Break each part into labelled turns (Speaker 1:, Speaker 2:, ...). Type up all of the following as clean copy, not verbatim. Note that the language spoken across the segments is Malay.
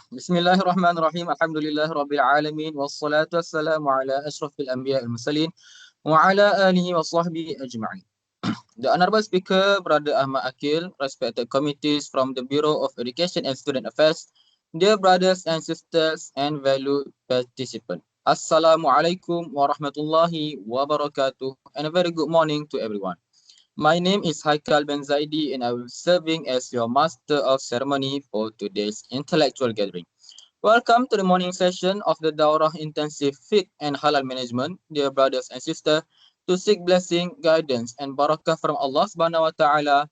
Speaker 1: Bismillahirrahmanirrahim. Alhamdulillahirabbil alamin wassalatu wassalamu ala asyrafil anbiya'il mursalin wa ala alihi wa sahbihi ajma'in. The honorable speaker, Brother Ahmad Akil, respected committees from the Bureau of Education and Student Affairs, dear brothers and sisters and valued participants. Assalamualaikum warahmatullahi wabarakatuh and a very good morning to everyone. My name is Haikal Ben Zaidi and I will be serving as your master of ceremony for today's intellectual gathering. Welcome to the morning session of the Daurah Intensive Fiqh and Halal Management, dear brothers and sisters, to seek blessing, guidance, and barakah from Allah Subhanahu wa Taala.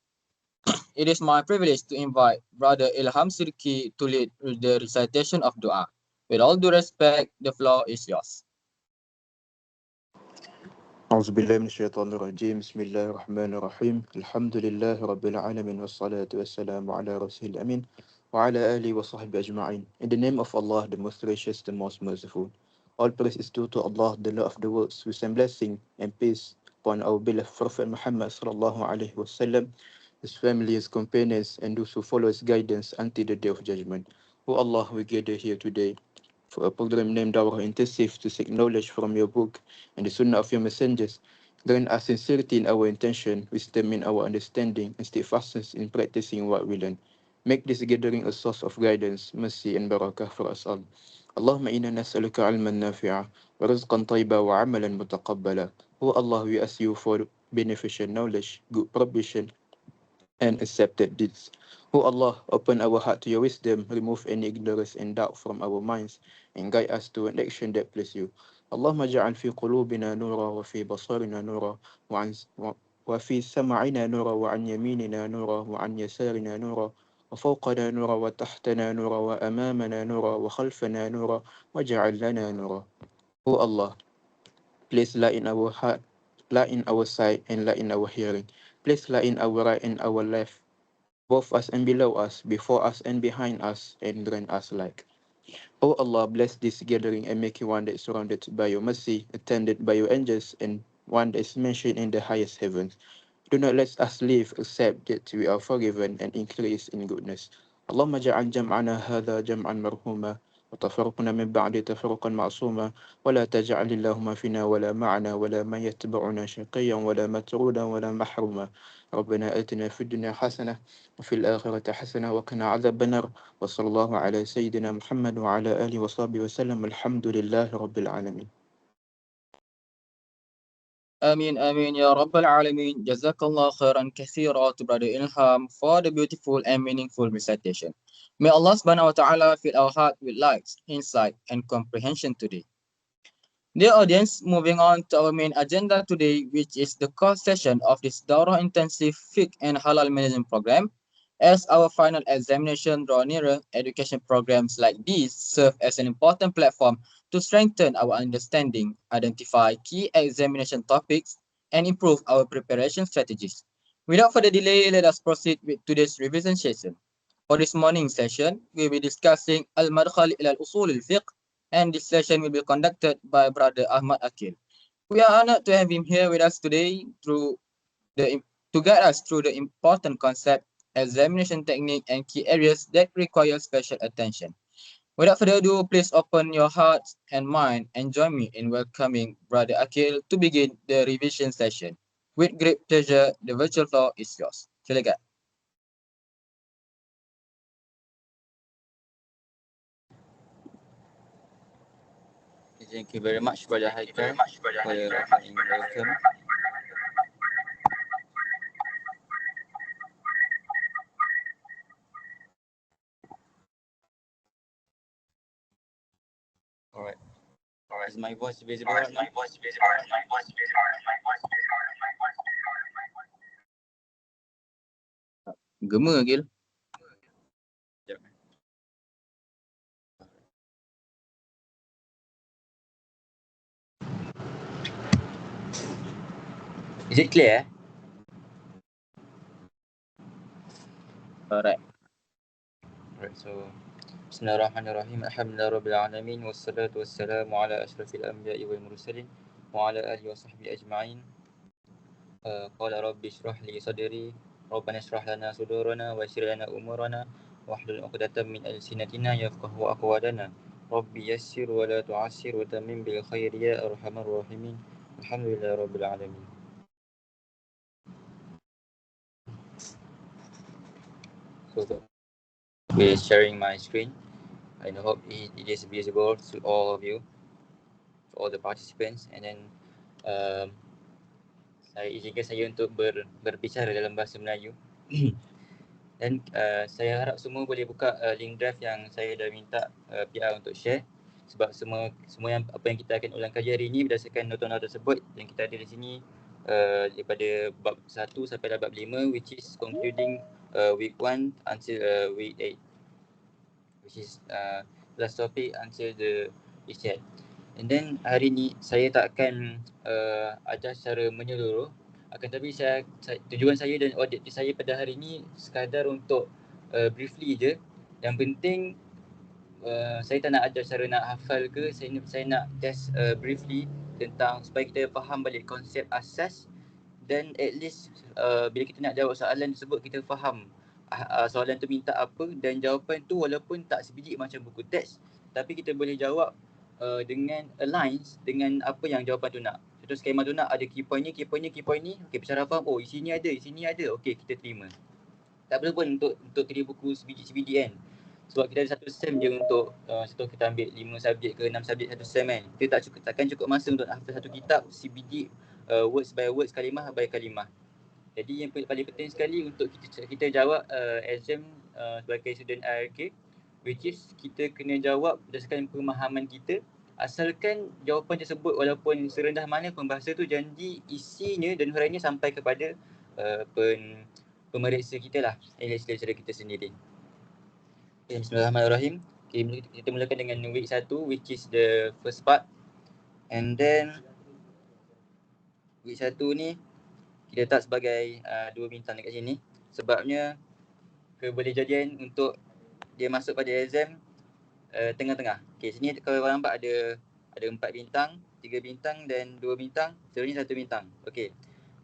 Speaker 1: It is my privilege to invite Brother Ilham Sirki to lead the recitation of dua. With all due respect, the floor is yours.
Speaker 2: أعوذ بالله من الشيطان الرجيم بسم الله الرحمن الرحيم الحمد لله رب العالمين والصلاة والسلام على رسول الأمين وعلى آله وصحبه أجمعين. In the name of Allah, the most gracious, the most merciful. All praise is due to Allah, the Lord of the worlds, with some blessing and peace upon our beloved Prophet Muhammad sallallahu alaihi wasallam, his family, his companions, and those who follow his guidance until the day of judgment. O Allah, we gather here today for a program named Dawah Intensive to seek knowledge from your book and the sunnah of your messengers. Grant us sincerity in our intention, wisdom in our understanding, and steadfastness in practicing what we learn. Make this gathering a source of guidance, mercy, and barakah for us all. اللهم إنا نسألك علما نافعا ورزقا طيبا وعملا متقبلا. Oh Allah, we ask you for beneficial knowledge, good provision, and accepted deeds. O Allah, open our heart to your wisdom, remove any ignorance and doubt from our minds, and guide us to an action that pleases you. اللهم اجعل في قلوبنا نورا وفي بصرنا نورا وفي سمعنا نورا وعن يميننا نورا وعن يسارنا نورا وفوقنا نورا وتحتنا نورا وأمامنا نورا وخلفنا نورا واجعل لنا نورا. O Allah, please light in our heart, light in our sight, and light in our hearing. Please light in our right and our left, above us and below us, before us and behind us, and grant us like. O Allah, bless this gathering and make it one that is surrounded by your mercy, attended by your angels, and one that is mentioned in the highest heavens. Do not let us live except that we are forgiven and increase in goodness. اللهم اجعل جمعنا هذا جمعا مرحوما وتفرقنا من بعد تفرقا معصوما ولا تجعل اللهم فينا ولا معنا ولا من يتبعنا شقيا ولا مترودا ولا محروما. ربنا آتنا في الدنيا حسنة وفي الآخرة حسنة وقنا عذاب النار وصلى الله على سيدنا محمد وعلى آله وصحبه وسلم. الحمد لله رب العالمين.
Speaker 1: Amin, amin, ya Rabbal Alameen. Jazakallah khairan kathira to Brother Ilham for the beautiful and meaningful recitation. May Allah subhanahu wa ta'ala fill our heart with light, insight, and comprehension today. Dear audience, moving on to our main agenda today, which is the core session of this Daurah Intensive Fiqh and Halal Management Program. As our final examination draw nearer, education programs like these serve as an important platform to strengthen our understanding, identify key examination topics, and improve our preparation strategies. Without further delay, let us proceed with today's revision session. For this morning session, we'll be discussing Al-Madkhal ila al-Usul al-Fiqh, and this session will be conducted by Brother Ahmad Akil. We are honored to have him here with us today to guide us through the important concept, examination technique, and key areas that require special attention. Without further ado, please open your hearts and mind and join me in welcoming Brother Akil to begin the revision session. With great pleasure, the virtual floor is yours. Silakan. Thank you very much, Brother Haikal, for your welcome. Alright. Is my voice visible right now? Gema, Gil. Sekejap. Is it clear? Alright. So Bismillahirrahmanirrahim. Alhamdulillahirabbil alamin wassalatu wassalamu ala asyrafil anbiya'i wal mursalin wa ala alihi wa sahbihi ajma'in. Qala rabbi shrah li sadri rabbana shrah lana sudurana wa yassir lana umurana
Speaker 3: واحلل عقدة من ألسنتنا يفقهوا أقوالنا رب يسر ولا تعسر وتمم بالخير يا أرحم الراحمين الحمد لله رب العالمين. So we're sharing my screen. I hope it is visible to all of you, to all the participants. And then saya izinkan saya untuk berbicara dalam bahasa Melayu. Dan saya harap semua boleh buka link drive yang saya dah minta PR untuk share. Sebab semua yang apa yang kita akan ulang kaji hari ini berdasarkan nota-nota tersebut yang kita ada di sini daripada bab 1 sampai bab 5, which is concluding week 1 until week 8, which is last topic until the Isyad. And then hari ni saya tak akan ajar secara menyeluruh, akan tetapi tujuan saya dan objektif saya pada hari ni sekadar untuk briefly je. Yang penting saya tak nak ajar secara nak hafal ke, saya nak just briefly tentang supaya kita faham balik konsep asas, dan at least bila kita nak jawab soalan tersebut kita faham soalan tu minta apa, dan jawapan tu walaupun tak sebiji macam buku teks, tapi kita boleh jawab dengan aligns dengan apa yang jawapan tu nak. Contoh skema tu nak ada key point ni, okey secara faham, oh di sini ada, okey kita terima. Tak perlu pun untuk kira buku sebiji kan. Sebab kita ada satu sem je untuk contoh kita ambil 5 subjek ke 6 subjek satu sem kan. Kita takkan cukup masa untuk hafal satu kitab CBD words by words, kalimah by kalimah. Jadi yang paling penting sekali untuk kita jawab exam sebagai student IRK, which is kita kena jawab berdasarkan pemahaman kita, asalkan jawapan tersebut walaupun serendah mana pembahasa tu janji isinya dan huraiannya sampai kepada pemeriksa kita lah, lecturer kita sendiri. Okay, bismillahirrahmanirrahim. Okay, kita mulakan dengan week 1, which is the first part. And then week 1 ni kita letak sebagai 2 bintang dekat sini. Sebabnya kebolehjadian untuk dia masuk pada exam tengah-tengah. Okay, sini kalau nampak ada 4 bintang, 3 bintang dan 2 bintang, seterusnya 1 bintang. Okay,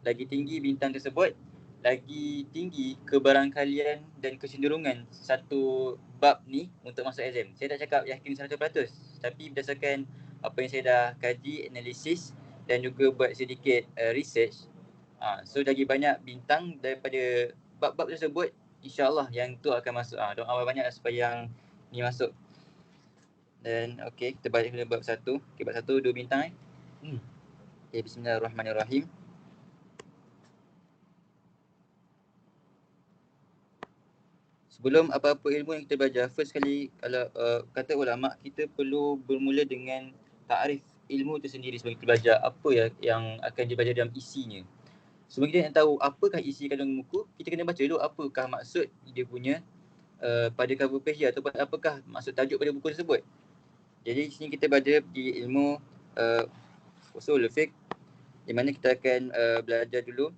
Speaker 3: lagi tinggi bintang tersebut, lagi tinggi kebarangkalian dan kecenderungan satu bab ni untuk masuk exam. Saya tak cakap yakin 100%, tapi berdasarkan apa yang saya dah kaji, analisis dan juga buat sedikit research, so lagi banyak bintang daripada bab-bab tersebut, insyaAllah yang tu akan masuk. Doa banyak supaya yang ni masuk. Dan okey, kita balik ke bab 1. Okay, bab 1 2 bintang Okay, bismillahirrahmanirrahim. Sebelum apa-apa ilmu yang kita belajar, first kali kalau kata ulama, kita perlu bermula dengan takrif ilmu itu sendiri sebelum kita belajar apa yang akan dibelajar dalam isinya. Sebelum kita nak tahu apakah isi kandungan buku, kita kena baca dulu apakah maksud dia punya pada cover page dia, ataupun apakah maksud tajuk pada buku tersebut. Jadi di sini kita baca di ilmu usul fiqh, di mana kita akan belajar dulu.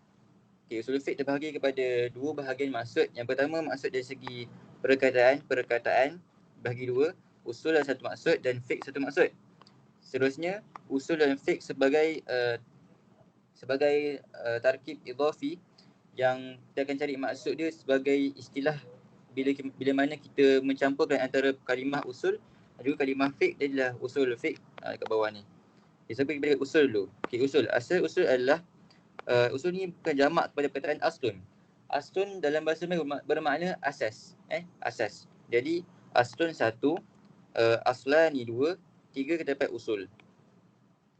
Speaker 3: Okay, usul fiqh terbahagi kepada 2 bahagian maksud. Yang pertama maksud dari segi perkataan bahagi 2, usul adalah satu maksud dan fiqh satu maksud. Seterusnya usul dan fiqh sebagai tarkib idhafi yang kita akan cari maksud dia sebagai istilah bila mana kita mencampurkan antara kalimah usul dan juga kalimah fiqh, dia adalah usul fiqh dekat bawah ni. Okay, sampai kepada usul dulu. Okay, usul. Asal usul adalah usul ni bukan jamak kepada perkataan aslun. Aslun dalam bahasa Melayu bermakna asas. Asas. Jadi aslun 1, aslani 2, 3 kita dapat usul.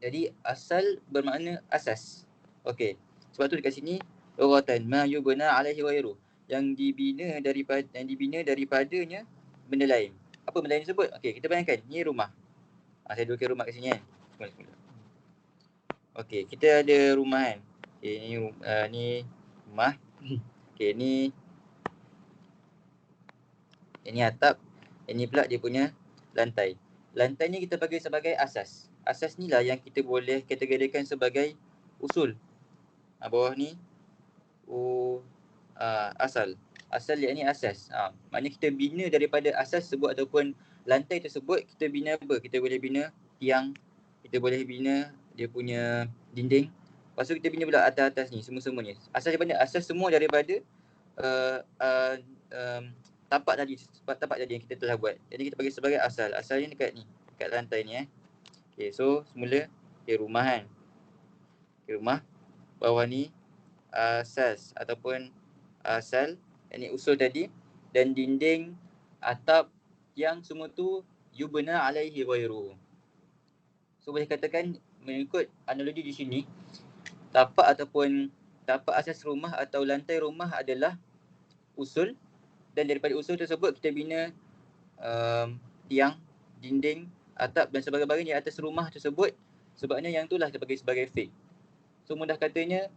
Speaker 3: Jadi asal bermakna asas. Okey. Sebab tu dekat sini lughatan ma yubna alaihi ghairu, yang dibina daripadanya benda lain. Apa benda lain tersebut? Okey, kita bayangkan ni rumah. Saya duduk rumah kat sini kan. Okey, kita ada rumah kan. Okey, ni rumah. Okey, ni ini atap, ini pula dia punya lantai. Lantai ni kita bagi sebagai asas. Asas ni lah yang kita boleh kategorikan sebagai usul. Bawah ni asal. Asal yang ni asas. Maknanya kita bina daripada asas tersebut ataupun lantai tersebut, kita bina apa? Kita boleh bina tiang, kita boleh bina dia punya dinding. Lepas tu kita bina pula atas-atas ni, semua-semuanya. Asas daripada asas semua daripada tapak tadi yang kita telah buat. Jadi kita bagi sebagai asal. Asalnya dekat ni, dekat lantai ni Okay, so semula rumah kan. Rumah bawah ni asas ataupun asal, ini usul tadi, dan dinding, atap, yang semua tu yubna alaihi ghairu. So boleh katakan mengikut analogi di sini, tapak asas rumah atau lantai rumah adalah usul, dan daripada usul tersebut kita bina tiang, dinding, atap dan sebagainya di atas rumah tersebut. Sebabnya yang itulah terbagi sebagai fiqh. So mudah katanya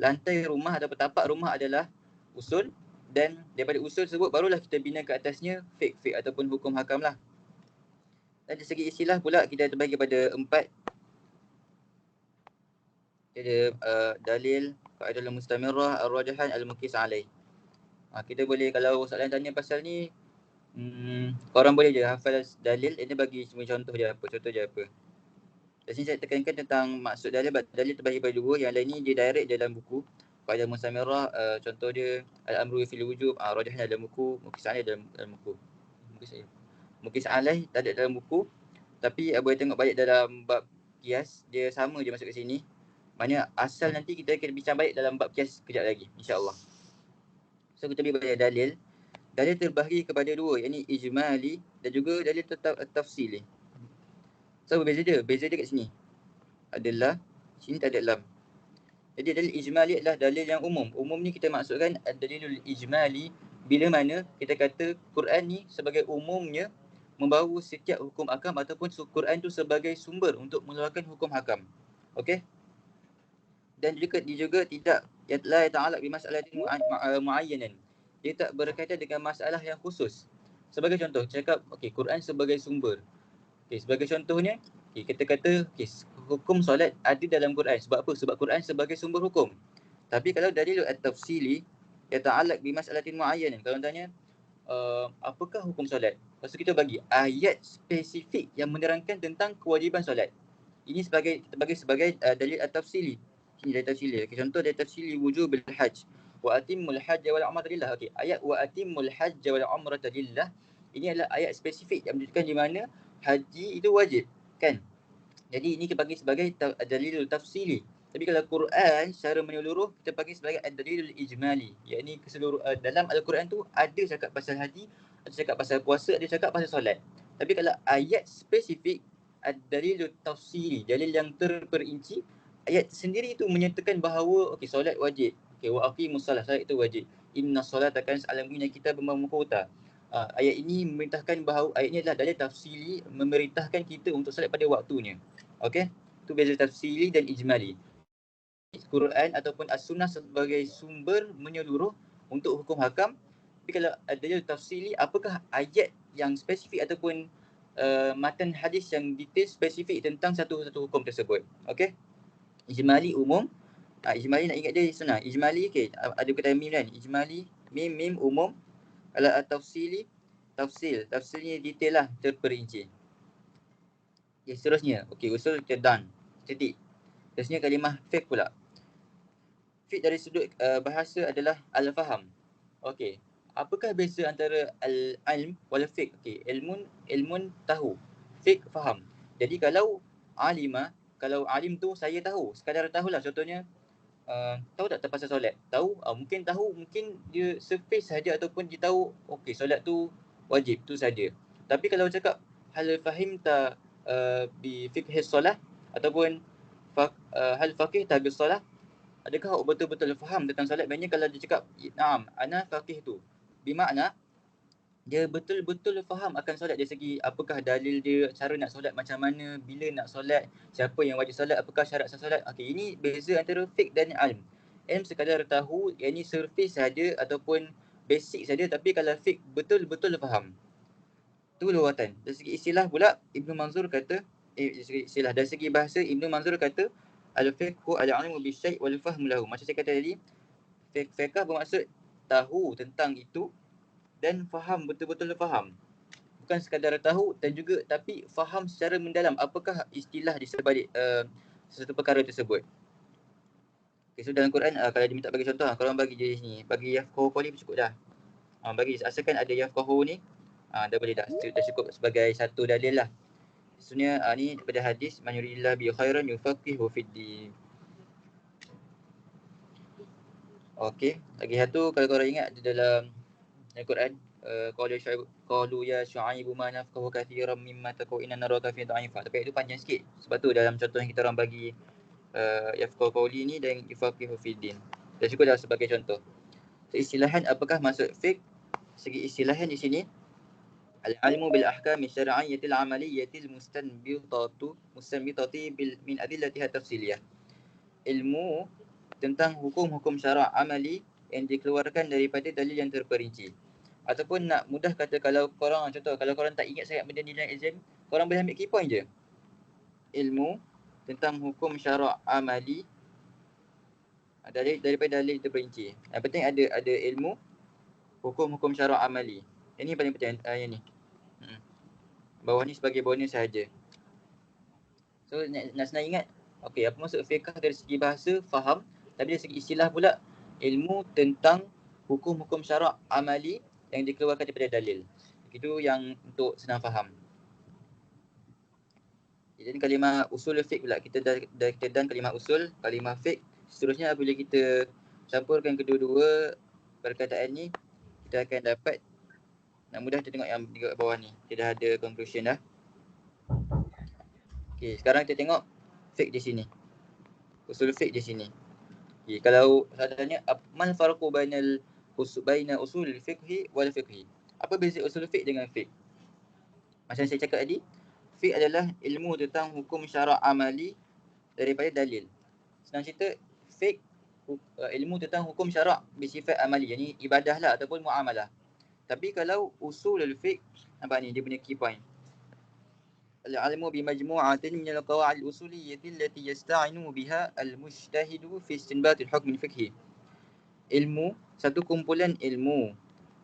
Speaker 3: lantai rumah atau tapak rumah adalah usul, dan daripada usul tersebut barulah kita bina ke atasnya fiqh ataupun hukum hakam lah. Dan dari segi istilah pula kita terbagi pada 4. Ada dalil, kaedah mustamirah, ar-rajahan, al-muqis alaih. Kita boleh, kalau soalan tanya pasal ni, korang boleh je hafal dalil. Ini bagi cuma contoh je apa. Di sini saya tekankan tentang maksud dalil. Dalil terbagi pada 2. Yang lain ni dia direct dalam buku. Kaedah mustamirah, contoh dia al-amru fil wujub, rajahan dalam buku, muqis alaih dalam buku. Muqis alaih tak ada dalam buku, tapi boleh tengok balik dalam bab qiyas, dia sama je masuk ke sini. Maknanya asal nanti kita akan bincang balik dalam bab qiyas kejap lagi, insya-Allah. So kita pergi pada dalil. Dalil terbahagi kepada 2, iaitu ijmali dan juga dalil tafsili. So beza dia kat sini adalah sini tak ada lam. Jadi dalil ijmali adalah dalil yang umum. Umum ni kita maksudkan dalilul ijmali bila mana kita kata Quran ni sebagai umumnya membawa setiap hukum hakam ataupun Quran tu sebagai sumber untuk mengeluarkan hukum hakam. Okey? Dan juga tidak la ta'alaq bi mas'alatin muayyanan. Dia tak berkaitan dengan masalah yang khusus. Sebagai contoh, cakap Quran sebagai sumber. Sebagai contohnya, kita kata hukum solat ada dalam Quran. Sebab apa? Sebab Quran sebagai sumber hukum. Tapi kalau dalil at-tafsili ta'alaq bi mas'alatin muayyanan. Kalau tanya apakah hukum solat? Lepas tu kita bagi ayat spesifik yang menerangkan tentang kewajiban solat. Ini kita bagi sebagai dalil at-tafsili. Ini dalil tafsili. Contoh dalil tafsili wujubil hajj wa atimmul hajj wal umrata lillah. Ayat wa atimmul hajj wal umrata lillah ini adalah ayat spesifik yang menunjukkan di mana haji itu wajib, kan? Jadi ini kita bagi sebagai dalil tafsili. Tapi kalau Quran secara menyeluruh kita bagi sebagai dalil ijmali. Iaitu keseluruhan dalam Al-Quran tu ada cakap pasal haji, ada cakap pasal puasa, ada cakap pasal solat. Tapi kalau ayat spesifik dalil tafsili, dalil yang terperinci, ayat sendiri itu menyatakan bahawa solat wajib. Wa aqimus solat, solat itu wajib. Inna solata kanat 'alal mu'minina kitaban mawquta. Ayat ini memerintahkan bahawa ayat ini adalah dalil tafsili, memerintahkan kita untuk solat pada waktunya. Okey? Itu beza tafsili dan ijmali. Quran ataupun as-sunnah sebagai sumber menyeluruh untuk hukum hakam. Tapi kalau dalil tafsili, apakah ayat yang spesifik ataupun matan hadis yang detail spesifik tentang satu hukum tersebut. Okey? Ijmali umum. Ijmali nak ingat dia sunnah. Ijmali ada kata mim kan? Ijmali mim umum. Kalau tafsili tafsilnya detail lah, terperinci. Seterusnya usul kita done. Titik. Seterusnya kalimah fiqh pula. Fiqh dari sudut bahasa adalah al-faham. Apakah beza antara al-ilm wal fiqh? Ilmun tahu, fiqh faham. Jadi kalau alim tu saya tahu, sekadar tahulah. Contohnya tahu tak pasal solat? Tahu, mungkin dia surface saja ataupun dia tahu solat tu wajib tu saja. Tapi kalau cakap hal fahimta bi fiqh solah ataupun hal faqih ta bi solah, adakah betul-betul faham tentang solat? Maknanya kalau dia cakap na'am ana faqih tu, bermakna dia betul-betul faham akan solat dari segi apakah dalil dia, cara nak solat macam mana, bila nak solat, siapa yang wajib solat, apakah syarat solat. Ini beza antara fiqh dan ilm. Ilm sekadar tahu, yang ini surface saja ataupun basic saja, tapi kalau fiqh betul-betul faham. Itu lawatan. Dari segi istilah pula, Ibnu Manzur kata, dari segi bahasa, Ibnu Manzur kata al-fiqhu al-'ilmu bisyai' wal fahmu lahu. Macam saya kata tadi, fiqh bermaksud tahu tentang itu dan faham, betul-betul faham. Bukan sekadar tahu dan juga tapi faham secara mendalam apakah istilah di sebalik sesuatu perkara tersebut. So dalam Quran kalau diminta bagi contoh, kalau bagi je sini, bagi Yafqahu Qawli cukup dah. Bagi asalkan ada yafqahu ni, dah boleh dah cukup sebagai satu dalil lah. Maksudnya ni daripada hadis, man yuridillahu bi khairan yufaqihu fid din. Okey, lagi satu kalau korang ingat di dalam Al-Quran, qalu ya syu'aibu ma nafqahu katsiran mimma taqulu inna naraka fi dha'ifa. Tapi itu panjang sikit. Sebab tu dalam contoh yang kita orang bagi yafqahu qawli ni dan yufaqihu fid din. Dah cukup dah sebagai contoh. So, istilahan apakah maksud fiqh? Segi istilahan di sini, al-ilmu bil ahkam syar'iyyatil amaliyyatil mustanbitati min adillatiha tafsiliyah. Ilmu tentang hukum-hukum syarak amali yang dikeluarkan daripada dalil yang terperinci. Ataupun nak mudah kata, kalau korang contoh, kalau korang tak ingat sangat benda ni dalam exam, korang boleh ambil key point je. Ilmu tentang hukum syarak amali daripada dalil terperinci. Yang penting ada ilmu hukum-hukum syarak amali. Yang ni paling penting, yang ni. Bawah ni sebagai bonus sahaja. So nak senang ingat, okey, apa maksud fiqh dari segi bahasa, faham. Tapi dari segi istilah pula, ilmu tentang hukum-hukum syarak amali yang dikeluarkan daripada dalil. Itu yang untuk senang faham. Jadi kalimah usul fiqh pula, kita dah dan kalimah usul, kalimah fiqh. Seterusnya apabila kita campurkan kedua-dua perkataan ni, kita akan dapat, nak mudah kita tengok yang di bawah ni. Kita dah ada conclusion dah. Okey, sekarang kita tengok fiqh di sini. Usul fiqh di sini. Okay, kalau soalannya, mal farqu baina usul fiqhi wal fiqhi? Apa beza usul fiqh dengan fiqh? Macam saya cakap tadi, fiqh adalah ilmu tentang hukum syarak amali daripada dalil. Senang cerita, fiqh ilmu tentang hukum syarak bersifat amali, yang ni ibadah lah ataupun muamalah. Tapi kalau usul fiqh, nampak ni dia punya key point. Al-ilmu bimajmu'atin min al-qawa'id al-usuliyyati allati yasta'inu biha al-mujtahidu fi istinbat al-hukm al-fiqhi. Ilmu, satu kumpulan ilmu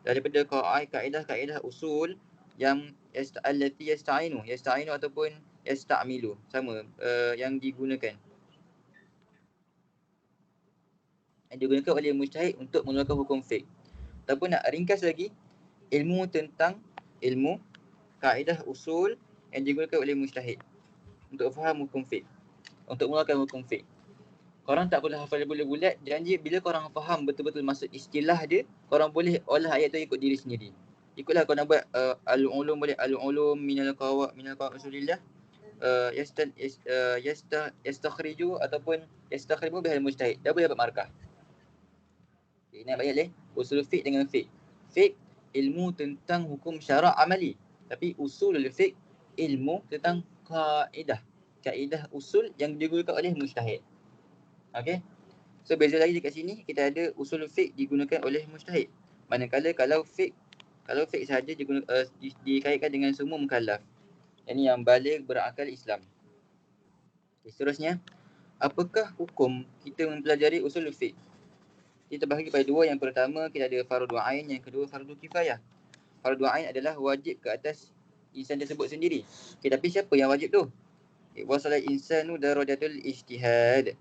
Speaker 3: daripada kaedah-kaedah usul yang allati yasta'inu ataupun yasta'milu, sama, yang digunakan oleh mujtahid untuk mengeluarkan hukum fiqh. Ataupun nak ringkas lagi, ilmu tentang ilmu kaedah usul yang digunakan oleh mujtahid untuk faham hukum fiqh, untuk mengeluarkan hukum fiqh. Korang tak boleh hafal bulat-bulat, janji bila korang faham betul-betul maksud istilah dia, korang boleh olah ayat tu ikut diri sendiri. Ikutlah korang nak buat al-ulum, boleh al-ulum minal qawa'id usulillah, yastakhriju ataupun yastakhribu bihal mujtahid. Dah boleh dapat markah. Okay, nak bayar leh usul fiqh dengan fiqh. Fiqh ilmu tentang hukum syarak amali, tapi usul fiqh ilmu tentang kaedah usul yang digunakan oleh mujtahid. Okey. So beza lagi dekat sini, kita ada usul fiqh digunakan oleh mujtahid. Manakala kalau fiqh sahaja dikaitkan dengan semua mukallaf. Yang ni yang baligh berakal Islam. Okay, seterusnya, apakah hukum kita mempelajari usul fiqh? Kita bagi pada dua. Yang pertama, kita ada fardu ain, yang kedua fardu kifayah. Fardu ain adalah wajib ke atas insan tersebut sendiri. Okay, tapi siapa yang wajib tu? Wasalal insanu darajatul ijtihad.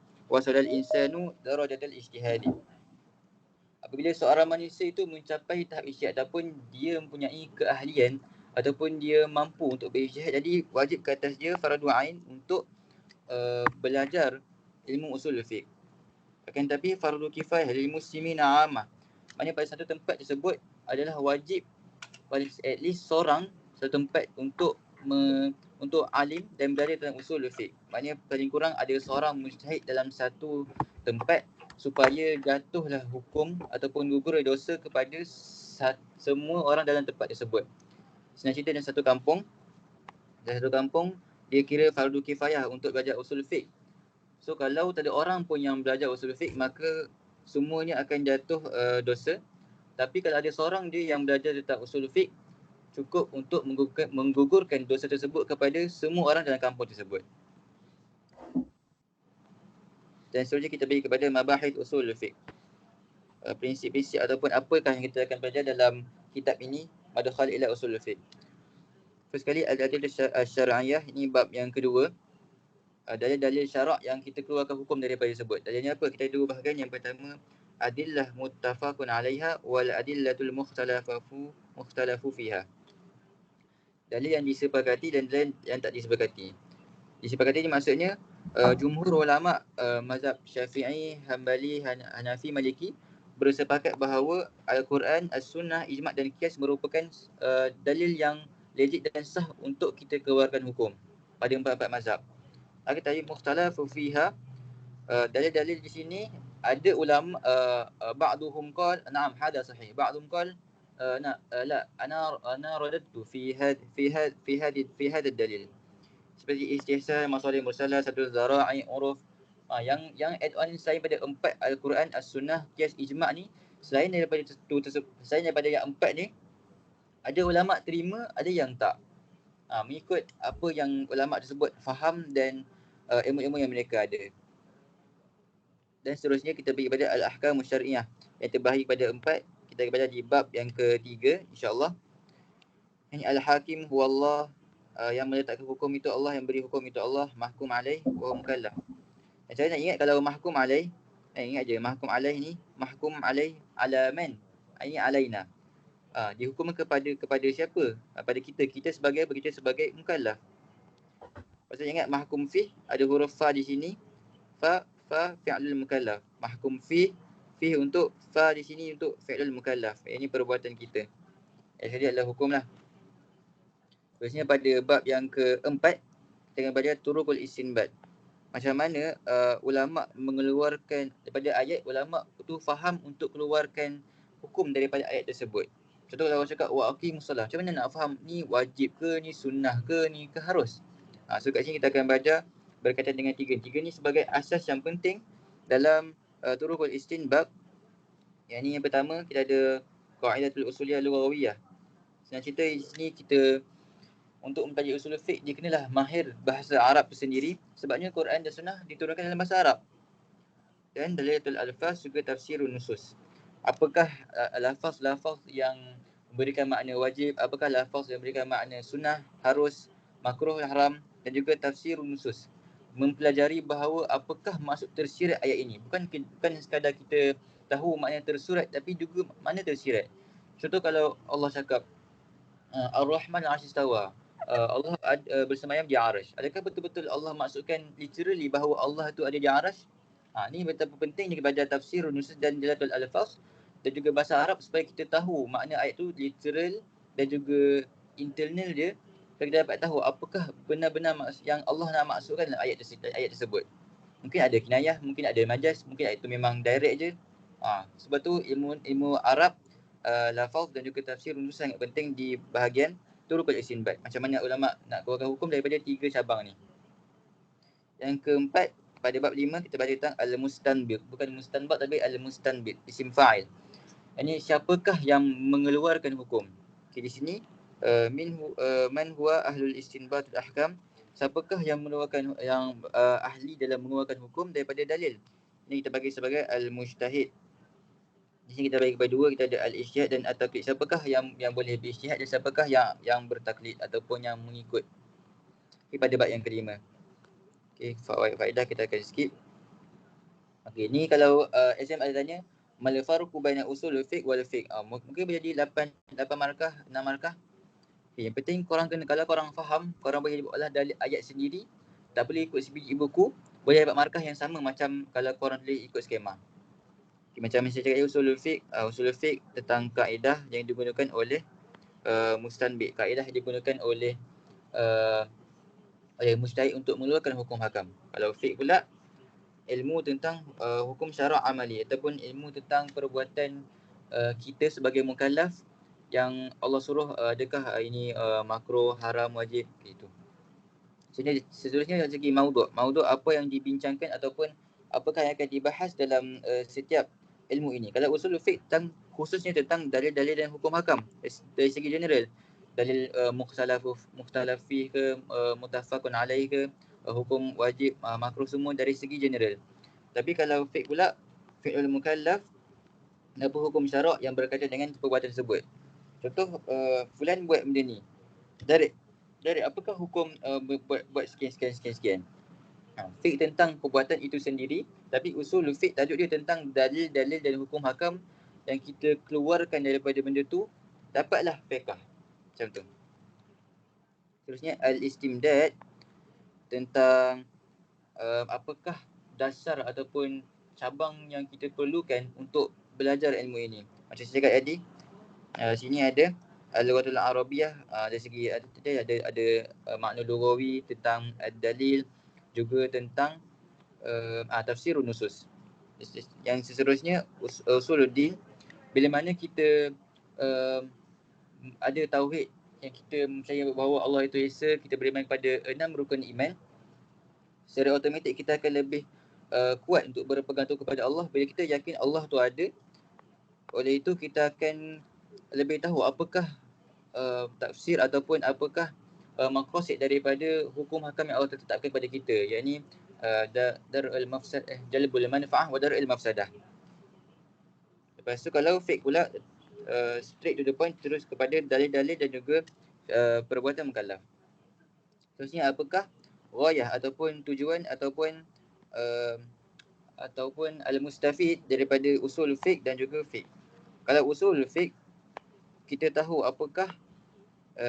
Speaker 3: Apabila seorang manusia itu mencapai tahap ijtihad ataupun dia mempunyai keahlian ataupun dia mampu untuk berijtihad, jadi wajib ke atas dia fardu ain untuk belajar ilmu usul fiqh. Akan tapi fardu kifayah lil muslimin ammah. Maknanya pada satu tempat tersebut adalah wajib at least seorang satu tempat untuk alim dan belajar tentang usul fiqh. Maknanya paling kurang ada seorang mujtahid dalam satu tempat supaya jatuhlah hukum ataupun gugur dosa kepada semua orang dalam tempat tersebut. Senang cerita, dalam satu kampung dia kira fardu kifayah untuk belajar usul fiqh. So kalau tak ada orang pun yang belajar usul fiqh, maka semuanya akan jatuh dosa. Tapi kalau ada seorang dia yang belajar tentang usul fiqh, cukup untuk menggugurkan dosa tersebut kepada semua orang dalam kampung tersebut. Dan seterusnya kita bagi kepada mabahith usul fiqh. Prinsip-prinsip ataupun apakah yang kita akan belajar dalam kitab ini, Madkhal ila usul fiqh. First sekali, al-adillah syar'iyah, ini bab yang kedua. Dalil-dalil syarak yang kita keluarkan hukum daripada tersebut. Dalilnya apa? Kita ada dua bahagian. Yang pertama, adillah muttafaqun 'alaiha wal adillatul mukhtalafu fiha. Dalil yang disepakati dan dalil yang tak disepakati. Disepakati ni maksudnya jumhur ulama mazhab Syafi'i, Hambali, Hanafi, Maliki bersepakat bahawa Al-Quran, As-Sunnah, Ijma' dan Qiyas merupakan dalil yang legit dan sah untuk kita keluarkan hukum pada empat-empat mazhab. Akan tadi mukhtalafu fiha, dalil-dalil di sini ada ulama ba'duhum qala na'am hada sahih, ba'duhum qala la ana radadtu fi hada dalil, seperti istihsan, masalih mursalah, sadul zara'i, uruf. Yang add on selain pada empat Al-Quran, As-Sunnah, Qiyas, Ijma' ni, selain daripada yang empat ni, ada ulama terima, ada yang tak. Mengikut apa yang ulama tersebut faham dan ilmu-ilmu yang mereka ada. Dan seterusnya kita pergi kepada Al-Ahkam Syar'iyah yang terbahagi kepada empat. Kita baca di bab yang ketiga, insya-Allah. Ini Al-Hakim huwallah, yang meletakkan hukum itu Allah, yang beri hukum itu Allah, mahkum alaih wa mukallaf. Dan saya nak ingat kalau mahkum alaih, ingat je mahkum alaih ni, mahkum alaih ala man, ini alaina. Dihukum kepada siapa? Pada kita sebagai mukallaf. Pasal ingat mahkum fi, ada huruf fa di sini. Fa fi'lul mukallaf. Mahkum fi untuk fa di sini untuk fi'lul mukallaf. Ini perbuatan kita. Jadi adalah hukum lah. Terusnya pada bab yang keempat, kita akan baca turukul istinbat. Macam mana ulama mengeluarkan daripada ayat, ulama tu faham untuk keluarkan hukum daripada ayat tersebut. Contoh kalau orang cakap wa aqimus solah, macam mana nak faham ni wajib ke, ni sunnah ke, ni ke harus? So kat sini kita akan baca berkaitan dengan tiga ni sebagai asas yang penting dalam turukul istinbat. Yang ni yang pertama, kita ada qaidatul usuliyah lughawiyah. Senang cerita di sini kita untuk mempelajari usul fiqh, dia kenalah mahir bahasa Arab sendiri, sebabnya Quran dan Sunnah diturunkan dalam bahasa Arab. Dan dalilatul alfaz juga tafsirun nusus. Apakah lafaz-lafaz yang memberikan makna wajib, apakah lafaz yang memberikan makna sunnah, harus, makruh, haram, dan juga tafsirun nusus. Mempelajari bahawa apakah maksud tersirat ayat ini. Bukan sekadar kita tahu makna tersurat, tapi juga makna tersirat. Contoh kalau Allah cakap Ar-Rahman al-Arsh istawa, Allah bersemayam di arasy. Adakah betul-betul Allah maksudkan literally bahawa Allah tu ada di arasy? Ni betapa pentingnya kepada tafsir nusus dan dalatul alfaz dan juga bahasa Arab supaya kita tahu makna ayat tu literal dan juga internal dia, supaya kita dapat tahu apakah benar-benar yang Allah nak maksudkan dalam ayat tersebut. Mungkin ada kinayah, mungkin ada majaz, mungkin ayat tu memang direct je. Sebab tu ilmu Arab, lafaz dan juga tafsir nusus sangat penting di bahagian turukul istinbat. Macam mana ulama nak keluarkan hukum daripada tiga cabang ni. Yang keempat, pada bab 5 kita baca tentang al-mustanbit. Bukan mustanbat tapi al-mustanbit, isim fa'il. Ini siapakah yang mengeluarkan hukum? Di sini man huwa ahlul istinbatul ahkam. Siapakah yang mengeluarkan ahli dalam mengeluarkan hukum daripada dalil? Ini kita bagi sebagai al-mujtahid. Di sini kita bagi kepada dua, kita ada al-ijtihad dan at-taqlid. Siapakah yang boleh berijtihad dan siapakah yang bertaklid ataupun yang mengikut. Pada bab yang kelima. Faedah kita akan skip. Ni kalau exam ada tanya, mal farqu baina usul fiqh wal fiqh. Mungkin menjadi 8 markah, 6 markah. Yang penting korang kena, kalau korang faham, korang boleh buatlah dalil ayat sendiri. Tak boleh ikut sebiji buku, boleh dapat markah yang sama macam kalau korang boleh ikut skema. Macam saya cakap usul fiqh tentang kaedah yang digunakan oleh mustanbit. Kaedah yang digunakan oleh mujtahid untuk mengeluarkan hukum hakam. Kalau fiqh pula ilmu tentang hukum syarak amali ataupun ilmu tentang perbuatan kita sebagai mukallaf yang Allah suruh, adakah ini makruh, haram, wajib, gitu. Seterusnya dari segi maudhu'. Maudhu' apa yang dibincangkan ataupun apakah yang akan dibahas dalam setiap ilmu ini. Kalau usul fiqh khususnya tentang dalil-dalil dan hukum hakam dari segi general. Dalil mukhtalaf fihi ke, muttafaqun alaih ke, hukum wajib, makruh, semua dari segi general. Tapi kalau fiqh pula, fiqhul mukallaf, apa hukum syarak yang berkaitan dengan perbuatan tersebut. Contoh, fulan buat benda ni. Dari apakah hukum buat sekian. Fiqh tentang perbuatan itu sendiri, tapi usul fiqh tajuk dia tentang dalil-dalil dan hukum hakam yang kita keluarkan daripada benda tu, dapatlah fiqh. Macam tu. Seterusnya al-istimdad tentang apakah dasar ataupun cabang yang kita perlukan untuk belajar ilmu ini. Macam saya cakap tadi, sini ada al-lughatul arabiyah, dari segi ada makna lughawi tentang dalil, juga tentang tafsirun nusus. Yang seterusnya usuluddin, bila mana kita ada tauhid yang kita percaya bahawa Allah itu Esa, kita beriman kepada 6 rukun iman, secara automatik kita akan lebih kuat untuk berpegang teguh kepada Allah. Bila kita yakin Allah tu ada, oleh itu kita akan lebih tahu apakah tafsir ataupun apakah maqasid daripada hukum hakam yang Allah tetapkan kepada kita, yakni darul mafsad jalbul manfaah wa darul mafsadah. Lepas tu kalau fiqh pula straight to the point, terus kepada dalil-dalil dan juga perbuatan mukallaf. Terusnya apakah ghayah ataupun tujuan ataupun al-mustafid daripada usul fiqh dan juga fiqh. Kalau usul fiqh, kita tahu apakah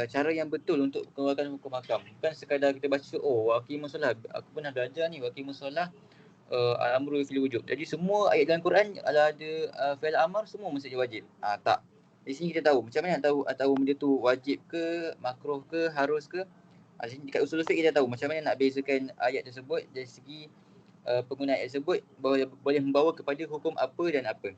Speaker 3: cara yang betul untuk mengeluarkan hukum hakam. Bukan sekadar kita baca, waqimus solah, aku pernah belajar ni, waqimus solah al-amru fil wujub. Jadi semua ayat dalam Quran ada fi'il amar, semua mesti wajib. Tak. Di sini kita tahu macam mana nak tahu benda tu wajib ke, makruh ke, harus ke. Di sini dekat usul fiqh kita tahu macam mana nak bezakan ayat tersebut dari segi penggunaan ayat tersebut boleh membawa kepada hukum apa dan apa.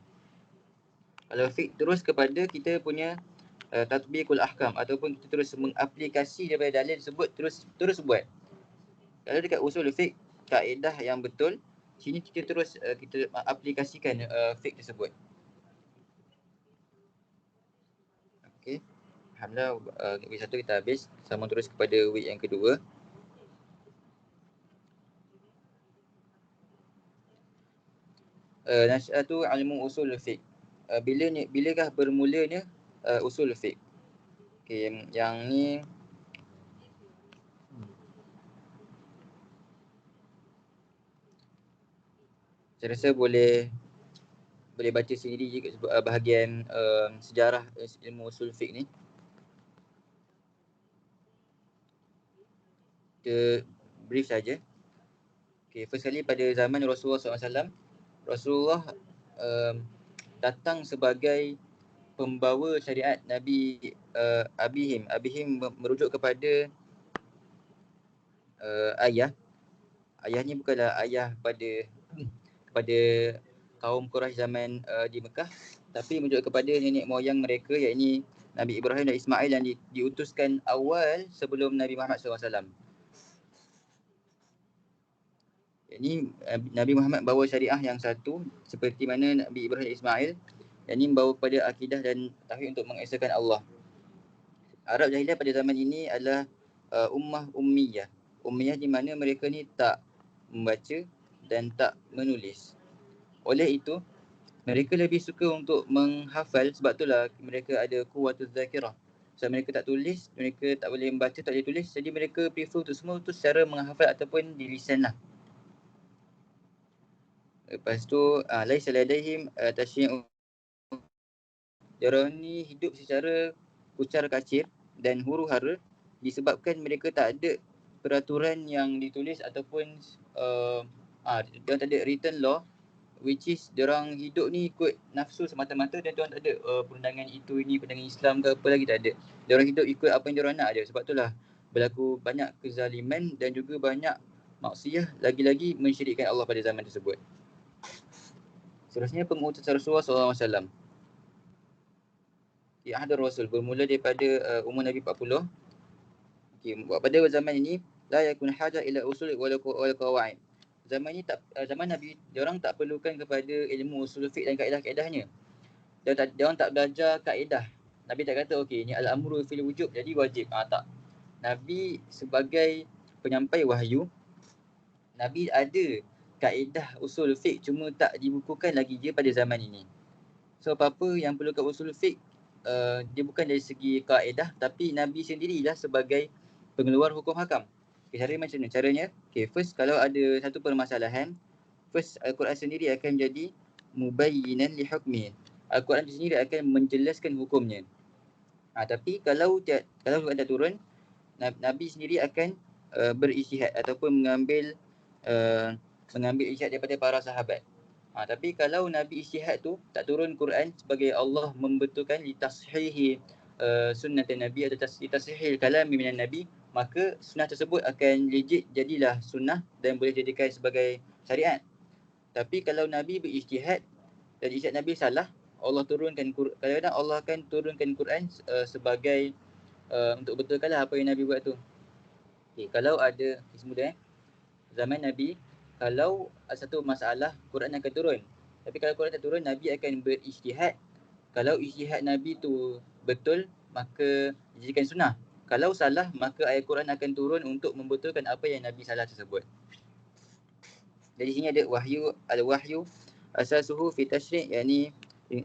Speaker 3: Kalau fiqh terus kepada kita punya tatbiqul ahkam, ataupun kita terus mengaplikasi daripada dalil tersebut, terus buat. Kalau dekat usul fiqh, kaedah yang betul, sini kita terus kita aplikasikan fiqh tersebut. Okey. Alhamdulillah, week 1 kita habis. Sama terus kepada week yang kedua. Nasyatu ilmu usul fiqh. Bilakah bermulanya usul fiqh? Okey, yang ni saya rasa boleh baca sendiri juga bahagian sejarah ilmu usul fiqh ni. Kita brief saja. Okay, first kali pada zaman Rasulullah SAW, Rasulullah datang sebagai pembawa syariat Nabi Abihim. Abihim merujuk kepada ayah. Ayah ni bukanlah ayah kepada kaum Quraisy zaman di Mekah, tapi merujuk kepada nenek moyang mereka, yakni Nabi Ibrahim dan Ismail yang diutuskan awal sebelum Nabi Muhammad SAW. Ini Nabi Muhammad bawa syariah yang satu, seperti mana Nabi Ibrahim dan Ismail, yang ini membawa kepada akidah dan tauhid untuk mengesahkan Allah. Arab jahiliah pada zaman ini adalah ummah ummiyah. Ummiyah di mana mereka ni tak membaca dan tak menulis. Oleh itu, mereka lebih suka untuk menghafal, sebab itulah mereka ada quwwatuz zakirah. Sebab mereka tak tulis, mereka tak boleh membaca, tak boleh tulis, jadi mereka prefer untuk semua tu secara menghafal ataupun di lisan lah. Lepas tu laisa ladaihim tasyyi'u. Diorang ni hidup secara kucar kacir dan huru-hara disebabkan mereka tak ada peraturan yang ditulis ataupun diorang tak ada written law, which is diorang hidup ni ikut nafsu semata-mata, dan diorang tak ada perundangan itu ini, perundangan Islam ke apa lagi, tak ada. Diorang hidup ikut apa yang diorang nak je. Sebab itulah berlaku banyak kezaliman dan juga banyak maksiyah, lagi-lagi mensyirikkan Allah pada zaman tersebut. Seterusnya pengutusan Rasulullah SAW. Ahad Rasul bermula daripada umur Nabi 40. Pada zaman ini la yakun haja ila usul wal qawaid. Zaman ini zaman Nabi, diorang tak perlukan kepada ilmu usul fiqh dan kaedah-kaedahnya. Diorang tak belajar kaedah. Nabi tak kata okey ni al-amru fil wujub jadi wajib. Tak. Nabi sebagai penyampai wahyu, Nabi ada kaedah usul fiqh, cuma tak dibukukan lagi je pada zaman ini. So apa-apa yang perlukan usul fiqh, dia bukan dari segi kaedah, tapi Nabi sendirilah sebagai pengeluar hukum hakam. Caranya macam mana? Caranya, first kalau ada satu permasalahan, first Al-Quran sendiri akan jadi mubayyinan li hukmi. Al-Quran sendiri akan menjelaskan hukumnya. Tapi kalau Al-Quran tak turun, Nabi sendiri akan berijtihad ataupun mengambil ijtihad daripada para sahabat. Tapi kalau Nabi ijtihad tu tak turun Quran sebagai Allah membetulkan litashihi sunnat Nabi atau litashihil kalam minan Nabi, maka sunnah tersebut akan legit jadilah sunnah dan boleh dijadikan sebagai syariat. Tapi kalau Nabi berijtihad dan ijtihad Nabi salah, Allah turunkan kadang-kadang Allah akan turunkan Quran sebagai untuk betulkanlah apa yang Nabi buat tu. Kalau ada semudah zaman Nabi, kalau satu masalah Quran akan turun. Tapi kalau Quran tak turun, Nabi akan berijtihad. Kalau ijtihad Nabi tu betul, maka dijadikan sunnah. Kalau salah, maka ayat Quran akan turun untuk membetulkan apa yang Nabi salah tersebut. Jadi sini ada wahyu asasuhu fi tashri', yakni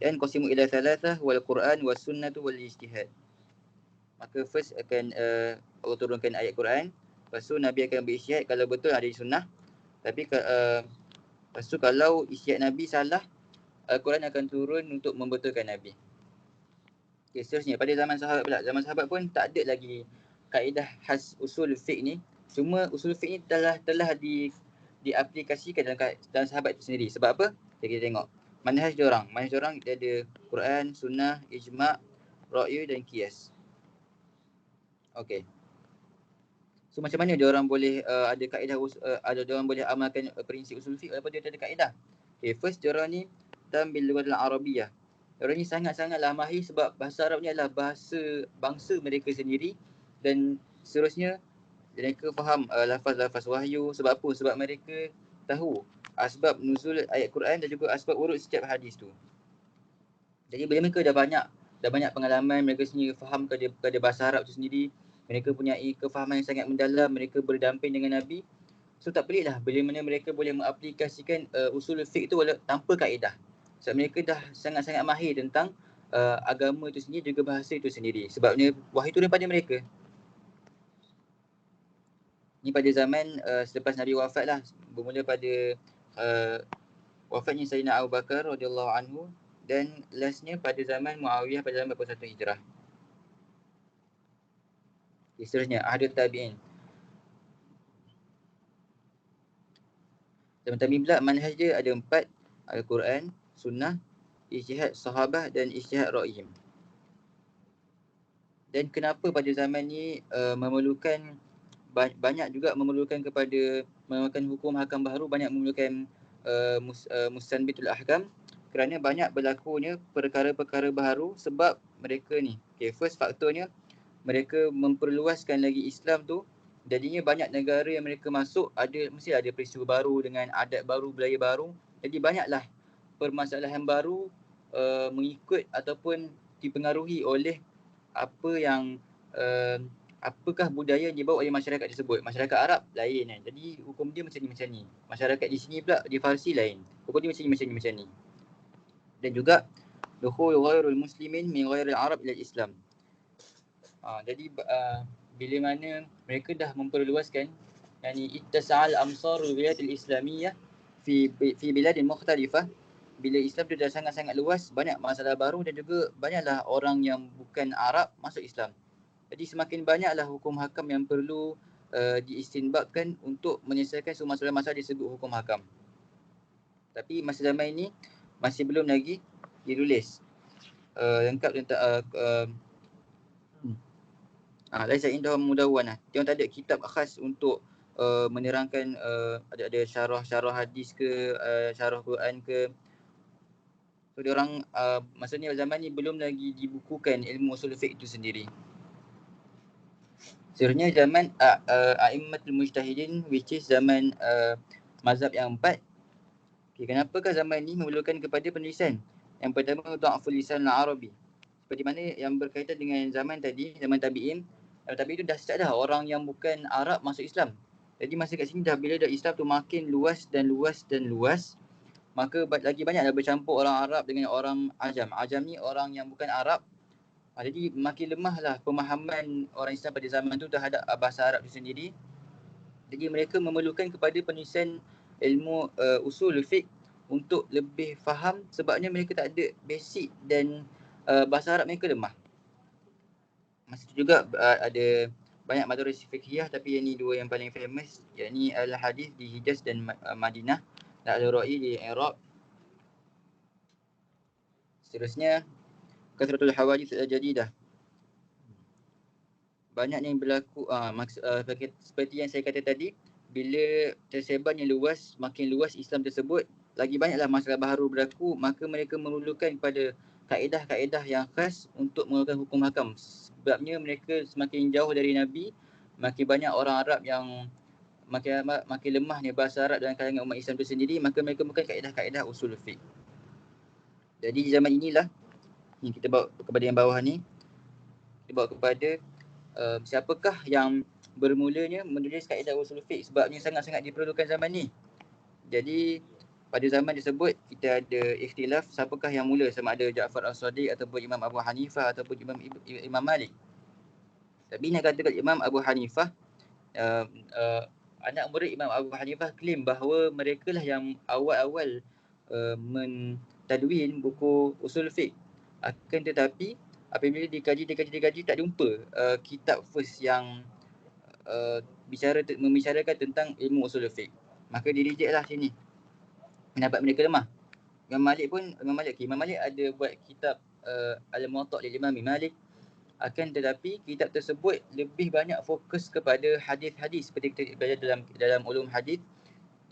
Speaker 3: dan qasimu ila thalathah wal Quran was sunnatu wal ijtihad. Maka first akan Allah turunkan ayat Quran, lepas tu Nabi akan berijtihad kalau betul ada di sunnah. Tapi lepas tu kalau ijtihad Nabi salah, Al-Quran akan turun untuk membetulkan Nabi. Seterusnya pada zaman sahabat pula. Zaman sahabat pun tak ada lagi kaedah khas usul fiqh ni. Cuma usul fiqh ni telah diaplikasikan dalam sahabat itu sendiri. Sebab apa? Kita tengok manhaj diorang. Manhaj diorang dia ada Quran, sunnah, ijma', ra'yu dan qiyas. Okey. So macam mana diorang boleh ada kaedah diorang boleh amalkan prinsip usul fiqh walaupun dia tak ada kaedah? First diorang ni bil lughatil arabiyyah. Diorang ni sangat-sangatlah mahir sebab bahasa Arab ni adalah bahasa bangsa mereka sendiri, dan seterusnya mereka faham lafaz-lafaz wahyu. Sebab apa? Sebab mereka tahu asbab nuzul ayat Quran dan juga asbab urut setiap hadis tu. Jadi bila mereka dah banyak pengalaman, mereka sendiri faham kepada bahasa Arab tu sendiri, mereka punya kefahaman yang sangat mendalam, mereka berdamping dengan Nabi. So tak pelik lah bila mana mereka boleh mengaplikasikan usul fiqh tu tanpa kaedah. Sebab mereka dah sangat-sangat mahir tentang agama itu sendiri, juga bahasa itu sendiri. Sebabnya wahyu turun pada mereka. Ni pada zaman selepas Nabi wafat lah. Bermula pada wafatnya Sayyidina Abu Bakar radhiyallahu anhu, dan lastnya pada zaman Muawiyah pada zaman 41 Hijrah. Seterusnya Ahlul Tabi'in. Zaman tabi'in pula manhaj dia ada 4: Al-Quran, Sunnah, ijtihad sahabah dan ijtihad ra'yim. Dan kenapa pada zaman ni memerlukan banyak juga memerlukan kepada memerlukan hukum hakam baharu, banyak memerlukan mustanbitul ahkam, kerana banyak berlakunya perkara-perkara baharu sebab mereka ni. First faktornya mereka memperluaskan lagi Islam tu. Jadinya banyak negara yang mereka masuk mesti ada peristiwa baru dengan adat baru, budaya baru. Jadi banyaklah permasalahan baru mengikut ataupun dipengaruhi oleh apakah budaya yang dibawa oleh masyarakat tersebut. Masyarakat Arab lain kan. Jadi hukum dia macam ni. Masyarakat di sini pula di Farsi lain. Hukum dia macam ni. Dan juga dukhul ghairul muslimin min ghairil Arab ila Islam. Jadi bila mana mereka dah memperluaskan, yani ittasa'al amsarul wilayatil islamiyah fi biladin mukhtalifah, bila Islam tu dah sangat-sangat luas, banyak masalah baru dan juga banyaklah orang yang bukan Arab masuk Islam. Jadi semakin banyaklah hukum hakam yang perlu diistinbatkan untuk menyelesaikan semua masalah-masalah disebut hukum hakam. Tapi masa zaman ini masih belum lagi ditulis lengkap tentang laisa indahum mudawwanah. Dia tak ada kitab khas untuk menerangkan ada syarah hadis ke, syarah Quran ke. So dia orang maksudnya zaman ni belum lagi dibukukan ilmu usul fiqh itu sendiri. Sebenarnya zaman a'immatul mujtahidin, which is zaman mazhab yang 4. Kenapakah zaman ni memerlukan kepada penulisan? Yang pertama, dha'ful lisan al-arabi. Seperti mana yang berkaitan dengan zaman tadi, zaman tabi'in. Tapi itu dah start dah orang yang bukan Arab masuk Islam. Jadi masa kat sini dah bila dah Islam tu makin luas, maka lagi banyak dah bercampur orang Arab dengan orang Ajam. Ajam ni orang yang bukan Arab. Jadi makin lemahlah pemahaman orang Islam pada zaman tu terhadap bahasa Arab tu sendiri. Jadi mereka memerlukan kepada penulisan ilmu usul fiqh untuk lebih faham, sebabnya mereka tak ada basic dan bahasa Arab mereka lemah. Masa tu juga ada banyak madaris fiqhiyah, tapi yang ni dua yang paling famous, yakni Al-Hadis di Hijaz dan Madinah dan Al-Ra'i di Iraq. Seterusnya kasratul hawadits al-jadidah. Banyak yang berlaku seperti yang saya kata tadi, bila tersebarnya luas, makin luas Islam tersebut, lagi banyaklah masalah baharu berlaku, maka mereka memerlukan pada kaedah-kaedah yang khas untuk mengeluarkan hukum hakam. Sebabnya mereka semakin jauh dari Nabi, makin banyak orang Arab yang makin lemahnya bahasa Arab dalam kalangan umat Islam itu sendiri, maka mereka bukan kaedah-kaedah usul fiqh. Jadi di zaman inilah yang kita bawa kepada yang bawah ni, kita bawa kepada siapakah yang bermulanya menulis kaedah usul fiqh, sebabnya sangat-sangat diperlukan zaman ni. Jadi pada zaman tersebut kita ada ikhtilaf siapakah yang mula, sama ada Ja'far As-Sadiq ataupun Imam Abu Hanifah ataupun Imam Malik. Tapi nak katakan Imam Abu Hanifah, anak murid Imam Abu Hanifah claim bahawa mereka lah yang awal-awal mentadwin buku usul fiqh. Akan tetapi apabila dikaji tak jumpa kitab first yang membicarakan tentang ilmu usul fiqh, maka direjectlah sini. Pendapat mereka lemah. Imam Malik ada buat kitab Al-Muwatta' lil Imam Malik, akan tetapi kitab tersebut lebih banyak fokus kepada hadis-hadis seperti kita belajar dalam ulum hadis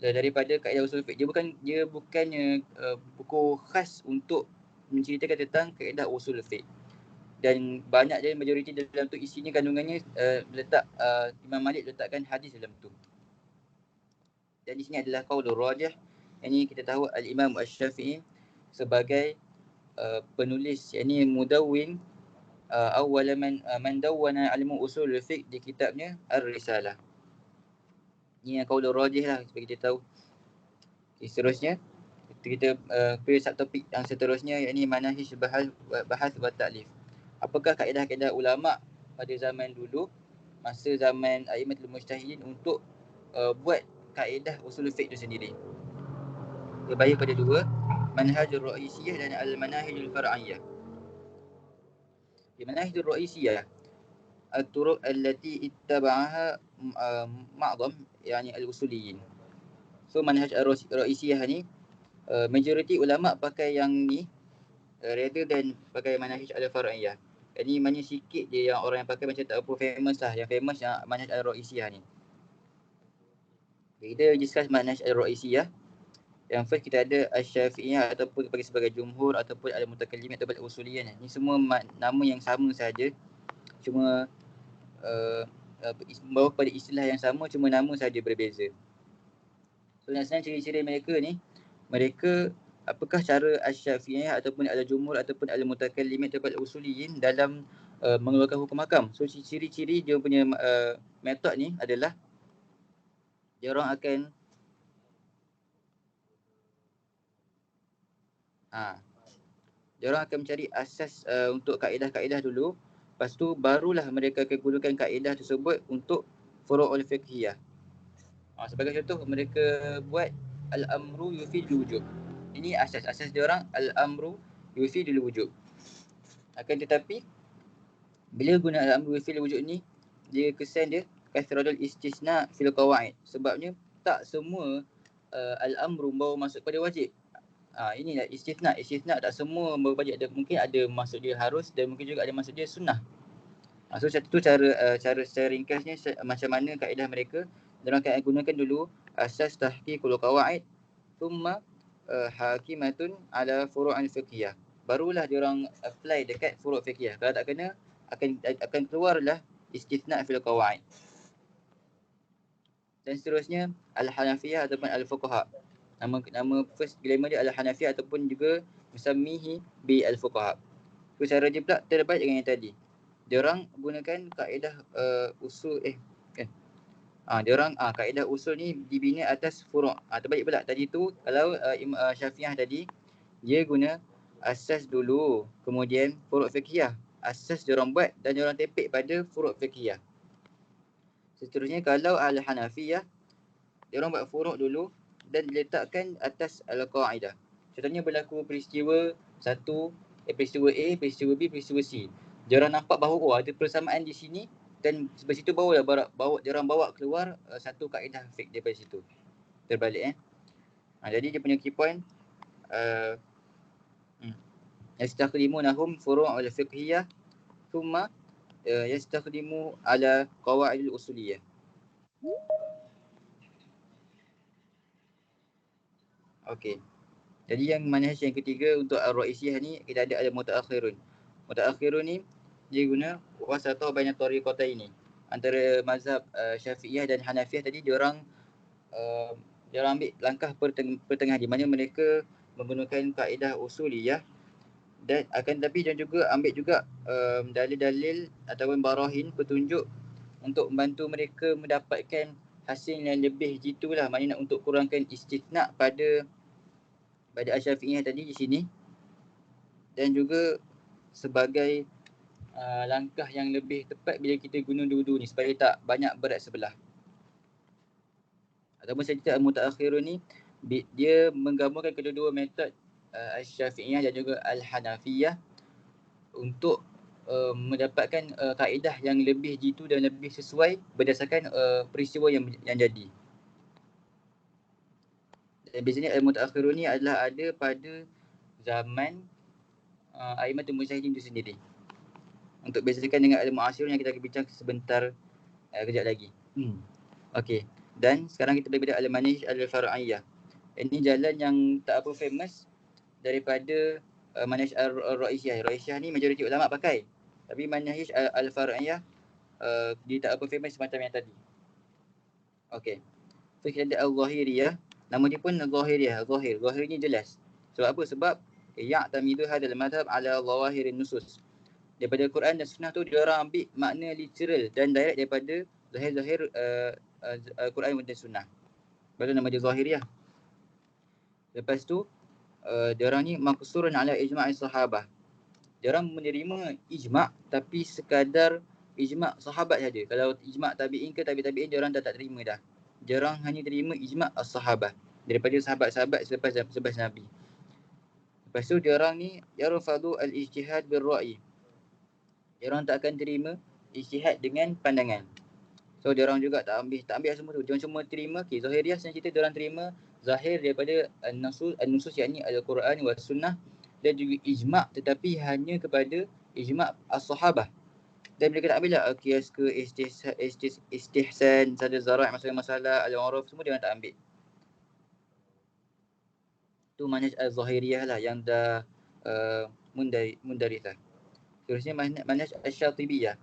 Speaker 3: daripada kaedah usul fiqh. Dia bukannya buku khas untuk menceritakan tentang kaedah usul fiqh. Dan banyak je majoriti dalam tu isinya kandungannya Imam Malik letakkan hadis dalam tu. Dan di sini adalah qaulur rajih. Ini kita tahu Al-Imam Asy-Syafi'i sebagai penulis, yakni mudawwin, awwal man dawwana ilmu usul fiqh di kitabnya Ar-Risalah. Ini yang qaulur rajih lah supaya kita tahu. Seterusnya kita ke subtopik yang seterusnya, yakni manahij bahas wa ta'lif. Apakah kaedah-kaedah ulama pada zaman dulu, masa zaman A'immatul Mujtahidin untuk buat kaedah usul fiqh itu sendiri. Terbahagi pada dua, manhajul ra'isiyah dan al-manahijul far'iyah. Di manhajul ra'isiyah, al-turuq allati ittaba'aha ma'zam, yani al-usuliyin. So manhaj ra'isiyah ni, majoriti ulama pakai yang ni rather than pakai manhaj al-far'iyah. Jadi mana sikit je yang orang yang pakai, macam tak apa famous lah. Yang famous yang manhaj al-ra'isiyah ni. Kita discuss manhaj al-ra'isiyah. Yang first kita ada Asy-Syafi'iyah ataupun bagi sebagai jumhur ataupun al-mutakallimin ataupun al-usuliyin. Ini semua nama yang sama saja. Cuma membawa kepada istilah yang sama, cuma nama saja berbeza. So sebenarnya ciri-ciri mereka ni, mereka apakah cara Asy-Syafi'iyah ataupun al-jumhur ataupun al-mutakallimin ataupun al-usuliyin dalam mengeluarkan hukum hakam. So ciri-ciri dia punya metod ni adalah dia orang akan mencari asas untuk kaedah-kaedah dulu. Lepas tu barulah mereka akan gunakan kaedah tersebut untuk furu'ul fiqhiyah. Sebagai contoh, mereka buat al-amru yufidul wujub. Ini asas dia orang, al-amru yufidul wujub. Akan tetapi bila guna al-amru yufidul wujud ni, dia kesan dia kasradul istisna fil qawaid. Sebabnya tak semua al-amru bawa masuk pada wajib. Inilah istisna tak semua bawa wajib. Mungkin ada maksud dia harus dan mungkin juga ada maksud dia sunnah. So satu tu cara secara ringkasnya macam mana kaedah mereka. Mereka akan gunakan dulu asas tahqiqul qawaid, thumma hakimatun ala furu'il fiqhiyah. Barulah dia orang apply dekat furu' fiqhiyah. Kalau tak kena akan keluarlah istithna fil qawaid. Dan seterusnya al-Hanafiyah ataupun al-Fuqaha. Nama first grammar dia al-Hanafiyah ataupun juga musammihi bi al-Fuqaha. So cara dia pula terbaik dengan yang tadi. Dia orang gunakan kaedah usul dia orang kaedah usul ni dibina atas furu'. Terbalik pula tadi tu, kalau Syafi'iyah tadi dia guna asas dulu, kemudian furu' fiqhiyah. Asas dia orang buat dan dia orang tepek pada furu' fiqhiyah. Seterusnya kalau Al-Hanafiyah, dia orang buat furuk dulu dan diletakkan atas Al-Qa'idah. Contohnya berlaku peristiwa peristiwa A, peristiwa B, peristiwa C. Dia orang nampak bahawa ada persamaan di sini dan sebelah situ dia orang bawa keluar satu kaedah fiqh daripada situ. Terbalik jadi dia punya key point yastakhdimunahum furu' al-fiqhiyah thumma yastakhdimu ala qawaid al-usuliyah. Okey. Jadi yang manhaj yang ketiga untuk ar-Ra'isiyah ni kita ada al-mutaakhirun. Mutaakhirun ni dia guna wasatah baina tariqataini. Antara mazhab Syafi'iyah dan Hanafiyah tadi dia orang ambil langkah pertengahan di mana mereka menggunakan kaedah usuliyah dan juga ambil juga dalil-dalil ataupun barahin petunjuk untuk membantu mereka mendapatkan hasil yang lebih gitulah, maknanya untuk kurangkan istithna pada Asy-Syafi'iyah tadi di sini, dan juga sebagai langkah yang lebih tepat bila kita guna dua-dua ni supaya tak banyak berat sebelah. Ataupun saya cerita al-mutaakhirun ni dia menggabungkan kedua-dua metod Asy-Syafi'iyah dan juga Al-Hanafiyah untuk mendapatkan kaedah yang lebih jitu dan lebih sesuai berdasarkan peristiwa yang jadi. Dan biasanya al-mutaakhirun ni adalah ada pada zaman A'immatul Mujtahidin itu sendiri. Untuk bezakan dengan al-mu'asirun yang kita akan bincang sebentar kejap lagi. Okey. Dan sekarang kita berbeza al-manhaj al-far'iyah. Ini jalan yang tak apa famous daripada manhaj ar-Ra'isiyah. Ra'isiyah ni majoriti ulama pakai. Tapi manhaj al-far'iyah dia tak apa famous macam yang tadi. Okey. So kita ada al-Zahiriyah. Nama dia pun Zahiriyah. Zahir ni jelas. Sebab apa? Sebab ya'tamidu hadzal madhhab ala zawahirin nusus. Daripada Quran dan Sunnah tu dia orang ambil makna literal dan direct daripada zahir-zahir Quran dan Sunnah. Baru nama dia Zahiriyah. Lepas tu dia orang ni maqsurun ala ijma'i sahabah. Dia orang menerima ijma' tapi sekadar ijma' sahabat saja. Kalau ijma' tabi'in ke tabi'in dia orang dah tak terima dah. Dia orang hanya terima ijma' as-sahabah daripada sahabat-sahabat selepas Nabi. Lepas tu dia orang ni yarfadu al-ijtihad bil-ra'i. Dia orang tak akan terima ijtihad dengan pandangan. So dia orang juga tak ambil semua tu. Dia orang cuma terima Zahiriyah yang cerita dia orang terima zahir daripada an-nusus yakni al-Quran wa sunnah dan juga ijma' tetapi hanya kepada ijma' as-sahabah. Dan mereka tak ambil lah qiyas ke istihsan, sada zara' masalah al-ma'ruf, semua dia orang tak ambil. Tu manhaj al-Zahiriyah lah yang dah mundarithah. Terusnya manhaj Asy-Syatibiyah.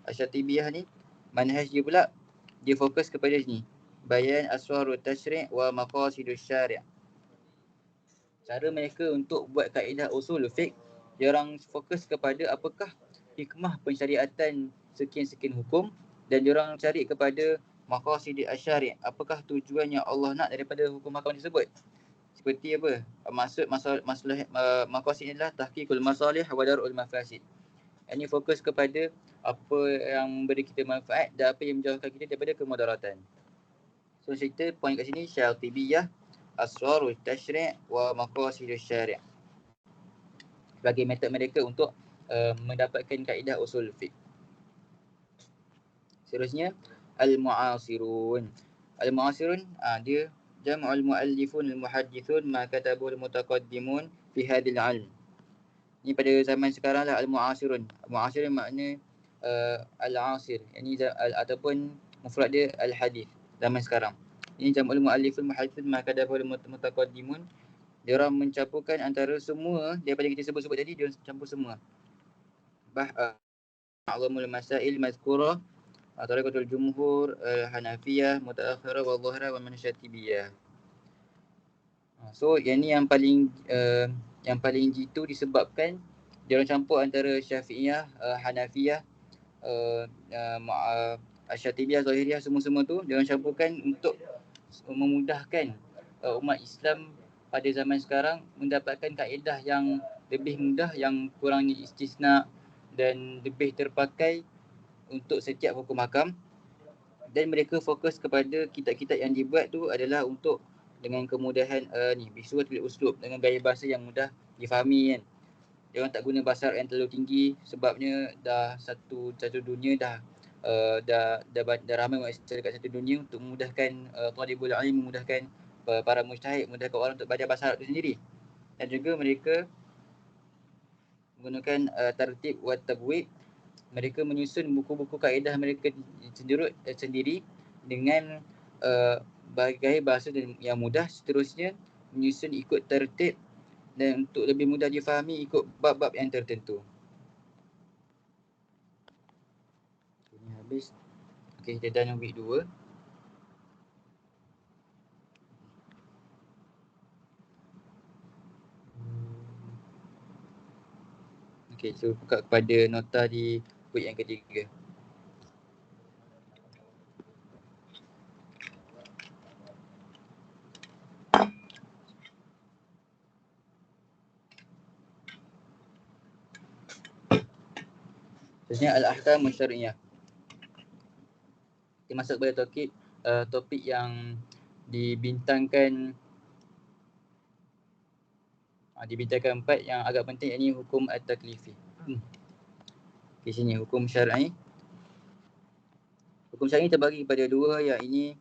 Speaker 3: Asy-Syatibiyah ni manhaj dia pula dia fokus kepada ni, bayan aswarut tasyri' wa maqasidus syari'. Cara mereka untuk buat kaedah usul fiqh, dia orang fokus kepada apakah hikmah pensyariatan sekian-sekian hukum, dan dia orang cari kepada maqasid asy-syari', apakah tujuan yang Allah nak daripada hukum-hukum tersebut. Seperti apa? Masalah maqasid adalah tahqiqul masalih wa dar'ul mafasid. Ini fokus kepada apa yang memberi kita manfaat dan apa yang menjauhkan kita daripada kemudaratan. So cerita poin kat sini Syatibiyah, aswarut tasyri' wa maqasidus syari'. Sebagai metod mereka untuk mendapatkan kaedah usul fiqh. Seterusnya al-mu'asirun. Al-mu'asirun dia jam'ul muallifun al-muhaddithun ma katabu al-mutaqaddimun fi hadhil 'ilm. Ini pada zaman sekarang lah al-mu'asirun. Mu'asirun makna al-asir. Ini ataupun mufrad dia al-hadith zaman sekarang. Ini jam'ul muallifun muhaddithun ma katabu al-mutaqaddimun. Dia orang mencampurkan antara semua daripada kita sebut-sebut tadi, dia campur semua. A'lamul masail mazkurah, tariqatul jumhur, Hanafiyah, mutaakhirah wa dhahirah wa Syatibiyah. So yang ni yang paling jitu disebabkan dia orang campur antara Syafi'iyah, Hanafiyah, Syatibiyah, Zahiriyah, semua tu dia orang campurkan untuk memudahkan umat Islam pada zaman sekarang mendapatkan kaedah yang lebih mudah, yang kurangnya istisna dan lebih terpakai untuk setiap hukum hakam. Dan mereka fokus kepada kitab-kitab yang dibuat tu adalah untuk dengan kemudahan visual tulis uslub dengan gaya bahasa yang mudah difahami kan. Dia orang tak guna bahasa yang terlalu tinggi sebabnya dah satu dunia dah ramai manusia dekat satu dunia untuk memudahkan talibul ilm, memudahkan para mujtahid, memudahkan orang untuk belajar bahasa Arab itu sendiri. Dan juga mereka menggunakan tartib wa tabwib. Mereka menyusun buku-buku kaedah mereka sendiri dengan gaya bahasa yang mudah. Seterusnya menyusun ikut tertib dan untuk lebih mudah difahami ikut bab-bab yang tertentu. Ini habis. Okey, kita dah week 2. Okey, so buka kepada nota di week yang ketiga. Seterusnya al-ahkam syar'iyyah. Kita masuk pada topik yang dibintangkan 4 yang agak penting, ini hukum at-taklifi. Di sini hukum syar'i. Hukum syar'i terbagi kepada 2, yang ini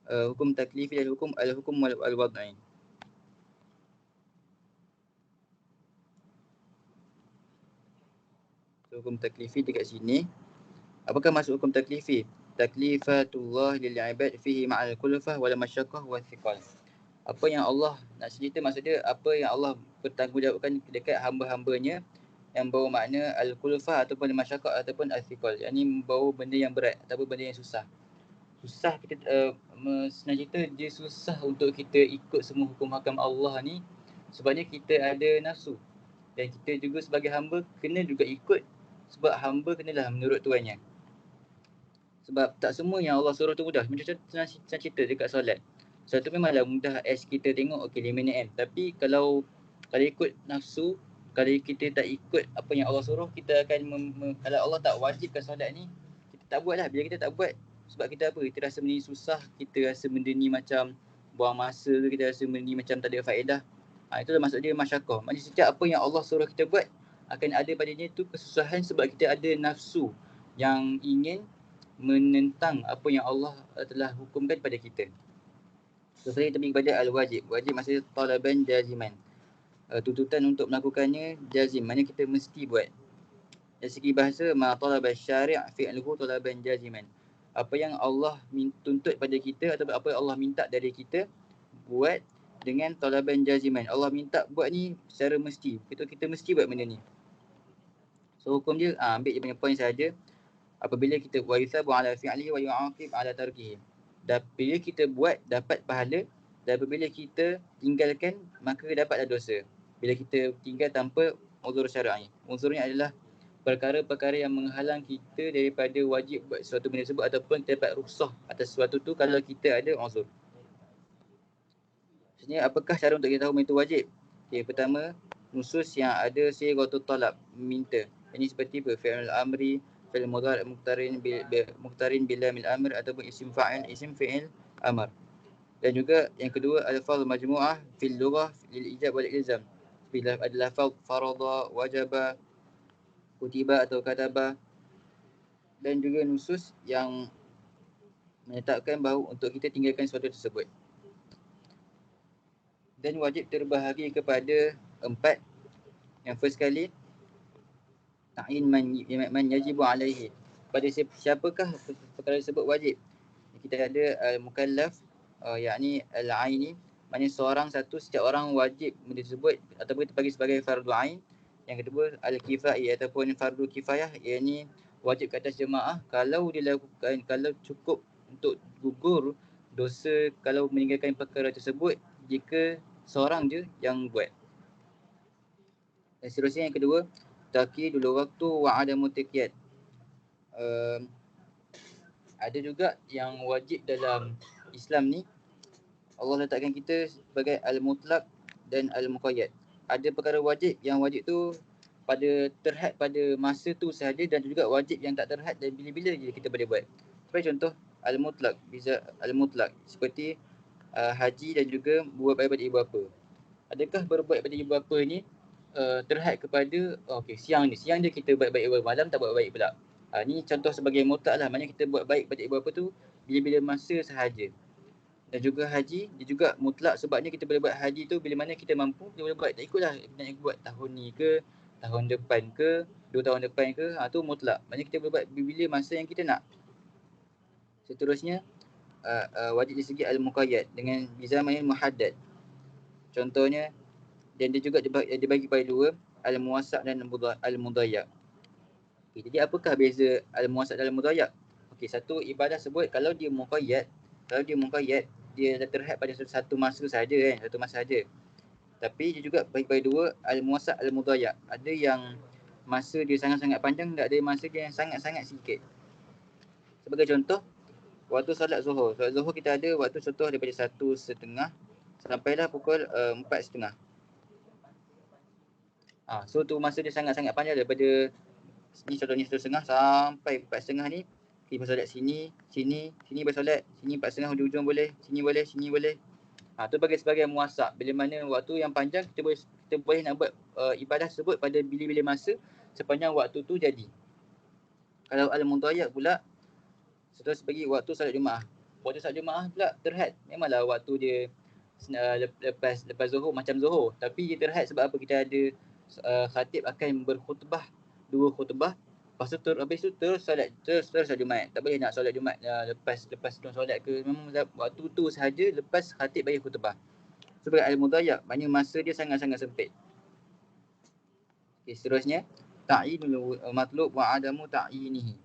Speaker 3: hukum taklifi dan hukum al-wad'i. Hukum taklifi dekat sini. Apakah maksud hukum taklifi? Taklifatullah lil ibad fihi ma'al kulfah wal masyaqqah wa thiqal. Apa yang Allah nak cerita, maksud dia apa yang Allah bertanggungjawabkan dekat hamba-hambanya yang bawa makna al-kulfah ataupun masyaqqah ataupun al-thiqal. Yang ni membawa benda yang berat ataupun benda yang susah. Susah kita senang cerita, dia susah untuk kita ikut semua hukum hakam Allah ni sebabnya kita ada nafsu. Dan kita juga sebagai hamba kena juga ikut sebab hamba kenalah menurut tuannya. Sebab tak semua yang Allah suruh tu mudah. Macam senang cerita dekat solat. Solat tu memanglah mudah as kita tengok, okey 5 minit kan. Tapi kalau ikut nafsu, kalau kita tak ikut apa yang Allah suruh, kita akan kalau Allah tak wajibkan solat ni, kita tak buat lah. Bila kita tak buat, sebab kita apa? Kita rasa benda ni susah, kita rasa benda ni macam buang masa, kita rasa benda ni macam tak ada faedah. Itulah maksud dia masyaqqah. Maksudnya setiap apa yang Allah suruh kita buat, akan ada padanya tu kesusahan sebab kita ada nafsu yang ingin menentang apa yang Allah telah hukumkan pada kita. So, saya lebih kepada al-wajib. Wajib maksudnya talaban jaziman. Tuntutan untuk melakukannya jazim, maknanya kita mesti buat. Dari segi bahasa, ma talaba syari' fi'luhu talaban jaziman. Apa yang Allah tuntut pada kita atau apa yang Allah minta dari kita buat dengan talaban jaziman. Allah minta buat ni secara mesti. Kita mesti buat benda ni. So hukum dia ambil je punya point saja. Apabila kita wa yusabu ala fi'li wa yu'aqib ala tarkihi. Dan bila kita buat dapat pahala, dan apabila kita tinggalkan maka dapatlah dosa. Bila kita tinggal tanpa uzur syar'i. Uzurnya adalah perkara-perkara yang menghalang kita daripada wajib buat sesuatu benda tersebut ataupun kita dapat rukhsah atas sesuatu tu kalau kita ada uzur. Maksudnya apakah cara untuk kita tahu benda itu wajib? Okay, pertama, nusus yang ada sighatul talab, minta. Ini seperti fi'il amri, fi'il mudhari' muqtarin bila mil amr ataupun isim fa'il, isim fi'il amr. Dan juga yang kedua, al-lafaz majmu'ah fil lughah lil ijab wal ilzam. Bila ada lafaz farada, wajaba, kutiba atau kataba. Dan juga nusus yang menetapkan bahawa untuk kita tinggalkan sesuatu tersebut. Dan wajib terbahagi kepada 4. Yang first kali, ta'in man yajibu alaihi. Pada siapakah perkara tersebut wajib? Kita ada al-mukallaf, yakni al-aini. Maknanya setiap orang wajib benda tersebut ataupun kita bagi sebagai fardu ain. Yang kedua, al-kifai ataupun fardu kifayah, yakni wajib ke atas jemaah kalau dilakukan, kalau cukup untuk gugur dosa kalau meninggalkan perkara tersebut jika seorang je yang buat. Dan seterusnya yang kedua, taki dulu waktu wa adamu taqiyat. Ada juga yang wajib dalam Islam ni, Allah letakkan kita sebagai al-mutlaq dan al-muqayyad. Ada perkara wajib, yang wajib tu terhad pada masa tu sahaja, dan juga wajib yang tak terhad dan bila-bila je kita boleh buat. Sebagai contoh al-mutlaq, al-mutlaq seperti haji dan juga buat baik pada ibu bapa. Adakah berbuat pada ibu bapa ni terhad kepada siang dia kita buat baik ibu bapa, malam tak buat baik pula. Ni contoh sebagai mutlak lah, maknanya kita buat baik pada ibu bapa tu bila-bila masa sahaja. Dan juga haji dia juga mutlak, sebabnya kita boleh buat haji tu bila mana kita mampu, kita boleh buat, tak ikutlah nak buat tahun ni ke, tahun depan ke, 2 tahun depan ke, tu mutlak. Maknanya kita boleh buat bila masa yang kita nak. Seterusnya wajib dari segi al-muqayyad dengan bizamanin muhaddad. Contohnya, dan dia juga dibagi pada dua, al-muwassa' dan al-mudayyak. Jadi apakah beza al-muwassa' dan al-mudayyak? Satu ibadah sebut kalau dia muqayyad, dia terhad pada satu masa saja kan, satu masa saja. Tapi dia juga bagi pada dua, al-muwassa' al-mudayyak. Ada yang masa dia sangat-sangat panjang, tak ada masa dia yang sangat-sangat sikit. Sebagai contoh, waktu solat zuhur. Solat zuhur kita ada waktu contoh daripada 1:30 sampailah pukul 4:30. So tu masa dia sangat-sangat panjang, daripada ni contohnya 1:30 sampai 4:30 ni kita bersolat sini bersolat, sini 4:30 hujung-hujung boleh, sini boleh. Tu bagi sebagai muwassa', bila mana waktu yang panjang kita boleh nak buat ibadah tersebut pada bila-bila masa sepanjang waktu tu jadi. Kalau al-mudayyak pula, setelah bagi waktu solat Jumaat. Waktu solat Jumaat pula terhad, memanglah waktu dia lepas zuhur macam zuhur, tapi dia terhad sebab apa? Kita ada khatib akan berkhutbah, 2 khutbah. Habis tu terus solat Jumaat. Tak boleh nak solat Jumaat lepas solat ke, memang waktu tu sahaja lepas khatib bagi khutbah. Sebagai al-mudayyak, maknanya masa dia sangat-sangat sempit. Seterusnya ta'yinul matlub wa adamu ta'yinihi.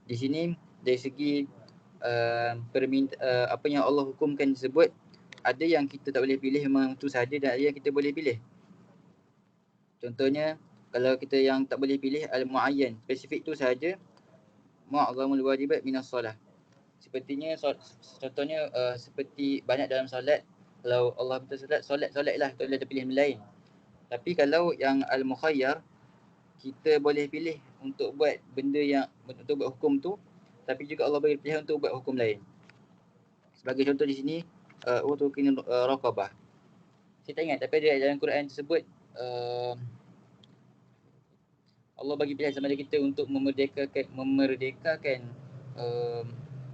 Speaker 3: Di sini dari segi apa yang Allah hukumkan tersebut, ada yang kita tak boleh pilih, memang tu sahaja, dan ada yang kita boleh pilih. Contohnya, kalau kita yang tak boleh pilih al-muayyan, spesifik tu sahaja, ma'zamul wajibat minas solah. Sepertinya contohnya seperti banyak dalam solat, kalau Allah minta solat lah, tak boleh terpilih lain. Tapi kalau yang al-mukhayyar, kita boleh pilih untuk buat benda yang, untuk buat hukum tu, tapi juga Allah bagi pilihan untuk buat hukum lain. Sebagai contoh di sini, utukin raqabah. Saya tak ingat, tapi dalam Quran tersebut Allah bagi pilihan sama ada kita untuk memerdekakan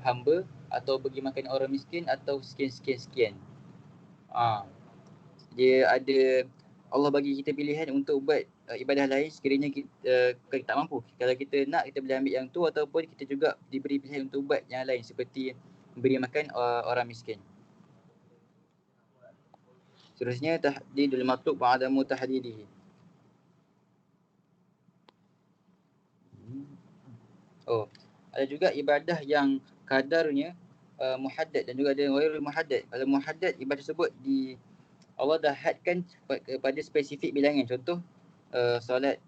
Speaker 3: hamba, atau bagi makan orang miskin, atau sekian. Dia ada, Allah bagi kita pilihan untuk buat ibadah lain sekiranya kita tak mampu. Kalau kita nak, kita boleh ambil yang tu, ataupun kita juga diberi pilihan untuk buat yang lain seperti beri makan orang miskin. Seterusnya tahdidul matlub wa adamu tahdidihi. Ada juga ibadah yang kadarnya muhaddad dan juga ada ghairul muhaddad. Kalau muhaddad, ibadah tersebut Allah dah hadkan kepada spesifik bilangan. Contoh solat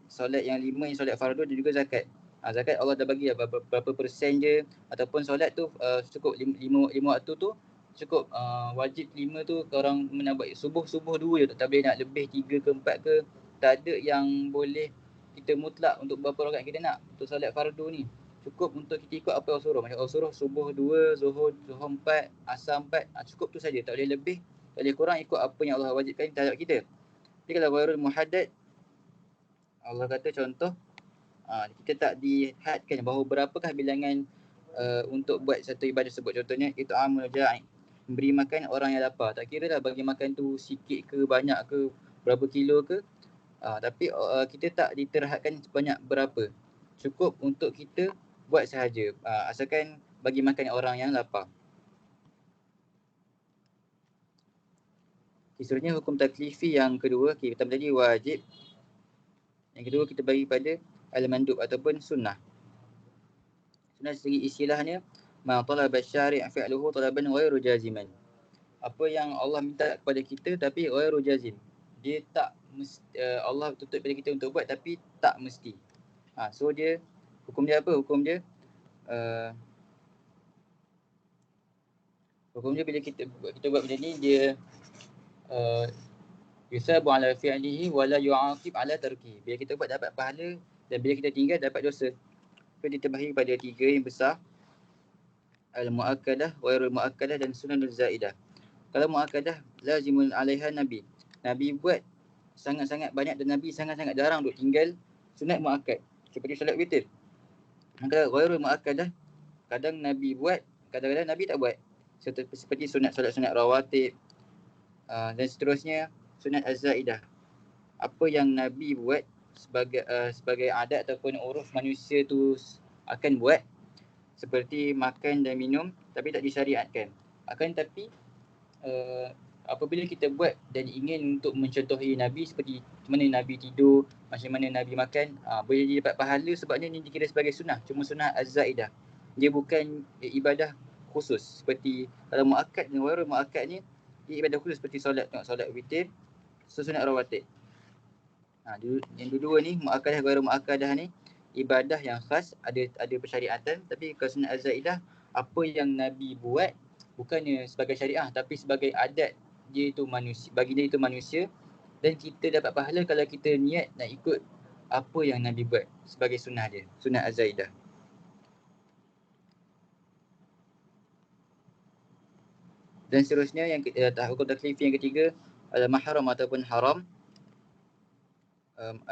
Speaker 3: yang 5 yang solat fardu dan juga zakat. Zakat Allah dah bagi berapa persen je, ataupun solat tu cukup 5 waktu tu cukup, wajib 5 tu orang nak buat subuh 2 je, tak boleh nak lebih 3 ke 4 ke. Tak ada yang boleh kita mutlak untuk berapa rakaat kita nak untuk solat fardu ni. Cukup untuk kita ikut apa Allah suruh. Macam Allah suruh subuh 2, zuhur 4, asar 4, cukup tu saja, tak boleh lebih, tak boleh kurang, ikut apa yang Allah wajibkan terhadap kita. Tapi kalau ghairul muhaddad, Allah kata contoh, kita tak dihadkan bahawa berapakah bilangan untuk buat satu ibadah tersebut. Contohnya it'amul ja'i, memberi makan orang yang lapar. Tak kira lah bagi makan tu sikit ke banyak ke, berapa kilo ke, tapi kita tak diterhadkan sebanyak berapa. Cukup untuk kita buat sahaja, asalkan bagi makan orang yang lapar. Seterusnya hukum taklifi yang kedua, kita tadi wajib. Yang kedua kita bagi pada al-mandub ataupun sunnah. Sunnah segi istilahnya, ma talaba syari' fi'luhu talaban ghairu jaziman. Apa yang Allah minta kepada kita tapi ghairu jazim. Dia tak mesti, Allah tuntut pada kita untuk buat tapi tak mesti. So dia, hukum dia apa? Hukum Hukum dia bila kita buat benda ni, dia yusabu ala fi'lihi wa la yu'aqib ala tarkihi. Bila kita buat dapat pahala, dan bila kita tinggal dapat dosa. Itu diterbahagi pada 3 yang besar. Al-mu'akkadah, ghairul mu'akkadah dan sunanul zaidah. Kalau mu'akkadah, lazimun alaiha nabi. Nabi buat sangat-sangat banyak dan Nabi sangat-sangat jarang duk tinggal sunat mu'akkad. Seperti solat witir. Maka ghairul mu'akkadah, kadang Nabi buat, kadang-kadang Nabi tak buat. Seperti solat rawatib dan seterusnya, sunat az-zaidah. Apa yang Nabi buat sebagai adat ataupun uruf manusia tu akan buat, seperti makan dan minum, tapi tak disyariatkan. Akan tapi apabila kita buat dan ingin untuk mencontohi Nabi, seperti mana Nabi tidur, macam mana Nabi makan, boleh dapat pahala sebabnya ini dikira sebagai sunnah. Cuma sunnah az-zaidah. Dia bukan ibadah khusus. Seperti kalau mu'akkad dan ghairul mu'akkad ni, dia ibadah khusus seperti solat witir, sunat rawatib. Yang dua ni, mu'akkadah ghairul mu'akkadah ni, ibadah yang khas, ada persyariatan. Tapi kalau sunat az-zaidah, apa yang Nabi buat bukannya sebagai syariah tapi sebagai adat dia itu manusia, bagi dia itu manusia, dan kita dapat pahala kalau kita niat nak ikut apa yang Nabi buat sebagai sunnah dia, sunat az-zaidah. Dan seterusnya yang hukum taklifi yang ketiga adalah mahram ataupun haram.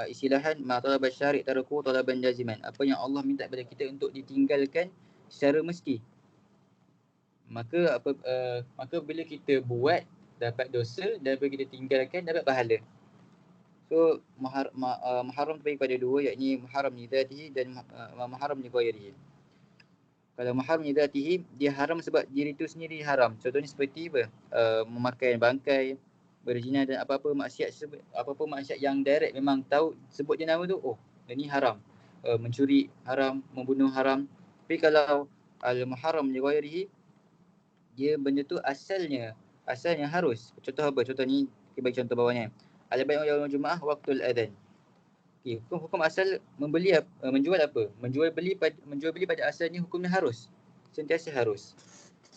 Speaker 3: Istilahan ma talaba syari' taruku talaban jaziman. Apa yang Allah minta kepada kita untuk ditinggalkan secara mesti. Maka bila kita buat dapat dosa, dan bila kita tinggalkan dapat pahala. So mahram terbagi pada dua, yakni mahram li dzatihi dan mahram li ghairihi. Kalau mahram li dzatihi, dia haram sebab diri itu sendiri haram. Contohnya seperti memakai bangkai, berzina dan apa-apa maksiat yang direct memang tahu sebut dia nama tu, ini haram. Mencuri haram, membunuh haram. Tapi kalau al-muharram li ghairihi, dia benda tu asalnya harus. Contoh apa? Contoh ni, kita bagi contoh bawahnya. Al-bai'u yaumul jumu'ah waqtul adzan. Okey, hukum asal menjual apa? Menjual beli pada asalnya hukumnya harus. Sentiasa harus.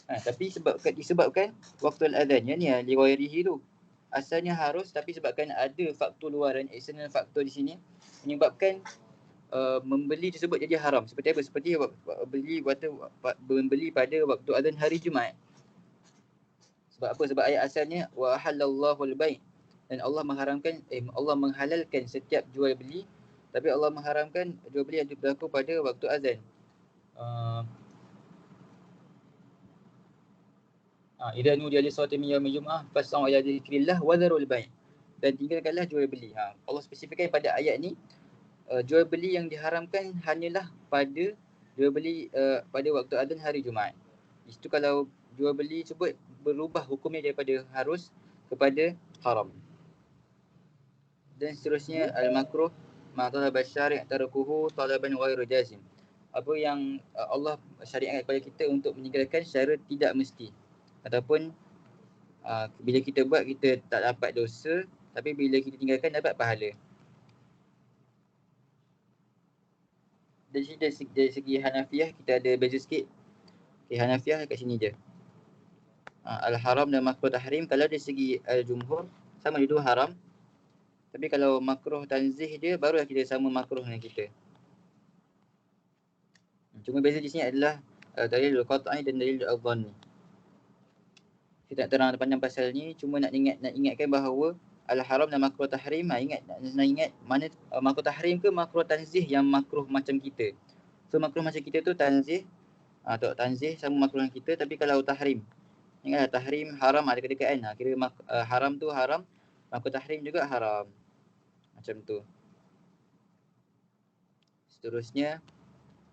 Speaker 3: Tapi disebabkan waqtul adzan, yang ni li ghairihi tu. Asalnya harus, tapi sebabkan ada faktor luaran, external faktor di sini menyebabkan membeli tersebut jadi haram. Seperti apa? Seperti membeli pada waktu azan hari Jumaat. Sebab apa? Sebab ayat asalnya wa halallahu al-bai', dan Allah menghalalkan setiap jual beli, tapi Allah mengharamkan jual beli yang berlaku pada waktu azan. Idza nudiya lis-salati min yaumil jum'ah fas'au ila dzikrillah wa dzarul bai'. Dan tinggalkanlah jual beli. Allah spesifikkan pada ayat ni, jual beli yang diharamkan hanyalah pada jual beli pada waktu azan hari Jumaat. Itu kalau jual beli sebut berubah hukumnya daripada harus kepada haram. Dan seterusnya al-makruh ma talaba syari' tarukuhu talaban ghairu jazim. Apa yang Allah syariatkan kepada kita untuk meninggalkan secara tidak mesti, ataupun bila kita buat kita tak dapat dosa, tapi bila kita tinggalkan dapat pahala. Dari segi Hanafiyah kita ada beza sikit. Hanafiyah kat sini je. Al-haram dan makruh tahrim, kalau dari segi al-jumhur sama dia dua haram. Tapi kalau makruh tanzih dia, barulah kita sama makruh dengan kita. Cuma beza di sini adalah dalil qat'i dan dalil al-dhanni. Kita nak terang panjang pasal ni, cuma nak ingatkan bahawa al-haram dan makruh tahrim, ingat mana makruh tahrim ke makruh tanzih yang makruh macam kita. So makruh macam kita tu tanzih, atau tanzih sama makruh dengan kita. Tapi kalau tahrim, ingatlah tahrim haram ada kedekaan. Kira haram tu haram, makruh tahrim juga haram. Macam tu. Seterusnya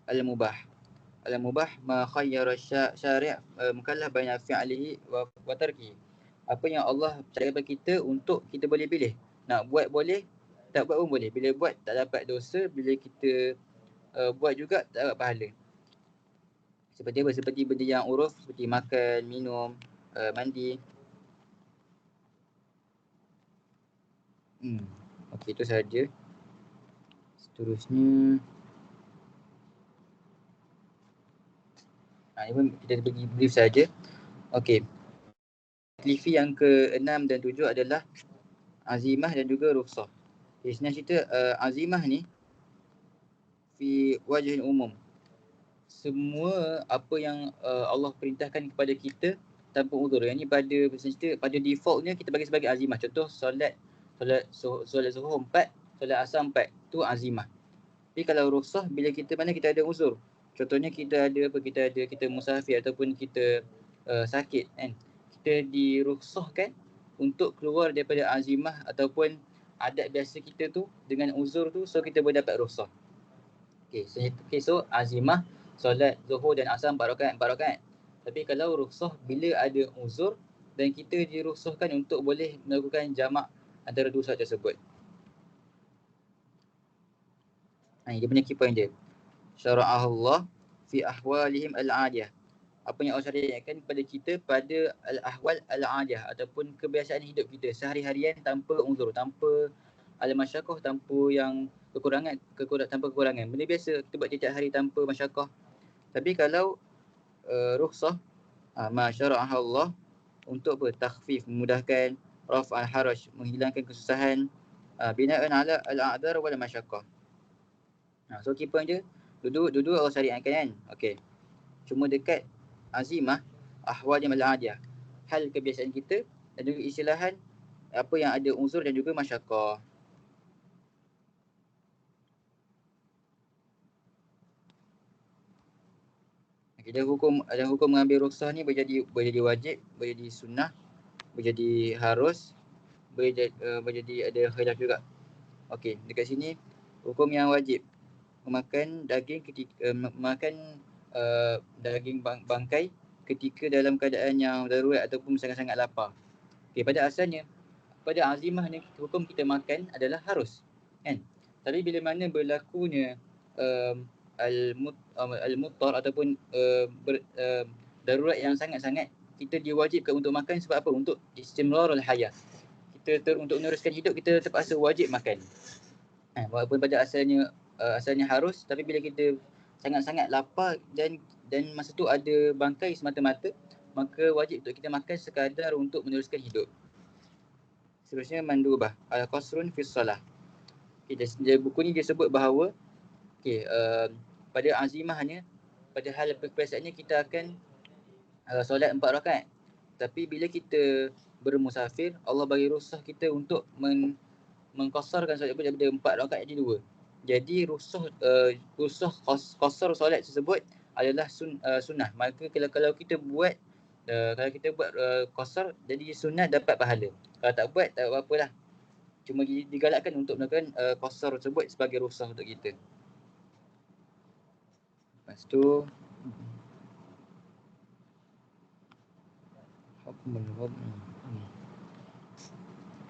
Speaker 3: al-mubah. Al-mubah ma khayyara syari' mukallaf baina fi'lihi wa tarkihi. Apa yang Allah cakap kepada kita untuk kita boleh pilih. Nak buat boleh, tak buat pun boleh. Bila buat tak dapat dosa, bila kita buat juga tak dapat pahala. Seperti apa? Seperti benda yang uruf, seperti makan, minum, mandi. Okey, itu sahaja. Seterusnya ini pun kita bagi brief saja. Okey. Taklifi yang ke-6 dan 7 adalah azimah dan juga rukhsah. Okay, sebenarnya cerita azimah ni fi wajhin umum. Semua apa yang Allah perintahkan kepada kita tanpa uzur. Yang ni pada defaultnya kita bagi sebagai azimah. Contoh solat zuhur 4, solat asar 4. Tu azimah. Tapi kalau rukhsah bila mana kita ada uzur. Contohnya kita musafir ataupun kita sakit kan. Kita dirukhsahkan untuk keluar daripada azimah ataupun adat biasa kita tu dengan uzur tu, so kita boleh dapat rukhsah. So azimah solat zuhur dan asar 4 rakaat. Tapi kalau rukhsah bila ada uzur dan kita dirukhsahkan untuk boleh melakukan jamak antara dua solat tersebut. Dia punya key point dia. Syara'ahullah fi ahwalihim al-'adiyah. Apa yang Allah syariatkan kepada kita pada al-ahwal al-'adiyah ataupun kebiasaan hidup kita sehari-harian tanpa uzur, tanpa al-masyaqqah, tanpa yang tanpa kekurangan. Benda biasa kita buat setiap hari tanpa masyaqqah. Tapi kalau rukhsah ma syara'ahullah untuk takhfif, memudahkan, raf' al-haraj, menghilangkan kesusahan, bina'an ala al-a'dhar wal masyaqqah. So key point dia duduk Allah syariatkan kan. Okey. Cuma dekat azimah ahwal yang al-adiyah, hal kebiasaan kita dan juga istilahan apa yang ada uzur dan juga masyaqqah. Ada hukum mengambil rukhsah ni boleh jadi wajib, boleh jadi sunnah, boleh jadi harus, boleh jadi ada khilaf juga. Okey, dekat sini hukum yang wajib memakan daging daging bangkai ketika dalam keadaan yang darurat ataupun sangat-sangat lapar. Okey, pada asalnya pada azimah ni hukum kita makan adalah harus kan. Tapi bila mana berlakunya al-muttar ataupun darurat yang sangat-sangat, kita diwajibkan untuk makan sebab apa? Untuk istimrarul hayah. Untuk meneruskan hidup kita terpaksa wajib makan. Walaupun pada asalnya harus, tapi bila kita sangat-sangat lapar dan masa tu ada bangkai semata-mata, maka wajib untuk kita makan sekadar untuk meneruskan hidup. Seterusnya mandubah al-qasrun fi shalah. Buku ni dia sebut bahawa pada azimahnya, pada hal kebiasaannya kita akan solat 4 rakaat. Tapi bila kita bermusafir, Allah bagi rukhsah kita untuk mengqasarkan solat daripada 4 rakaat jadi 2. Jadi rukhsah qasar solat tersebut adalah sunnah. Maka kalau kita buat qasar jadi sunnah, dapat pahala. Kalau tak buat tak apa-apalah. Cuma digalakkan untuk melakukan qasar tersebut sebagai rukhsah untuk kita. Lepas tu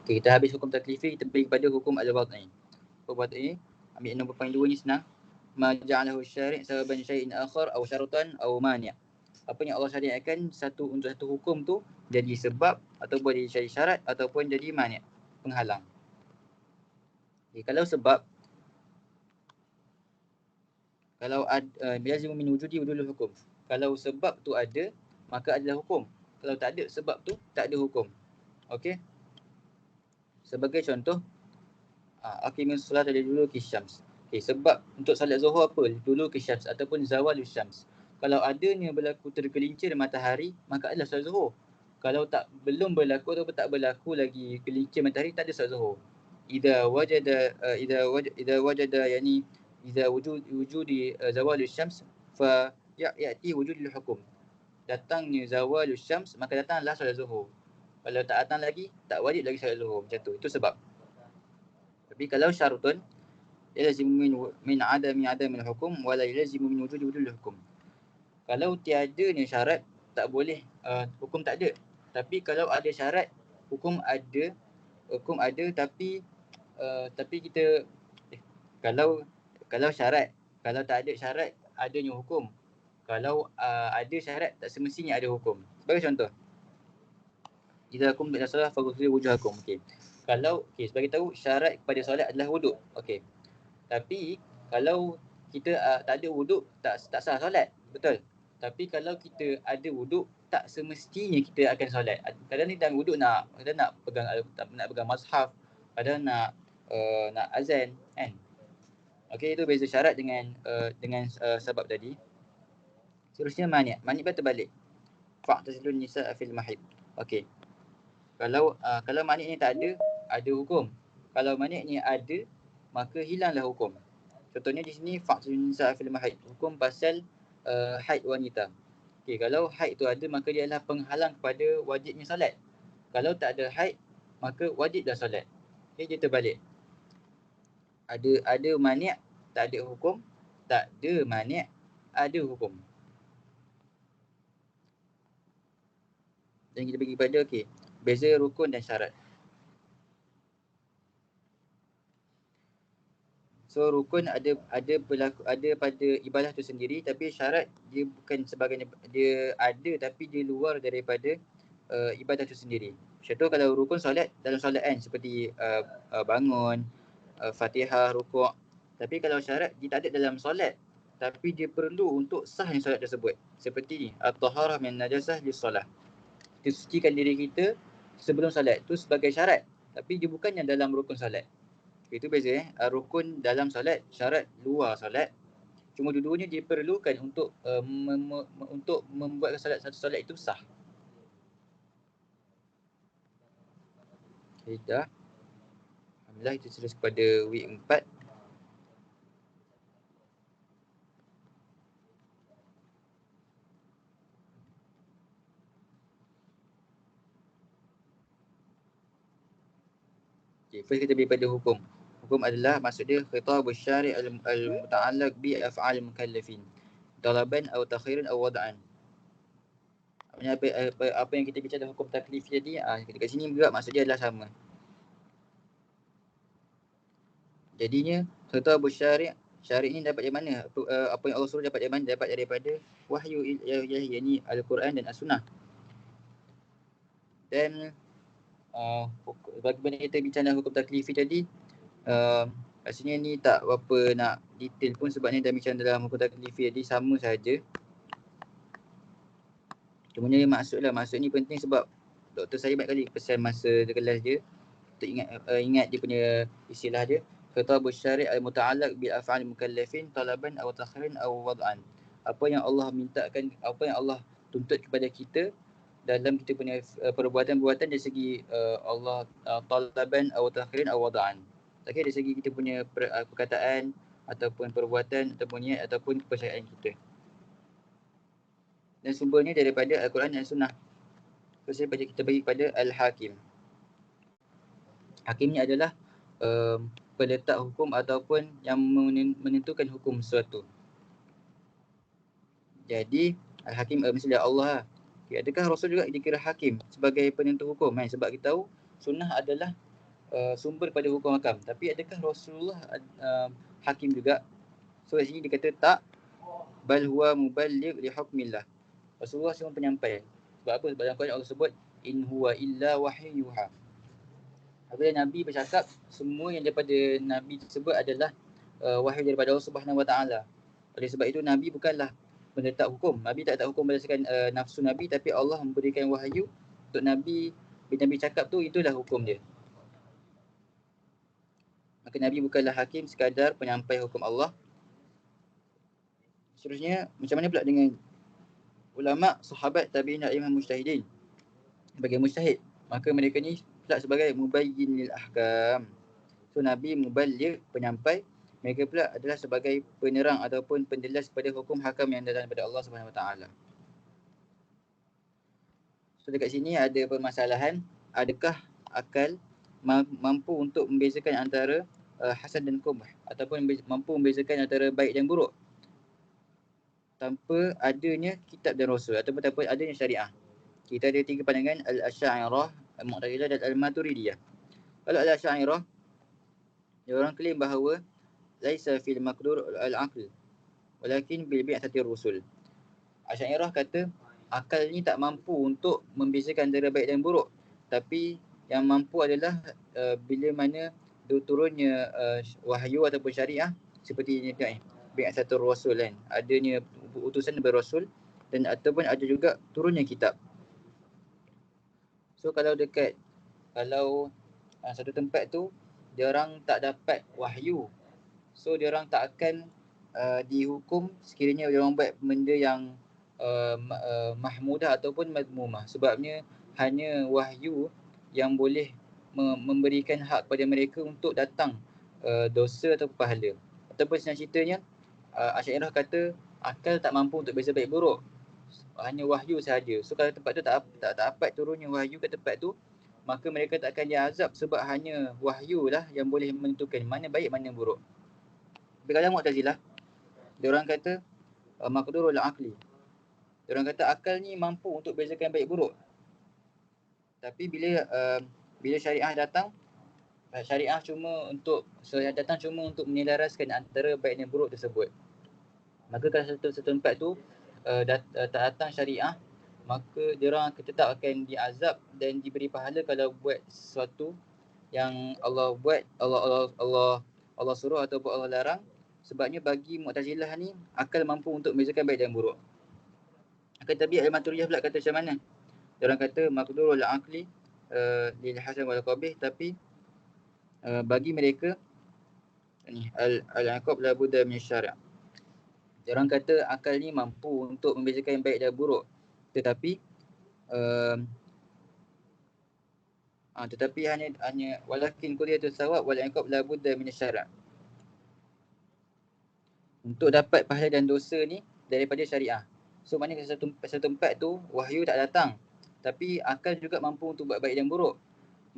Speaker 3: kita habis hukum taklifi, kita pergi kepada hukum al-wad'i. Hukum wad'i, ambil nombor poin 2 ni senang. Ma ja'alahu syari' sababan syai'in akhar aw syaratan aw mani'. Apa yang Allah syariatkan untuk satu hukum tu jadi sebab ataupun jadi syarat ataupun jadi mani', penghalang. Kalau sebab, kalau biazimu min wujudi wujudul hukum. Kalau sebab tu ada, maka adalah hukum. Kalau tak ada sebab tu, tak ada hukum. Okey. Sebagai contoh, aqimus solat dulu kisyams. Okey, sebab untuk solat zuhur apa? Dulu kisyams ataupun zawalus syams. Kalau adanya berlaku tergelincir matahari, maka adalah solat zuhur. Kalau belum berlaku ataupun tak berlaku lagi gelincir matahari, tak ada solat zuhur. Idza wajada yani idza wujudi zawalus syams fa ya'ti wujudul hukum. Datangnya zawalus syams, maka datanglah solat zuhur. Kalau tak datang lagi, tak wajib lagi solat zuhur. Macam tu. Itu sebab. Tapi kalau syarutun, yalazimu min adamil hukum wala yalazimu min wujudil hukum. Kalau tiadanya syarat, tak boleh, hukum tak ada. Tapi kalau ada syarat, hukum ada tapi kita kalau syarat, kalau tak ada syarat, adanya hukum. Kalau ada syarat, tak semestinya ada hukum. Sebagai contoh, idza kum ila salat faghsilu wujuhakum. Sebagai tahu syarat kepada solat adalah wuduk. Okey. Tapi kalau kita tak ada wuduk, tak sah solat. Betul. Tapi kalau kita ada wuduk, tak semestinya kita akan solat. Kadang ni dalam wuduk kadang nak pegang mushaf, kadang nak azan kan. Okey, itu beza syarat dengan sebab tadi. Seterusnya mani' pun terbalik. Fa'tazilun nisaa fil mahid. Okey. Kalau mani' ni tak ada hukum. Kalau mani' ni ada, maka hilanglah hukum. Contohnya di sini fa'tazilun nisaa fil mahid, hukum pasal haid wanita. Okey, kalau haid tu ada, maka dia adalah penghalang kepada wajibnya solat. Kalau tak ada haid, maka wajib dah solat. Okey, dia terbalik. Ada mani', tak ada hukum. Tak ada mani', ada hukum. Dan kita bagi pada beza rukun dan syarat. So rukun ada pada ibadah tu sendiri, tapi syarat dia bukan sebagainya, dia ada tapi dia luar daripada ibadah tu sendiri. Contoh kalau rukun solat, dalam solat kan, seperti bangun, Fatihah, rukuk. Tapi kalau syarat dia tak ada dalam solat, tapi dia perlu untuk sahnya solat tersebut. Seperti ni, at-taharah min najasah lis-solah. Kita sucikan diri kita sebelum solat. Itu sebagai syarat, tapi dia bukannya dalam rukun solat. Itu beza rukun dalam solat, syarat luar solat. Cuma dua-duanya diperlukan untuk untuk membuat satu solat itu sah. Okay, dah. Alhamdulillah, kita terus kepada week 4. Okay, first kita pergi pada hukum. Hukum adalah, maksud dia khitabus syari' al-muta'allaq bi af'al mukallafin, talaban atau takhiran atau wada'an. Apa yang kita bincang dalam hukum taklif tadi, dekat sini juga maksud dia adalah sama. Jadinya khitabus syari' ni dapat dari mana? Apa yang Allah suruh dapat dari mana? Dapat daripada wahyu ilahi, yakni Al-Quran dan As-Sunnah. Dan bagaimana kita bincang dalam hukum taklifi tadi, rasanya ni tak berapa nak detail pun, sebab ni dah bincang dalam hukum taklifi tadi, sama saja. Cuma ni maksud ni penting sebab doktor saya banyak kali pesan masa kelas dia untuk ingat dia punya istilah dia, khitabus syari' al-muta'allaq bil af'al mukallafin talaban aw takhiran aw wad'an. Apa yang Allah mintakan, apa yang Allah tuntut kepada kita dalam kita punya perbuatan-perbuatan dari segi Allah, talaban atau takhiran atau wada'an. Okay, dari segi kita punya perkataan ataupun perbuatan ataupun niat ataupun kepercayaan kita. Dan sumbernya daripada Al-Quran dan Sunnah. So, kita bagi kepada Al-Hakim. Hakim ni adalah peletak hukum ataupun yang menentukan hukum sesuatu. Jadi Al-Hakim misalnya Allah. Okay, adakah Rasul juga dikira hakim sebagai penentu hukum? Sebab kita tahu sunnah adalah sumber pada hukum hakam. Tapi adakah Rasulullah hakim juga? So di sini dia kata tak. Bal huwa muballigh li hukmillah. Rasulullah cuma penyampai. Sebab apa? Sebab dalam Quran Allah sebut in huwa illa wahyu yuha. Apabila Nabi bercakap, semua yang daripada Nabi tersebut adalah wahyu daripada Allah Subhanahu Wa Taala. Oleh sebab itu Nabi bukanlah menetap hukum. Nabi tak letak hukum berdasarkan nafsu Nabi, tapi Allah memberikan wahyu untuk Nabi. Bila Nabi cakap tu, itulah hukum dia. Maka Nabi bukanlah hakim, sekadar penyampai hukum Allah. Seterusnya, macam mana pula dengan ulama, sahabat, tabi'in, imam mujtahidin? Sebagai mujtahid, maka mereka ni pula sebagai mubayyin lil ahkam. So Nabi muballigh, penyampai. Mereka pula adalah sebagai penerang ataupun penjelas kepada hukum hakam yang datang daripada Allah Subhanahu Wa Taala. So dekat sini ada permasalahan, adakah akal mampu untuk membezakan antara hasan dan qubh, ataupun mampu membezakan antara baik dan buruk tanpa adanya kitab dan rasul, ataupun tanpa adanya syariah. Kita ada tiga pandangan, al-Asy'ariyah, al-Mu'tazilah dan al-Maturidiyah. Kalau al-Asy'ariyah, dia orang klaim bahawa laisa fil maqdur al-aql walakin bil bi'athati rusul. Asy'ariyah kata akal ni tak mampu untuk membezakan antara baik dan buruk, tapi yang mampu adalah bila mana turunnya wahyu ataupun syariah, seperti ni kan, bi'athati rusul kan, adanya utusan daripada rasul, dan ataupun ada juga turunnya kitab. So kalau satu tempat tu dia orang tak dapat wahyu, so dia orang tak akan dihukum sekiranya dia orang buat benda yang mahmudah ataupun madmumah. Sebabnya hanya wahyu yang boleh memberikan hak kepada mereka untuk datang dosa atau pahala. Ataupun senang ceritanya, Asy'ariyah kata akal tak mampu untuk beza baik buruk, hanya wahyu sahaja. So kalau tempat tu tak dapat turunnya wahyu ke tempat tu, maka mereka tak akan diazab sebab hanya wahyu lah yang boleh menentukan mana baik mana buruk. Tapi kalau Mu'tazilah, dia orang kata maqdurul aqli. Dia orang kata akal ni mampu untuk bezakan baik buruk. Tapi bila syariah datang, syariah datang cuma untuk menyelaraskan antara baik dan buruk tersebut. Maka kalau satu tempat tu tak datang syariah, maka dia orang tetap akan diazab dan diberi pahala kalau buat sesuatu yang Allah buat, Allah suruh ataupun Allah larang. Sebabnya bagi Mu'tazilah ni akal mampu untuk membezakan baik dan buruk. Akan tapi Al-Maturidiyah pula kata macam mana? Dia orang kata maqdurul aqli lil hasan wal qabih, tapi bagi mereka ni al-iqab la budda min syari'. Dia orang kata akal ni mampu untuk membezakan baik dan buruk, tetapi hanya walakin kuliyatul sawab wal iqab la budda min syari'. Untuk dapat pahala dan dosa ni daripada syariah. So maknanya satu tempat tu wahyu tak datang, tapi akal juga mampu untuk buat baik dan buruk.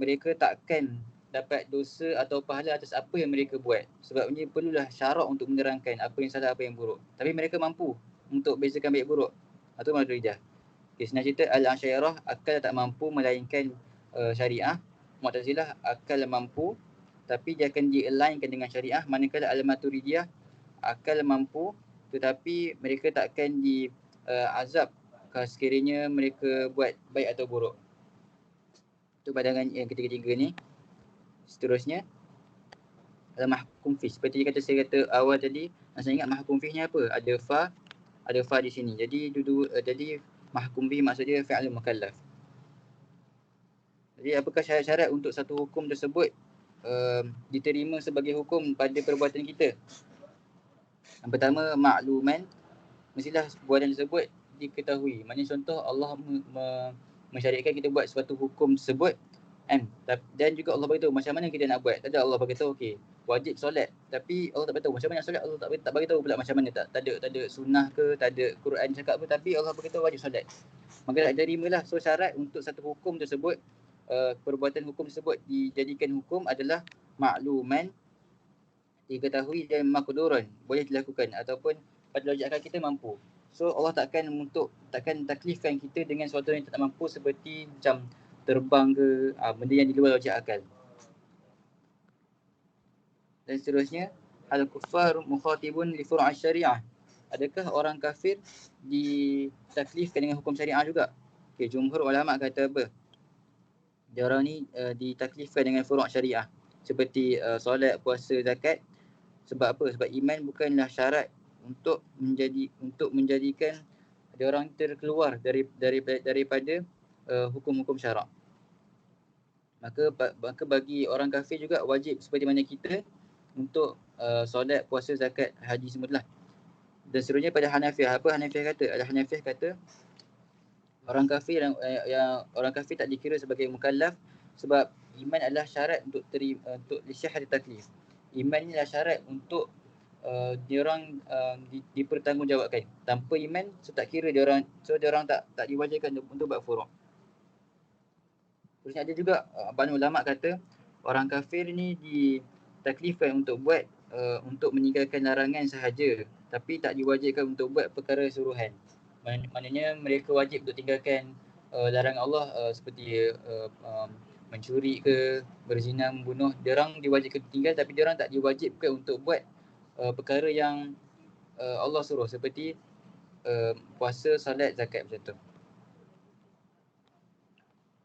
Speaker 3: Mereka takkan dapat dosa atau pahala atas apa yang mereka buat. Sebabnya perlulah syarak untuk menerangkan apa yang salah, apa yang buruk. Tapi mereka mampu untuk bezakan baik buruk. Atau Maturidiyah. Okay, senang cerita Al-Asy'ariyah akal tak mampu melainkan syariah. Mu'tazilah akal mampu tapi dia akan di-alignkan dengan syariah. Manakala Al-Maturidiyah akal mampu tetapi mereka takkan diazab sekiranya mereka buat baik atau buruk. Itu pandangan yang ketiga-tiga ni. Seterusnya al-mahkum fi. Seperti saya kata awal tadi, saya ingat mahkum fi-nya apa? Ada fa di sini. Jadi mahkum fi maksudnya fi'il mukallaf. Jadi apakah syarat-syarat untuk satu hukum tersebut diterima sebagai hukum pada perbuatan kita? Yang pertama, makluman, mestilah perbuatan tersebut diketahui. Maknanya contoh Allah mensyariatkan kita buat suatu hukum tersebut, dan juga Allah beritahu macam mana kita nak buat. Tak ada Allah beritahu okey, wajib solat, tapi Allah tak beritahu macam mana nak solat. Allah tak beritahu pula macam mana, tak ada sunnah ke, tak ada Quran cakap apa, tapi Allah beritahu wajib solat. Maka tak terimalah. So syarat untuk satu hukum tersebut, perbuatan hukum tersebut dijadikan hukum adalah makluman, diketahui, dan maqdurun, boleh dilakukan ataupun pada logik akal kita mampu. So Allah takkan taklifkan kita dengan sesuatu yang tak mampu, seperti macam terbang ke, benda yang di luar logik akal. Dan seterusnya, al-kuffar mukhatibun li furu' syariah. Adakah orang kafir ditaklifkan dengan hukum syariah juga? Okay, jumhur ulama kata apa? Dia orang ni ditaklifkan dengan furu' syariah, seperti solat, puasa, zakat. Sebab apa? Sebab iman bukanlah syarat untuk menjadikan dia orang terkeluar daripada hukum-hukum syarak. Maka bagi orang kafir juga wajib seperti mana kita untuk solat, puasa, zakat, haji semua lah. Dan seterusnya pada Hanafiyah, apa Hanafiyah kata? Hanafiyah kata orang kafir tak dikira sebagai mukallaf sebab iman adalah syarat untuk lisyahad taklif. Iman ni adalah syarat untuk diorang dipertanggungjawabkan. Tanpa iman, so tak kira diorang tak diwajibkan untuk buat furu'. Terus ada juga banyak ulama kata orang kafir ni ditaklifkan untuk buat untuk meninggalkan larangan sahaja, tapi tak diwajibkan untuk buat perkara suruhan. Maknanya mereka wajib untuk tinggalkan larangan Allah, seperti mencuri ke, berzina, membunuh. Diorang diwajibkan tinggal, tapi diorang tak diwajibkan untuk buat perkara yang Allah suruh, seperti puasa, salat, zakat, macam tu.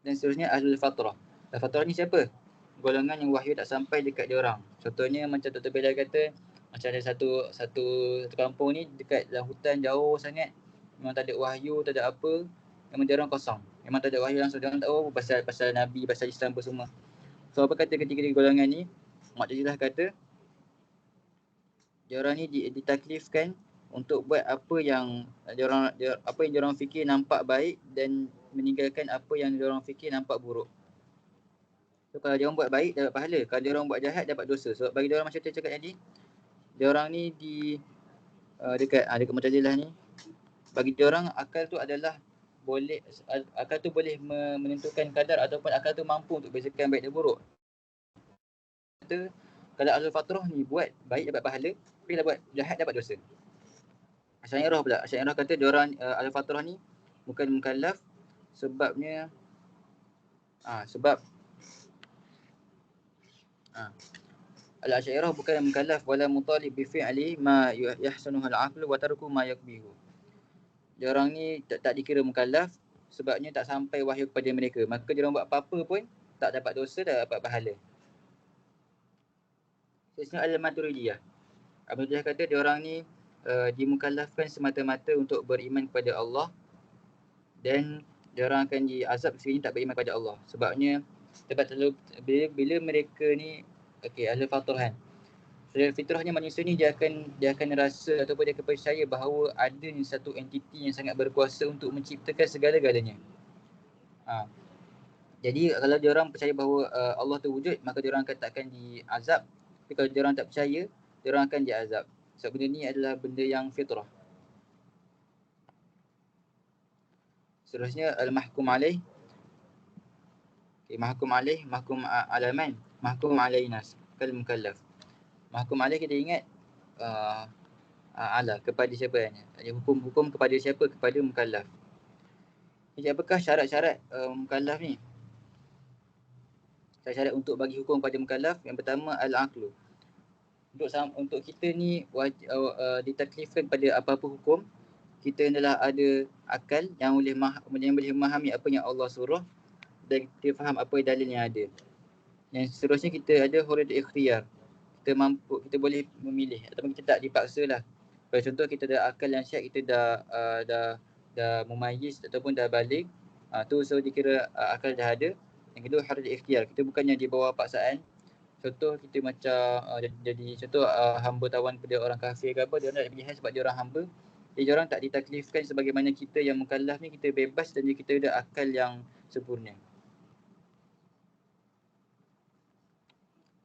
Speaker 3: Dan seterusnya ahlul fatrah. Al-fatrah ni siapa? Golongan yang wahyu tak sampai dekat diorang. Contohnya macam Dr. Bella kata, macam ada satu kampung ni dekat dalam hutan jauh sangat, memang tak ada wahyu, tak ada apa, memang dia orang kosong. Memang tak ada wahyu langsung, dia orang tak tahu pasal Nabi, pasal Islam apa semua. So apa kata ketiga golongan ni? Mu'tazilah kata dia orang ni ditaklifkan untuk buat apa yang dia orang fikir nampak baik dan meninggalkan apa yang dia orang fikir nampak buruk. So kalau dia orang buat baik dapat pahala, kalau dia orang buat jahat dapat dosa. Sebab bagi dia orang macam tu cakap tadi, dia orang ni dekat Mu'tazilah ni, bagi dia orang akal tu boleh menentukan kadar ataupun akal tu mampu untuk bezakan baik dan buruk. Kata kalau Ahlul Fatrah ni buat baik dapat pahala, tapi kalau buat jahat dapat dosa. Asy'ariyah pula, Asy'ariyah kata dia orang Ahlul Fatrah ni bukan mukallaf sebabnya Al-Asy'ariyah bukan mukallaf wala mutalib bi fi'li ma yahsanuhu al-aql wa tarku ma yakbihu. Dia orang ni tak dikira mukallaf sebabnya tak sampai wahyu kepada mereka. Maka dia orang buat apa-apa pun tak dapat dosa, tak dapat pahala. Sebenarnya Al-Maturidiyah. Al-Maturidiyah kata dia orang ni dimukallafkan semata-mata untuk beriman kepada Allah dan dia orang akan diazab sekiranya tak beriman kepada Allah. Sebabnya bila mereka ni Ahlul Fatrah kan. Secara fitrahnya manusia ni dia akan rasa ataupun dia akan percaya bahawa ada satu entiti yang sangat berkuasa untuk menciptakan segala-galanya. Jadi kalau dia orang percaya bahawa Allah tu wujud, maka dia orang takkan diazab. Tapi kalau dia orang tak percaya, dia orang akan diazab. Sebab benda ni adalah benda yang fitrah. Seterusnya al-mahkum alaih. Mahkum alaih, mahkum alaman, mahkum alainas kal mukallaf. Mahkum alaih kita ingat ala kepada siapa kan? Hukum kepada siapa? Kepada mukallaf. Jadi apakah syarat-syarat mukallaf ni? Syarat untuk bagi hukum kepada mukallaf, yang pertama al-aqlu. Untuk kita ni ditaklifkan pada apa-apa hukum, kita adalah ada akal yang boleh memahami apa yang Allah suruh dan kita faham apa dalil yang ada. Yang seterusnya kita ada hurriyatul ikhtiyar. Kita boleh memilih ataupun kita tak dipaksa lah. Contoh kita ada akal yang sihat, kita dah mumayyiz ataupun dah balik, tu so dikira akal dah ada. Yang kedua hurriyatul ikhtiyar, kita bukannya di bawah paksaan. Contoh kita macam hamba tawan pada orang kafir ke apa, dia orang nak pilih sebab dia orang hamba. Jadi dia orang tak ditaklifkan sebagaimana kita yang mukallaf ni, kita bebas dan kita ada akal yang sempurna.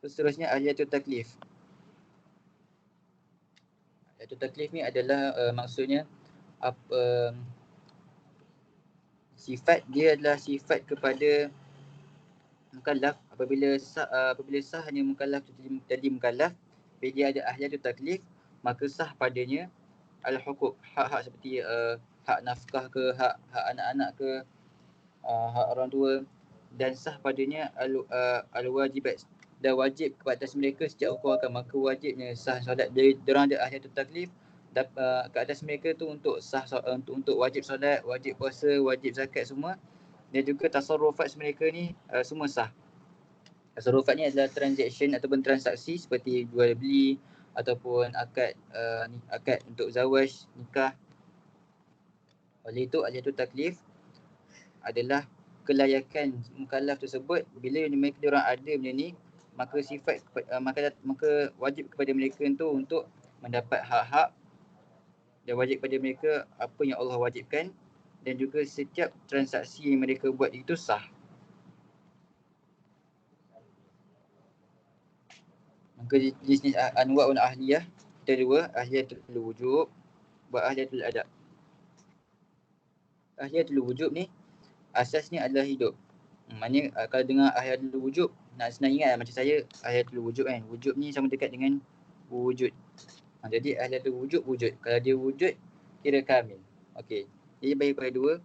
Speaker 3: Seterusnya ahliyatul taklif. Ahliyatul taklif ni adalah maksudnya sifat dia adalah sifat kepada mukallaf. Apabila sah hanya mukallaf jadi mukallaf, bila dia ada ahliyatul taklif, maka sah padanya al-huquq, hak-hak seperti hak nafkah ke, hak anak-anak ke, hak orang tua, dan sah padanya al-wajibat, dan wajib kepada atas mereka setiap hukum akan, maka wajibnya sah solat. Dia orang ada ahliyatul taklif ke atas mereka tu untuk sah untuk wajib solat, wajib puasa, wajib zakat semua, dan juga tasarrufat mereka ni semua sah. Tasarrufat ni adalah transaction ataupun transaksi seperti jual beli ataupun akad untuk zawaj, nikah. Oleh itu ahliyatul taklif adalah kelayakan mukallaf tersebut. Bila mereka diorang ada benda ni, maka maka wajib kepada mereka itu untuk mendapat hak-hak, dan wajib kepada mereka apa yang Allah wajibkan, dan juga setiap transaksi yang mereka buat itu sah. Maka jenis anwa'ul ahliyah kita dua, ahliyatul wujub wa ahliyatul adab. Ahliyatul wujub ni asasnya adalah hidup. Maknanya kalau dengar ahliyatul wujub, nak senang ingat macam saya ahliyatul wujub kan. Wujub ni sama dekat dengan wujud. Jadi ahliyatul wujud, wujud. Kalau dia wujud, kira kamil. Okey. Jadi bagi pada dua,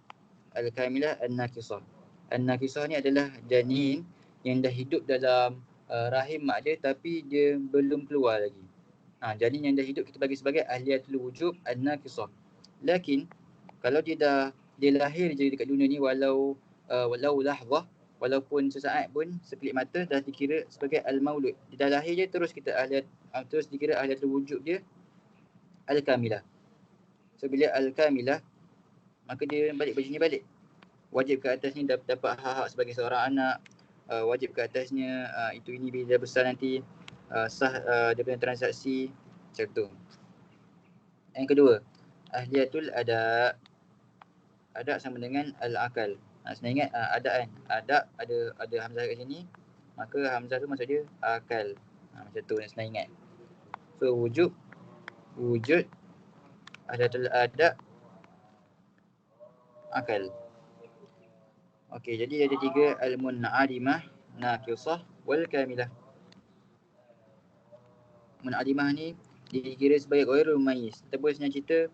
Speaker 3: al-kamilah, an-nakisah. An-nakisah ni adalah janin yang dah hidup dalam rahim mak dia tapi dia belum keluar lagi. Janin yang dah hidup kita bagi sebagai ahliyatul wujub an-nakisah. Lakin kalau dia lahir je dekat dunia ni walau lahzah, walaupun sesaat pun, sekelip mata, dah dikira sebagai al-maulud. Dia dah lahir je terus terus dikira ahliyatul wujub dia al-kamilah. So bila al-kamilah, maka dia balik bajunya balik. Wajib ke atasnya dapat hak-hak sebagai seorang anak, wajib ke atasnya itu ini bila dah besar nanti sah daripada transaksi macam tu. Yang kedua, ahliyatul adab. Adab sama dengan al-akal. Senang ingat adab kan, adab ada hamzah kat sini, maka hamzah tu maksud dia akal. Macam tu yang senang ingat. So wujud ahliyatul adab, akal. Okey, jadi ada 3 al-mun'adimah, naqisah wal kamilah. Mun'adimah ni dikira sebagai ghairul mumayyiz. Ataupun senang cerita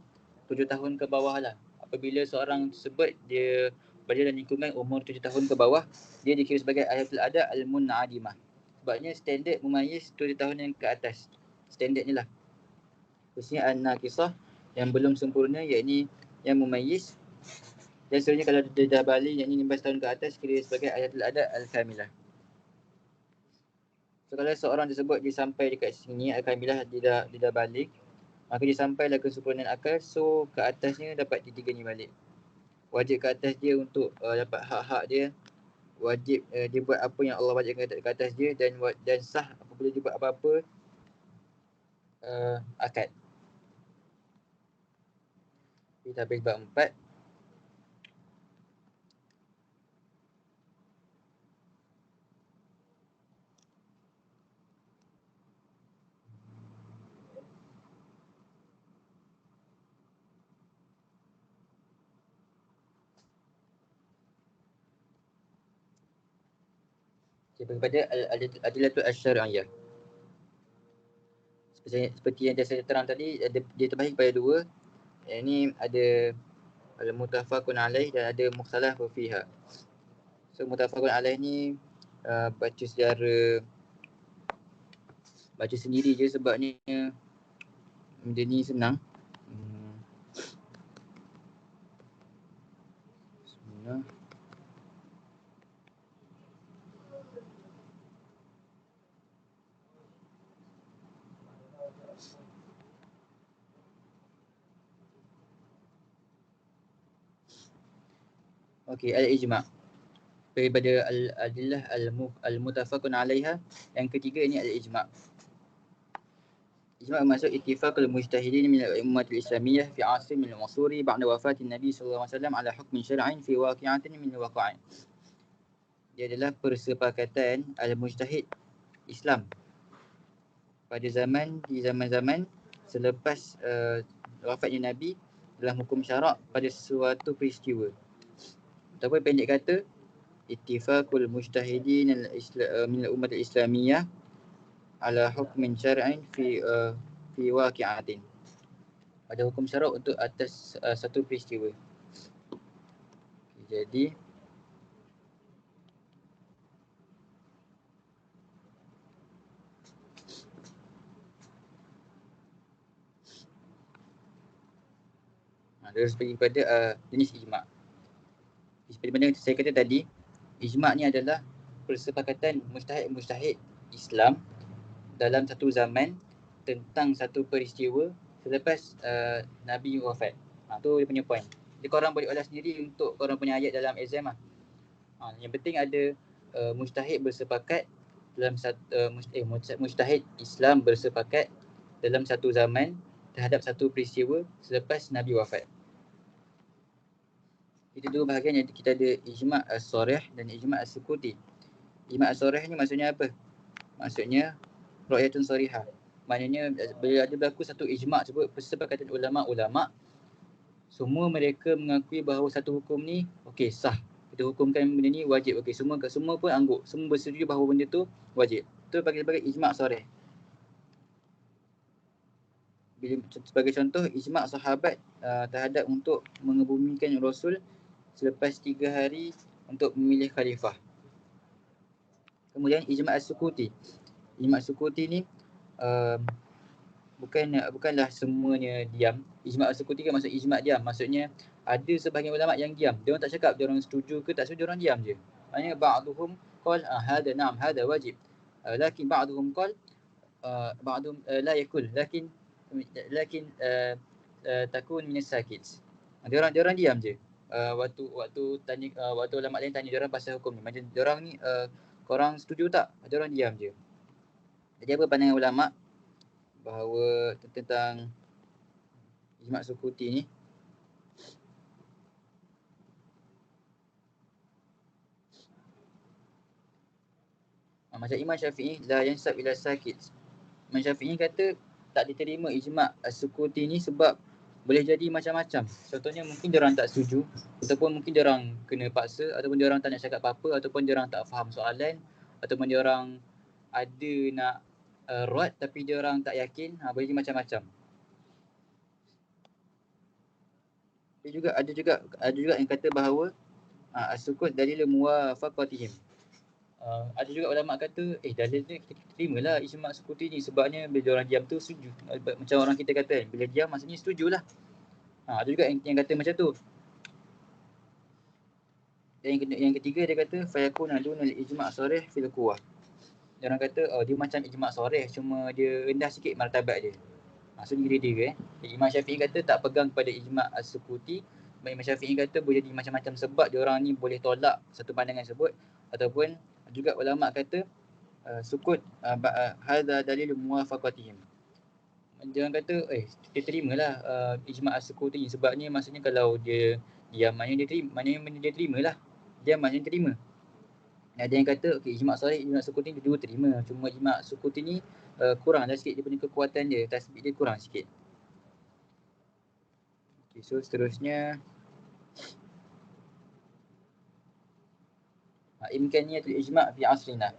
Speaker 3: 7 tahun ke bawah lah. Apabila seorang tersebut dia berada dalam lingkungan umur 7 tahun ke bawah, dia dikira sebagai ahliyatul adab al-mun'adimah. Sebabnya standard mumayyiz 7 tahun yang ke atas. Standard ni lah. Khususnya an-naqisah yang belum sempurna, yakni yang mumayyiz. Dan seterusnya kalau dia dah balik, yakni 15 tahun ke atas, kira sebagai ahliyatul adab al-kamilah. So kalau seorang tersebut dia sampai dekat sini al-kamilah, dia dah balik, maka dia sampailah kesempurnaan akal. So ke atasnya dapat tiga ni balik. Wajib ke atas dia untuk dapat hak-hak dia. Wajib dia buat apa yang Allah wajibkan ke atas dia, dan sah apabila dia buat apa-apa akad. Kita habis bab 4. Kepada al-adillatul asy-syar'iyyah. Seperti yang saya terang tadi, dia terbahagi kepada 2. Yang ni ada al-muttafaqun alaih dan ada mukhtalafun fiha. So muttafaqun alaih ni baca secara baca sendiri je sebabnya dia ni senang. Bismillah. Okey, al-ijma'. Daripada al-adillah al-muttafaqun alaiha, yang ketiga ini al-ijma'. Ijma' maksud ittifaqul mujtahidin min al-ummatil islamiyyah fi 'asrin min al-usuri ba'da wafatin Nabi sallallahu alaihi wasallam ala hukmin syar'in fi waqi'atin min al-waqa'i'. Dia adalah persepakatan al-mujtahid Islam pada di zaman-zaman selepas wafatnya Nabi dalam hukum syarak pada suatu peristiwa. Ataupun pendek kata, ittifaqul mujtahidin min al-ummah al-islamiyyah ala hukmin syar'in fi waqi'atin. Ada hukum syarak untuk atas satu peristiwa. Jadi terus pergi kepada jenis ijma'. Seperti mana saya kata tadi, ijma' ni adalah persepakatan mujtahid Islam dalam satu zaman tentang satu peristiwa selepas Nabi wafat. Tu dia punya point. Jadi korang boleh olah sendiri untuk korang punya ayat dalam exam lah. Yang penting ada mujtahid bersepakat dalam mujtahid Islam bersepakat dalam satu zaman terhadap satu peristiwa selepas Nabi wafat. Itu dua bahagian yang kita ada, ijma' as-sarih dan ijma' as-sukuti. Ijma' as-sarih ni maksudnya apa? Maksudnya ru'yatun sarihah. Maknanya bila ada berlaku satu ijma' sebut persepakatan ulama', semua mereka mengakui bahawa satu hukum ni okey sah. Kita hukumkan benda ni wajib. Okey, semua pun angguk. Semua bersetuju bahawa benda tu wajib. Itu sebagai ijma' sarih. Sebagai contoh, ijma' sahabat terhadap untuk mengebumikan Rasul selepas 3 hari untuk memilih khalifah. Kemudian ijma' as-sukuti. Ijma' as-sukuti ni bukanlah semuanya diam. Ijma' as-sukuti kan maksud ijma' diam. Maksudnya ada sebahagian ulama' yang diam. Dia orang tak cakap dia orang setuju ke tak setuju, dia orang diam je. Maksudnya ba'duhum qal hada na'am hada wajib. Lakin ba'duhum qal ba'duhum la yakul lakin takun min as-sakit. Dia orang diam je. Waktu tanya waktu ulama lain tanya dia orang pasal hukum ni. Macam dia orang ni korang setuju tak? Dia orang diam je. Jadi apa pandangan ulama bahawa tentang ijma' sukuti ni? Macam Imam Syafi'i la yansab ila sakit. Imam Syafi'i kata tak diterima ijma' as-sukuti ni sebab boleh jadi macam-macam. Contohnya mungkin dia orang tak setuju ataupun mungkin dia orang kena paksa ataupun dia orang tak nak cakap apa-apa ataupun dia orang tak faham soalan ataupun dia orang ada nak ruat tapi dia orang tak yakin. Boleh jadi macam-macam. Ada juga yang kata bahawa as-sukut dalil muwafaqatihim. Ada juga ulama kata dalil ni kita terimalah ijma' sukuti ni sebabnya bila orang diam tu setuju. Macam orang kita kata bila diam maksudnya setujulah. Ada juga yang kata macam tu. Dan yang ketiga dia kata fayakuna dunal ijma' sharih fil quwwah. Dia orang kata dia macam ijma' sharih cuma dia rendah sikit martabat dia. Maksudnya dia Imam Syafi'i kata tak pegang pada ijma' as-sukuti. Imam Syafi'i kata boleh jadi macam-macam sebab dia orang ni boleh tolak satu pandangan tersebut ataupun juga ulama kata sukut hadza dalil muwafaqatihim. Dia orang kata kita terimalah ijma' as-sukuti ni sebabnya maksudnya kalau dia diam maknanya dia terimalah. Dia maksudnya terima. Ada yang kata ijma' sharih, ijma' sukuti ni dua terima. Cuma ijma' sukuti ni kurang dah sikit dia punya kekuatan dia, tasbih dia kurang sikit. So seterusnya imkaniyatul ijma' fi asrina.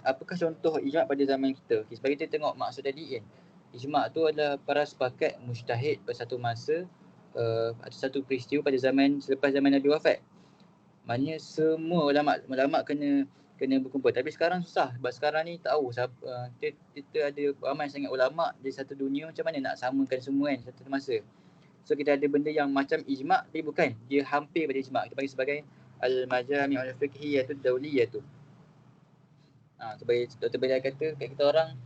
Speaker 3: Apakah contoh ijma' pada zaman kita? Sebab kita tengok maksud tadi kan. Ijma' tu adalah para sepakat mujtahid pada satu masa ada satu peristiwa pada zaman selepas zaman Nabi wafat. Maknanya semua ulama kena berkumpul. Tapi sekarang susah sebab sekarang ni tahu kita ada ramai sangat ulama di satu dunia, macam mana nak samakan semua kan satu masa. So kita ada benda yang macam ijma' tapi bukan, dia hampir pada ijma'. Kita panggil sebagai al-majami' al-fiqhiyah ad-dawliyah tu. Sebagai Dr. Bela kata kat kita orang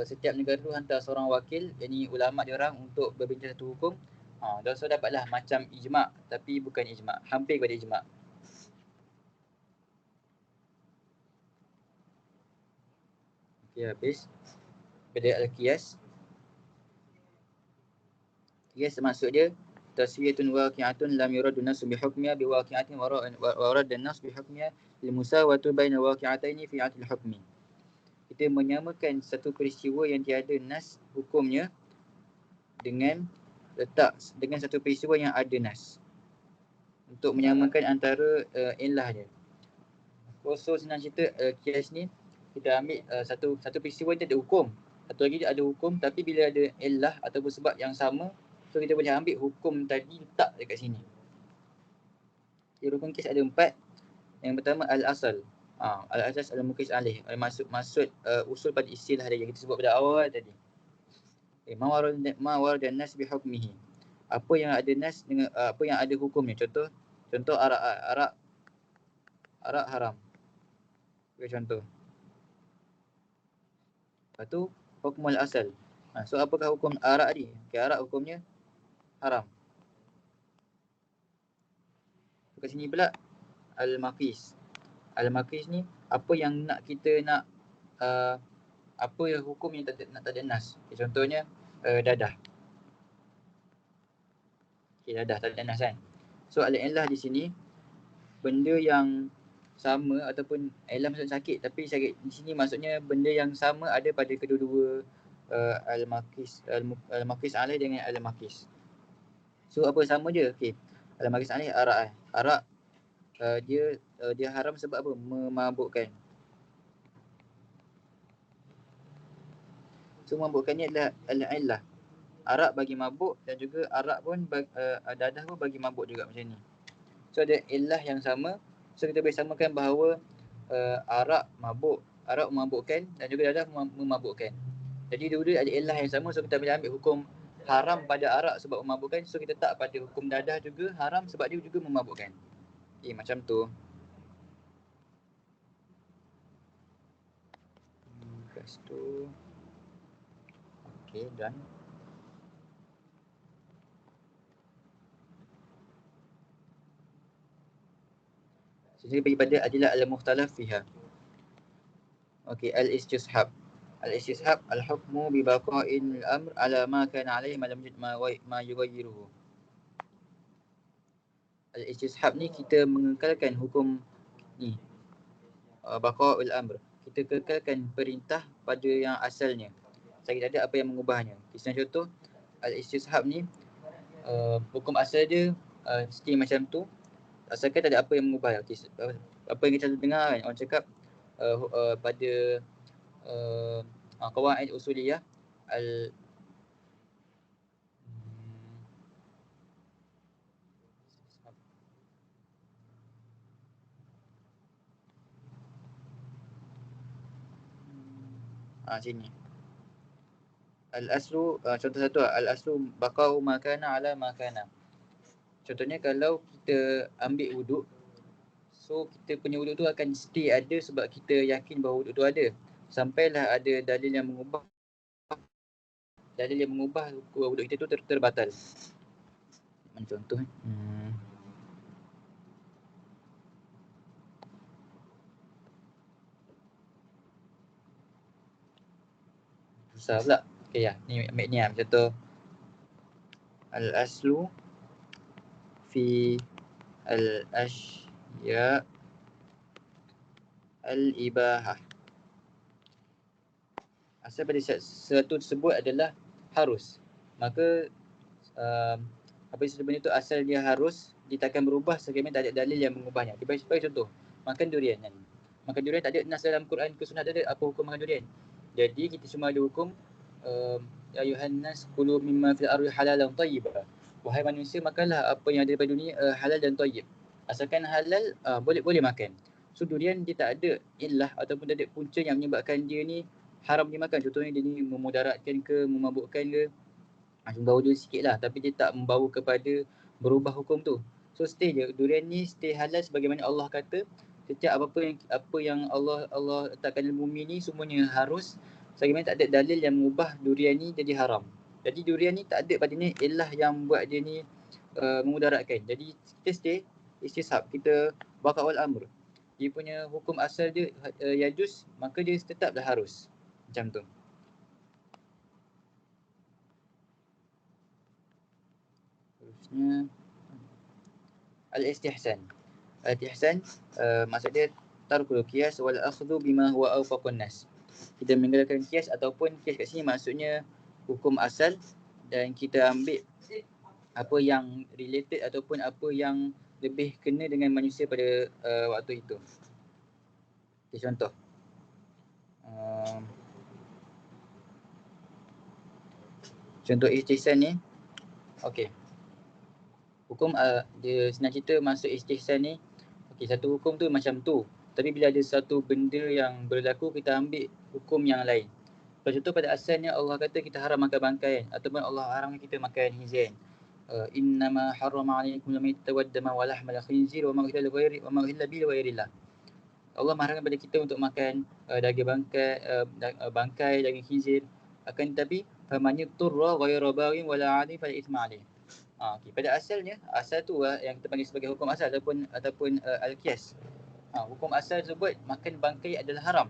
Speaker 3: setiap negara tu hantar seorang wakil, yakni ulama dia orang untuk berbincang satu hukum. So dapatlah macam ijma' tapi bukan ijma', hampir pada ijma'. Habis pada al-qiyas. Qiyas maksud dia taswiyatun waqi'atun lam yurad an-nas bi hukmiha bi waqi'atin wa rad an-nas bi hukmiha lil musawatu baina waqi'ataini fi 'atil hukmi. Kita menyamakan satu peristiwa yang tiada nas hukumnya dengan satu peristiwa yang ada nas. Untuk menyamakan antara illah dia. So senang cerita qiyas ni kita ambil satu peristiwa dia ada hukum. Satu lagi dia ada hukum tapi bila ada illah ataupun sebab yang sama, so kita boleh ambil hukum tadi letak dekat sini. Rukun qiyas ada 4. Yang pertama al-asal. Al-asas al-muqis alih. Maksud usul pada istilah dia yang kita sebut pada awal tadi. Ma warada nas bi hukmihi. Apa yang ada nas dengan apa yang ada hukumnya. Contoh arak haram. Bagi contoh. Lepas tu hukmul asal. So apakah hukum arak ni? Arak hukumnya haram. Kat sini pula al-maqis. Al-maqis ni apa yang kita nak apa yang hukum yang tak ada nas. Contohnya dadah. Dadah tak ada nas kan. So al-illah di sini benda yang sama ataupun illah maksud sakit, tapi sakit di sini maksudnya benda yang sama ada pada kedua-dua al-maqis alih dengan al-maqis. So apa sama je? Al-maqis alih arak. Arak dia haram sebab apa? Memabukkan. So memabukkan ni adalah al-illah. Arak bagi mabuk dan juga arak pun dadah pun bagi mabuk juga macam ni. So ada illah yang sama. So kita boleh samakan bahawa arak memabukkan dan juga dadah memabukkan. Jadi dua-dua ada illah yang sama. So kita boleh ambil hukum haram pada arak sebab memabukkan. So kita tak pada hukum dadah juga haram sebab dia juga memabukkan. Macam tu. Lepas tu done. Jadi bagi pada adilah al-mukhtalaf fiha. Okey, al-istishab. Al-istishab al-hukmu bi baqa'il amr ala ma kana alaihi ma lam yujid ma yughayyiruhu. Al-istishab ni kita mengekalkan hukum ni, baqa'ul amr. Kita kekalkan perintah pada yang asalnya. Saya tak ada apa yang mengubahnya. Kisah contoh, al-istishab ni hukum asal dia mesti macam tu, asalkan tak ada apa yang mengubah. Apa yang kita dengar kan, orang cakap pada qawaid usuliyah al sini al-aslu, contoh satu, al-aslu baqa'u makana ala makana. Contohnya kalau kita ambil wuduk, so kita punya wuduk tu akan stay ada sebab kita yakin bahawa wuduk tu ada. Sampailah ada dalil yang mengubah wuduk kita tu terbatal. Mana contoh susah pula. Okay, ya, ni ambil ni contoh al-aslu fi al-ashya al-ibahah. Asal pada sesuatu tersebut adalah harus. Maka apa sebenarnya tu asal dia harus, dia takkan berubah sekiranya tak ada dalil yang mengubahnya. Sebagai contoh, makan durian kan. Makan durian tak ada nas dalam Quran ke sunnah, tak ada apa hukum makan durian. Jadi kita cuma ada hukum ya ayuhan nas kulu mimma fil ardi halalan tayyiban. Wahai manusia, makanlah apa yang ada pada dunia halal dan tayyib. Asalkan halal, boleh makan. So durian dia tak ada illah ataupun tak ada punca yang menyebabkan dia ni haram dimakan. Contohnya dia ni memudaratkan ke, memabukkan ke, bau dia sikit lah, tapi dia tak membawa kepada berubah hukum tu. So stay je, durian ni stay halal sebagaimana Allah kata. Setiap apa yang Allah letakkan dalam bumi ni semuanya harus, sebagaimana tak ada dalil yang mengubah durian ni jadi haram. Jadi durian ni tak ada pada ni illah yang buat dia ni memudaratkan. Jadi kita stay istishab, kita baqa'ul amr. Dia punya hukum asal dia yajuz, maka dia tetaplah harus. Macam tu. Terusnya al-istihsan. Al-istihsan maksud dia tarkul qiyas wal akhdhu bima huwa awfaqun nas. Kita meninggalkan qiyas, ataupun qiyas kat sini maksudnya hukum asal, dan kita ambil apa yang related ataupun apa yang lebih kena dengan manusia pada waktu itu. Okay, contoh. Contoh istihsan ni. Okey. Hukum dia senang cerita masuk istihsan ni. Okey, satu hukum tu macam tu. Tapi bila ada satu benda yang berlaku, kita ambil hukum yang lain. Contoh pada asalnya Allah kata kita haram makan bangkai, ataupun Allah haramkan kita makan khinzir. Innama harrama alaikum al-maytata wad-dama wa lahmal khinzir wa ma uhilla bi ghairillah. Allah mengharamkan pada kita untuk makan daging bangkai, daging khinzir. Akan tetapi faman yutturra ghayra baghin wala 'adin fala itsma alaih. Okay. Pada asalnya, asal tu yang kita panggil sebagai hukum asal ataupun al-qiyas. Hukum asal tersebut makan bangkai adalah haram.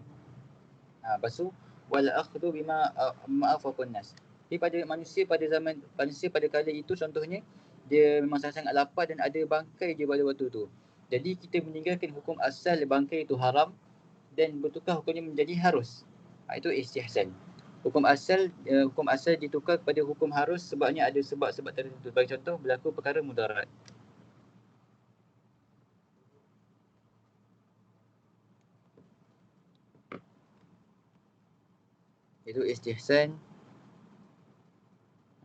Speaker 3: Lepas tu wal akhdhu bima ma'afaqun nas. Jadi pada manusia pada kala itu, contohnya dia memang sangat lapar dan ada bangkai je pada waktu tu. Jadi kita meninggalkan hukum asal bangkai itu haram dan bertukar hukumnya menjadi harus. Itu istihsan. Hukum asal ditukar kepada hukum harus sebabnya ada sebab-sebab tertentu. Bagi contoh, berlaku perkara mudarat. Itu istihsan.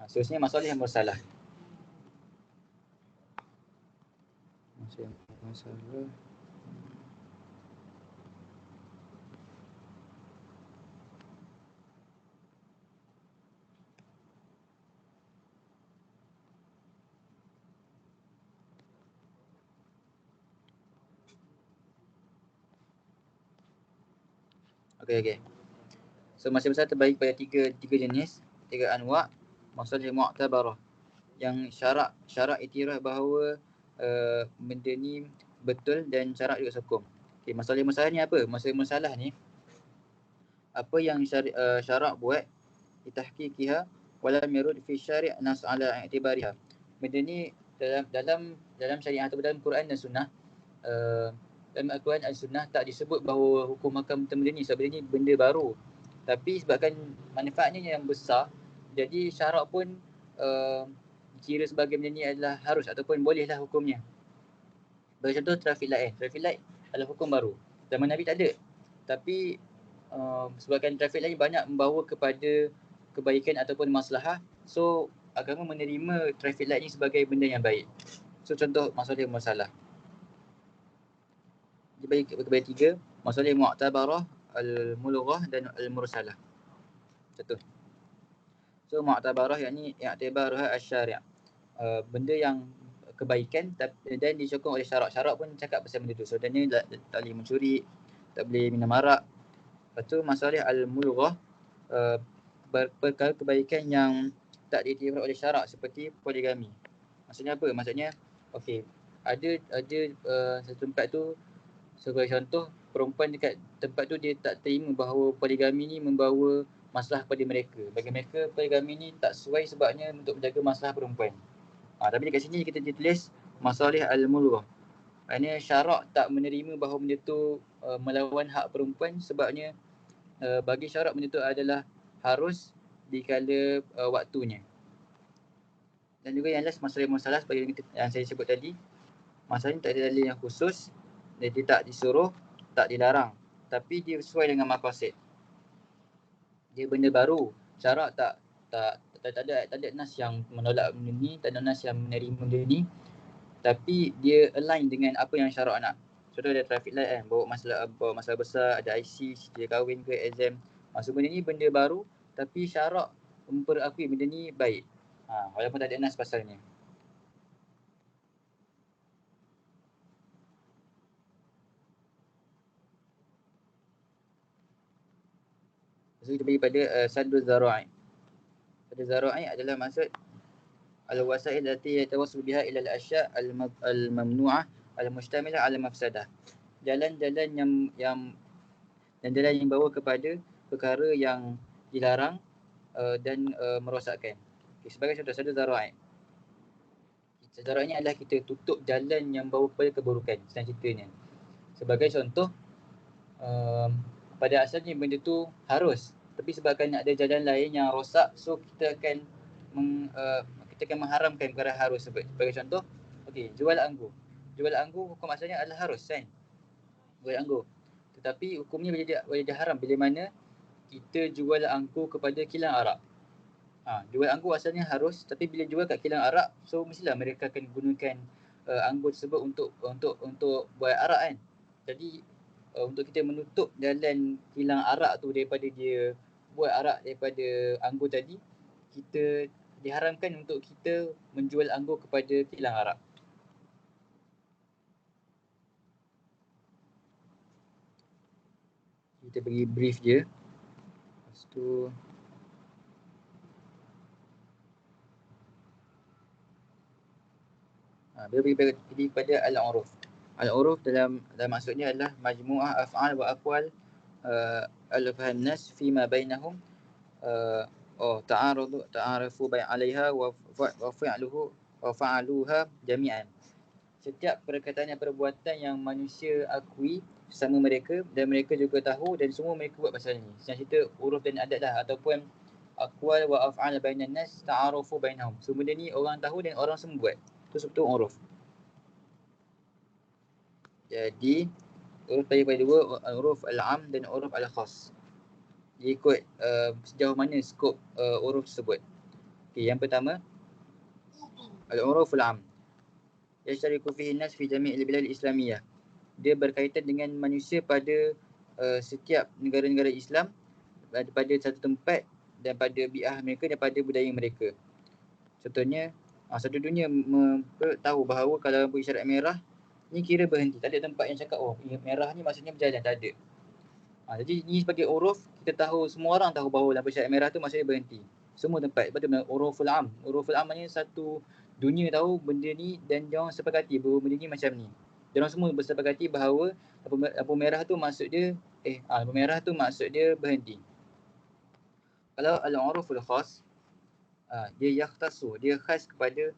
Speaker 3: Seterusnya masalah yang bersalah. Masalah. Okey. So masalah besar terbagi pada tiga jenis, tiga anwa'. Masalah mu'tabarah, yang syarak iktiraf bahawa benda ni betul dan syarak juga sokong. Okay, masalah ni apa? Masalah ni apa yang syarak buat litahqiqiha walam yarud fi syari' nas ala i'tibariha. Benda ni dalam syariat atau dalam Quran dan Sunnah, dalam Al-Quran dan Sunnah tak disebut bahawa hukum hakam benda ni sebab benda ni benda baru. Tapi sebabkan manfaatnya yang besar, jadi syarak pun kira sebagai benda ni adalah harus ataupun bolehlah hukumnya. Bagi contoh traffic light. Traffic light adalah hukum baru. Zaman Nabi tak ada. Tapi sebabkan traffic light banyak membawa kepada kebaikan ataupun maslahah, so agama menerima traffic light ni sebagai benda yang baik. So contoh masalah. Dia bagi 3, masalah mu'tabarah, al-mulughah dan al-mursalah. Contoh. So mu'tabarah yakni i'tibaruha asy-syari'. Benda yang kebaikan dan disokong oleh syarak. Syarak pun cakap pasal benda tu. So dan ni tak boleh mencuri, tak boleh minum arak. Lepas tu masalah al-mulughah, perkara kebaikan yang tak diiktiraf oleh syarak seperti poligami. Maksudnya apa? Maksudnya okey, ada satu tempat tu, sebagai contoh, perempuan dekat tempat tu dia tak terima bahawa poligami ni membawa masalah kepada mereka. Bagi mereka poligami ni tak sesuai sebabnya untuk menjaga masalah perempuan. Tapi dekat sini kita tulis masalah al-mulughah. Maksudnya syarak tak menerima bahawa benda tu melawan hak perempuan sebabnya bagi syarak benda tu adalah harus dikala waktunya. Dan juga yang last masalah seperti yang saya sebut tadi, masalah ni tak ada dalil yang khusus, dia tak disuruh, tak dilarang, tapi dia sesuai dengan maqasid. Dia benda baru, syarak tak ada nas yang menolak benda ni, tak ada nas yang menerima benda ni, tapi dia align dengan apa yang syarak nak. Contoh ada traffic light kan, bawa masalah besar, ada IC, dia kahwin ke exam. Maksud benda ni benda baru, tapi syarak memperakui benda ni baik. Walaupun tak ada nas pasalnya. Lepas tu kita pergi pada saddu zara'i. Saddu zara'i adalah maksud al-wasail allati yatawassalu biha ila al-asya' al-mamnu'ah al-mustamilah ala mafsadah. Jalan-jalan yang bawa kepada perkara yang dilarang dan merosakkan. Okay, sebagai contoh saddu zara'i. Zara'i ni adalah kita tutup jalan yang bawa kepada keburukan, senang ceritanya. Sebagai contoh, pada asalnya benda tu harus, tapi sebabkan ada jalan lain yang rosak, so kita akan mengharamkan perkara harus. Sebagai contoh, okey, jual anggur hukum asalnya adalah harus kan, jual anggur, tetapi hukumnya boleh diharam bila mana kita jual anggur kepada kilang arak. Jual anggur asalnya harus, tapi bila jual kat kilang arak, so mestilah mereka akan gunakan anggur tersebut untuk buat arak kan. Jadi untuk kita menutup jalan kilang arak tu daripada dia buat arak daripada anggur tadi, kita diharamkan untuk kita menjual anggur kepada kilang arak. Kita bagi brief je. Lepas tu dia pergi pada al-uruf. Al-uruf dalam maksudnya adalah majmu'ah af'al wa aqwal al-faham nas fi ma bainahum ta'arafu bai 'alaiha wa fa'aluha jami'an. Setiap perkataan dan perbuatan yang manusia akui sesama mereka dan mereka juga tahu dan semua mereka buat pasal ni. Senang cerita uruf dan adat lah, ataupun aqwal wa af'al bainan nas ta'arafu bainahum. So benda ni orang tahu dan orang semua buat. Itu sebut uruf. Jadi uruf bagi dua, uruf al-am dan uruf al-khas. Dia ikut sejauh mana skop uruf tersebut. Okay, yang pertama al-uruf al-am. Yashtariku fihi nas fi jami' al-bilad al-islamiyah. Dia berkaitan dengan manusia pada setiap negara-negara Islam, pada satu tempat dan pada bi'ah mereka dan pada budaya mereka. Contohnya, satu dunia tahu bahawa kalau lampu isyarat merah ni kira berhenti. Tak ada tempat yang cakap merah ni maksudnya berjalan, tak ada. Jadi ni sebagai uruf, kita tahu, semua orang tahu bahawa lampu isyarat merah tu maksudnya berhenti. Semua tempat. Betul, uruful am. Uruful am maknanya satu dunia tahu benda ni dan diorang sepakati bahawa benda ni macam ni. Diorang semua bersepakati bahawa lampu merah tu maksud dia lampu merah tu maksud dia berhenti. Kalau al-uruful khas, dia yakhtasu, dia khas kepada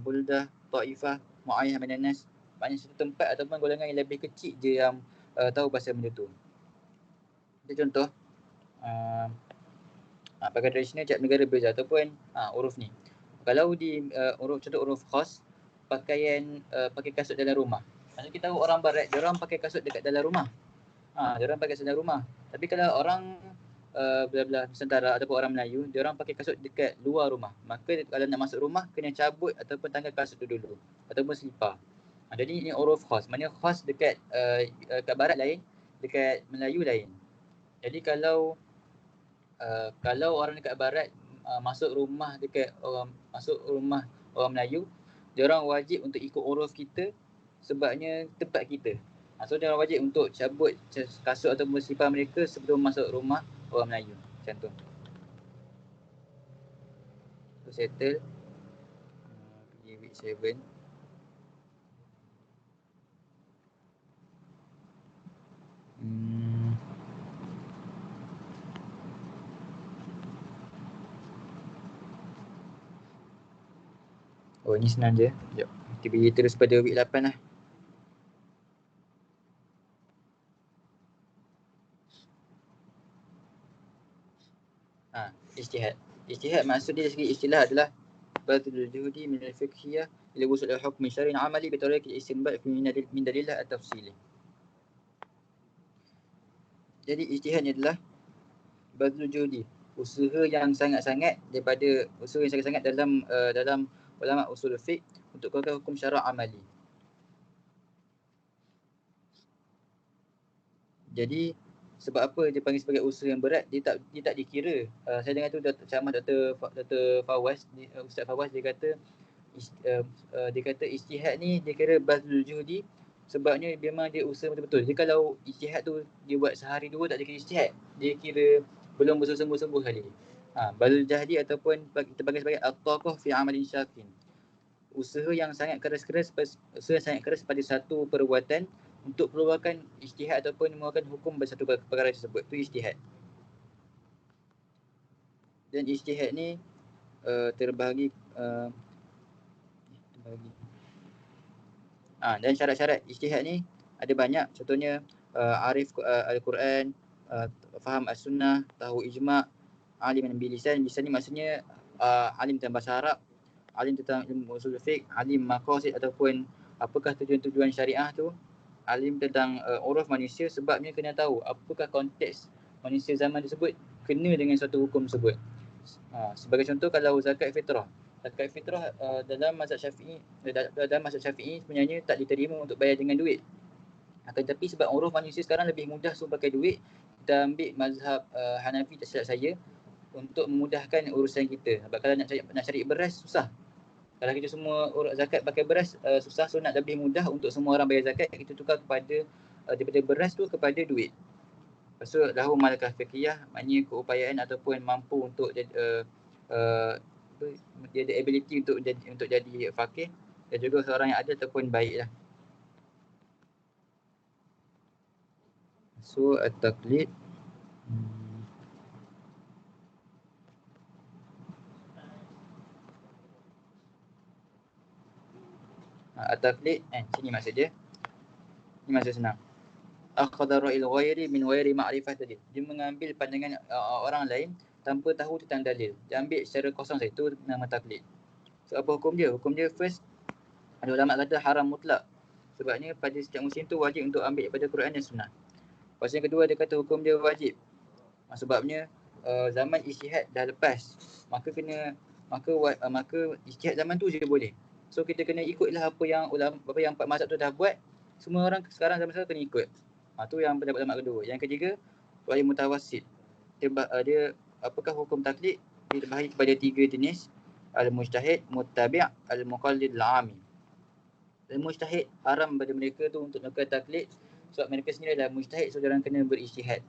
Speaker 3: buldah, taifah, muayyah minan nas, maknanya satu tempat ataupun golongan yang lebih kecil je yang tahu pasal benda tu. Kita contoh pakaian tradisional tiap negara berbeza ataupun uruf ni. Kalau di contoh uruf khas, pakai kasut dalam rumah. Maksudnya kita tahu orang barat, diorang pakai kasut dekat dalam rumah. Diorang pakai kasut dalam rumah. Tapi kalau orang belah-belah Nusantara ataupun orang Melayu, diorang pakai kasut dekat luar rumah. Maka kalau nak masuk rumah, kena cabut ataupun tanggal kasut tu dulu. Ataupun selipar. Jadi ini uruf khas. Maknanya khas dekat kat barat lain, dekat Melayu lain. Jadi kalau orang dekat barat masuk rumah orang Melayu, diorang wajib untuk ikut uruf kita sebabnya tempat kita. So diorang wajib untuk cabut kasut atau selipar mereka sebelum masuk rumah orang Melayu. Macam tu. So settle. Pergi week 7. Oh, ni senang je. Sekejap. Kita pergi terus pada week 8 lah. Ijtihad. Ijtihad maksud dia dari segi istilah adalah badlul juhdi min al-fiqhiyah ila wusul al-hukm syar'i amali bi tariq al-istinbat min dalillah at-tafsili. Jadi ijtihad ni adalah badlul juhdi, usaha yang sangat-sangat dalam ulama usul fiqh untuk keluarkan hukum syara' amali. Jadi sebab apa dia panggil sebagai usaha yang berat, dia tak dikira. Saya dengar tu ceramah Dr. Fawaz, Ustaz Fawaz, dia kata ijtihad ni dia kira bazlul juhdi sebabnya memang dia usaha betul-betul. Jadi kalau ijtihad tu dia buat sehari dua tak dikira ijtihad, dia kira belum bersungguh-sungguh kali. Bazlul jahdi ataupun kita panggil sebagai at-taqah fi amalin syakin. Usaha yang sangat keras pada satu perbuatan untuk keluarkan ijtihad ataupun mengeluarkan hukum pada satu perkara tersebut. Itu ijtihad. Dan ijtihad ni terbahagi dan syarat-syarat ijtihad ni ada banyak. Contohnya arif Al-Quran, faham as-sunnah, tahu ijma', alim bil lisan. Lisan ni maksudnya alim tentang bahasa Arab, alim tentang ilmu usul fiqh, alim maqasid ataupun apakah tujuan-tujuan syariah tu, alim tentang uruf manusia sebabnya kena tahu apakah konteks manusia zaman tersebut kena dengan suatu hukum tersebut. Sebagai contoh, kalau zakat fitrah dalam mazhab Syafi'i sebenarnya tak diterima untuk bayar dengan duit. Akan tetapi sebab uruf manusia sekarang lebih mudah suruh pakai duit, kita ambil mazhab Hanafi tak silap saya untuk memudahkan urusan kita. Sebab kalau nak cari beras susah. Kalau kita semua zakat pakai beras susah, so nak lebih mudah untuk semua orang bayar zakat, kita tukar daripada beras tu kepada duit. Lepas tu lahu malakah fiqhiyah, maknanya keupayaan ataupun mampu untuk dia ada ability untuk jadi faqih, dan juga seorang yang adil ataupun baik lah. So at-taqlid at-taqlid sini maksud dia. Ini maksud senang. Akhadha ra'il ghairi min ghairi ma'rifah tadi. Dia mengambil pandangan orang lain tanpa tahu tentang dalil. Dia ambil secara kosong saja. Itu nama taklid. So apa hukum dia? Hukum dia first, ada ulama kata haram mutlak. Sebabnya pada setiap muslim tu wajib untuk ambil daripada Quran dan Sunnah. Lepas yang kedua, dia kata hukum dia wajib. Sebabnya zaman ijtihad dah lepas. Maka ijtihad zaman tu je boleh. So kita kena ikutlah apa yang empat mazhab tu dah buat. Semua orang sekarang zaman sekarang kena ikut. Tu yang pendapat ulama kedua. Yang ketiga, wajib mutawassit. Dia apakah hukum taklid? Dia terbahagi kepada 3 jenis. Al-mujtahid, muttabi', al-muqallid, al-ami. Al-mujtahid haram pada mereka tu untuk melakukan taklid sebab mereka sendiri adalah mujtahid, so diorang kena berijtihad.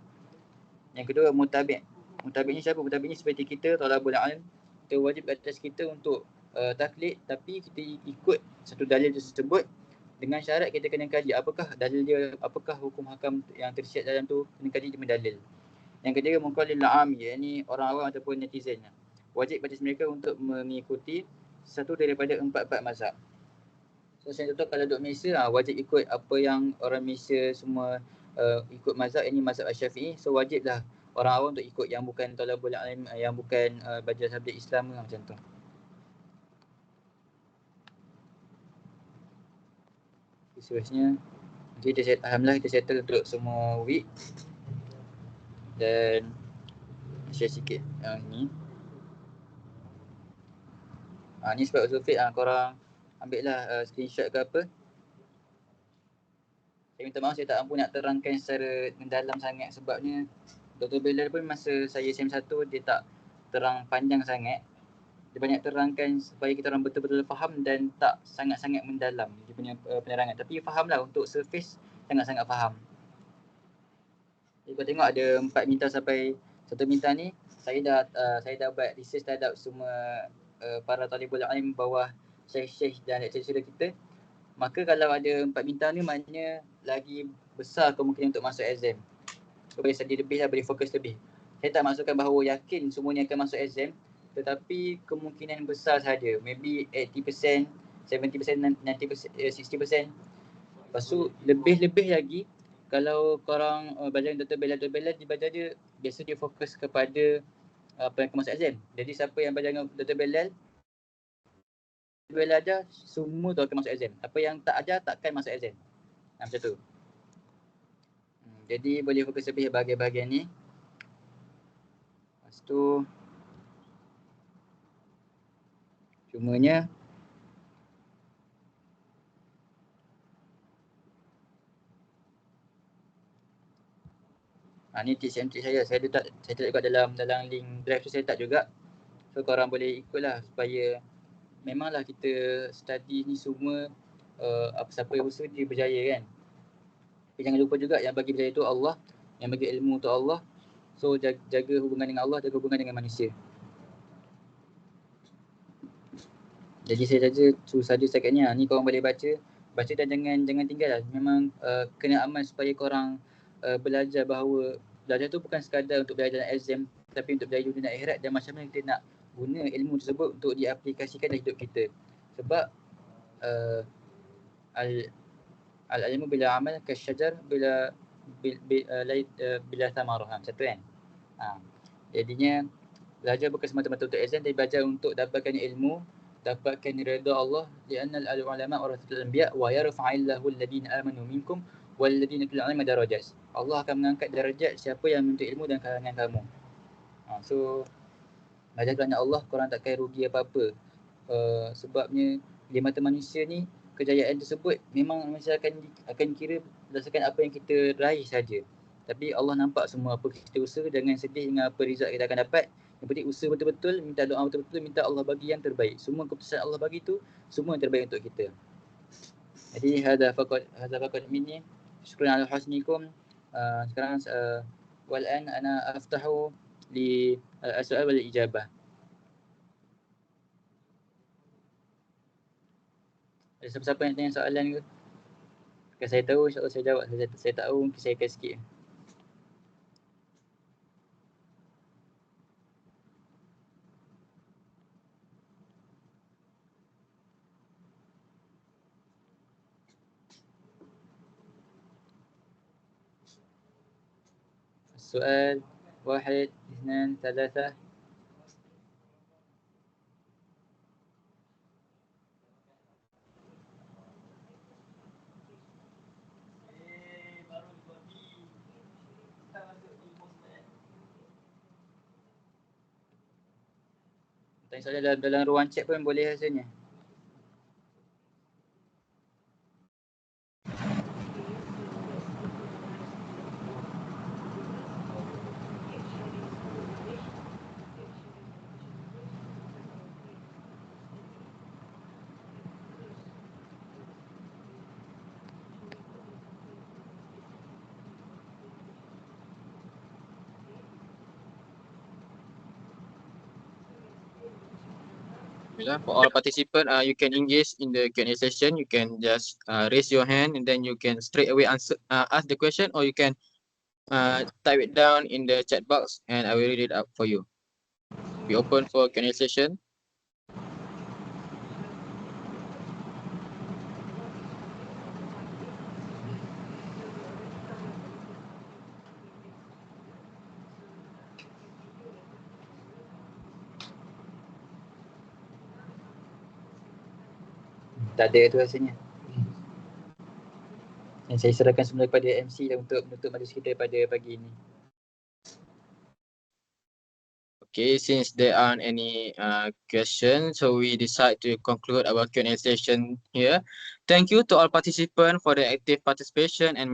Speaker 3: Yang kedua, muttabi'. Muttabi' ni siapa? Muttabi' ni seperti kita, talabul ilm. Kita wajib atas kita untuk taklid, tapi kita ikut satu dalil tersebut Dengan syarat kita kena kaji apakah dalil dia, apakah hukum hakam yang tersirat dalam tu, kena kaji dengan dalil. Yang ketiga, muqallil am, iaitu orang awam ataupun netizen. Wajib baca mereka untuk mengikuti satu daripada 4 mazhab. So contoh kalau duduk Malaysia, wajib ikut apa yang orang Malaysia semua ikut mazhab, ini mazhab Syafi'i. So wajiblah orang awam untuk ikut, yang bukan talabul ilm, yang bukan belajar subjek Islam macam tu. Seterusnya, alhamdulillah kita settle untuk semua week. Dan share sikit yang ni. Ni sebab Zulfid, korang ambil lah screenshot ke apa. Saya minta maaf, saya tak mampu nak terangkan secara mendalam sangat sebabnya Dr. Belal pun masa saya SEM1 dia tak terang panjang sangat. Dia banyak terangkan supaya kita orang betul-betul faham dan tak sangat-sangat mendalam dia punya penerangan. Tapi fahamlah, untuk surface sangat-sangat faham. Jadi kau tengok ada 4 minta sampai 1 minta ni, saya dah buat research terhadap semua para talibul ilm bawah syekh-syekh dan lecturer kita. Maka kalau ada 4 minta ni, maknanya lagi besar kemungkinan untuk masuk exam. So boleh study lebih lah, boleh fokus lebih. Saya tak maksudkan bahawa yakin semuanya akan masuk exam, tetapi kemungkinan besar sahaja. Maybe 80%, 70%, 90%, 60%. Lepas tu lebih-lebih lagi, kalau korang belajar Dr. Belal, dia belajar dia, biasa dia fokus kepada apa yang akan masuk exam. Jadi siapa yang belajar dengan Dr. Belal ajar, semua tu akan masuk exam. Apa yang tak ajar takkan masuk exam. Macam tu. Jadi boleh fokus lebih bahagian-bahagian ni. Lepas tu cumanya ni tips and trick saya. Saya tak ikut dalam link drive tu, saya tak juga. So korang boleh ikutlah supaya memanglah kita study ni semua siapa yang usaha dia berjaya kan. Tapi jangan lupa juga yang bagi berjaya tu Allah, yang bagi ilmu tu Allah. So jaga hubungan dengan Allah, jaga hubungan dengan manusia. Jadi saya saja setakat ni. Ni korang boleh baca dan jangan tinggal lah. Memang kena aman supaya korang belajar bahawa belajar tu bukan sekadar untuk belajar dalam exam, tapi untuk belajar dunia akhirat dan macam mana kita nak guna ilmu tersebut untuk diaplikasikan dalam hidup kita. Sebab al-ilmu bila amal kasyajar bila thamarah, macam tu kan. Jadinya belajar bukan semata-mata untuk exam, tapi belajar untuk dapatkan ilmu, dapatkan redha Allah. Li'anna al-ulama warasatul anbiya wa yarfa'illahu alladhina amanu minkum walladhina fil ilmi darajat. Allah akan mengangkat darjat siapa yang menuntut ilmu dan kalangan kamu. So belajar kerana Allah, korang takkan rugi apa-apa. Sebabnya di mata manusia ni, kejayaan tersebut memang manusia akan kira berdasarkan apa yang kita raih saja. Tapi Allah nampak semua apa kita usaha, jangan sedih dengan apa result kita akan dapat. Yang penting usaha betul-betul, minta doa betul-betul, minta Allah bagi yang terbaik. Semua keputusan Allah bagi tu semua yang terbaik untuk kita. Jadi hadza faqat minni. Syukran ala husnikum. Sekarang wal'an ana aftahu li as-su'al wal ijabah. Ada siapa-siapa yang tanya soalan ke? Kalau saya tahu, insyaAllah saya jawab. Saya tahu, mungkin saya akan sikit. Soal 1, 2, 3. Tanya soalan dalam ruang chat pun boleh rasanya.
Speaker 1: For all participants, you can engage in the Q&A session. You can just raise your hand and then you can straight away ask the question, or you can type it down in the chat box and I will read it out for you. We open for Q&A session.
Speaker 3: Tak ada tu rasanya. Dan saya serahkan semula kepada MC untuk menutup majlis kita pada pagi ini.
Speaker 1: Okay, since there aren't any questions, so we decide to conclude our Q&A session here. Thank you to all participants for the active participation and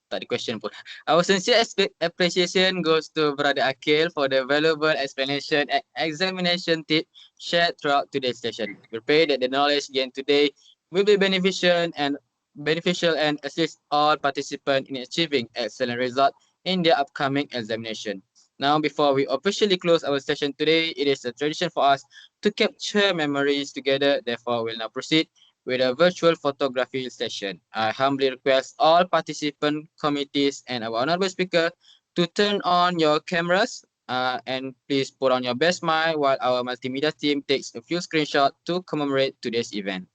Speaker 1: tak ada question pun. Our sincere appreciation goes to Brother Akil for the valuable explanation and examination tip shared throughout today's session. We pray that the knowledge gained today will be beneficial and assist all participants in achieving excellent results in their upcoming examination. Now, before we officially close our session today, it is a tradition for us to capture memories together. Therefore, we'll now proceed with a virtual photography session. I humbly request all participant committees and our honorable speaker to turn on your cameras and please put on your best smile while our multimedia team takes a few screenshots to commemorate today's event.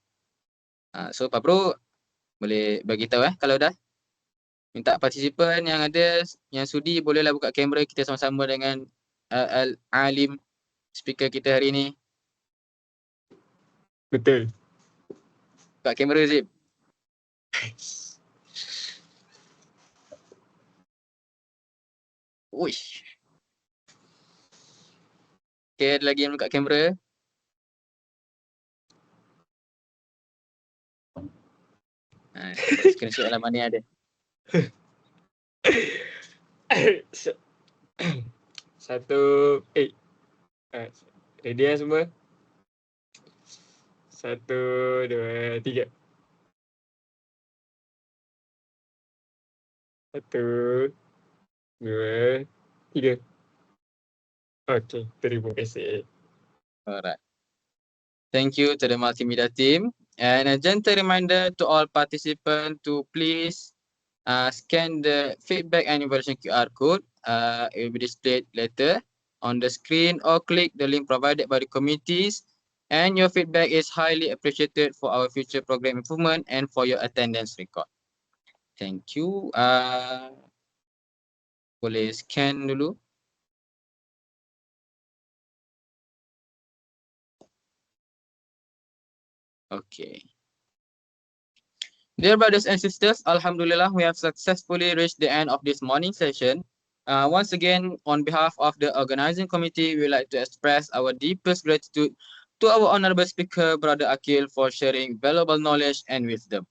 Speaker 1: So, Pak Bro, boleh bagi tahu kalau dah. Minta partisipan yang ada, yang sudi, bolehlah buka kamera kita sama-sama dengan Al-Alim speaker kita hari ni.
Speaker 4: Betul.
Speaker 1: Buka kamera Zip. Uish. Okay, ada lagi yang buka kamera? Screenshot dalam mana ada?
Speaker 4: Satu, ready ya semua? 1, 2, 3. 1, 2, 3. Okay, terima kasih.
Speaker 1: Alright. Thank you to the multimedia team. And a gentle reminder to all participants to please scan the feedback and evaluation QR code. It will be displayed later on the screen, or click the link provided by the committees. And your feedback is highly appreciated for our future program improvement and for your attendance record. Thank you. Boleh scan dulu. Okay. Dear brothers and sisters, Alhamdulillah, we have successfully reached the end of this morning session. Once again, on behalf of the organizing committee, we would like to express our deepest gratitude to our honorable speaker, Brother Akil, for sharing valuable knowledge and wisdom.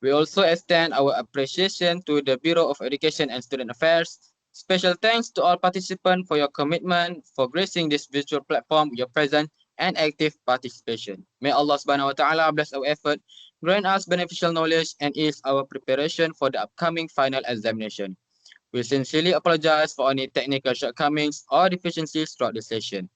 Speaker 1: We also extend our appreciation to the Bureau of Education and Student Affairs. Special thanks to all participants for your commitment, for gracing this virtual platform with your presence and active participation. May Allah subhanahu wa ta'ala bless our effort, grant us beneficial knowledge, and ease our preparation for the upcoming final examination. We sincerely apologize for any technical shortcomings or deficiencies throughout the session.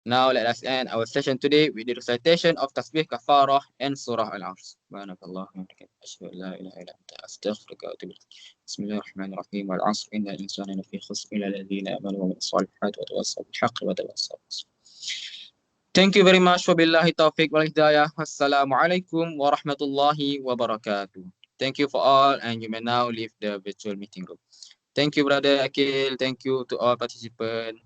Speaker 1: Now let us end our session today with the recitation of Tasbih Kafarah and Surah Al-Asr. Subhanakallahumma wa bihamdika, asyhadu an la ilaha illa anta, astaghfiruka wa atubu ilaik. Bismillahirrahmanirrahim. Wal 'asr, innal insana lafi khusr illa alladhina amanu wa amilus salihati wa tawassaw bil haqqi wa tawassaw bis sabr. Thank you very much. Wabillahi taufiq wal hidayah. Wassalamualaikum warahmatullahi wabarakatuh. Thank you for all, and you may now leave the virtual meeting room. Thank you, Brother Akil. Thank you to all participants.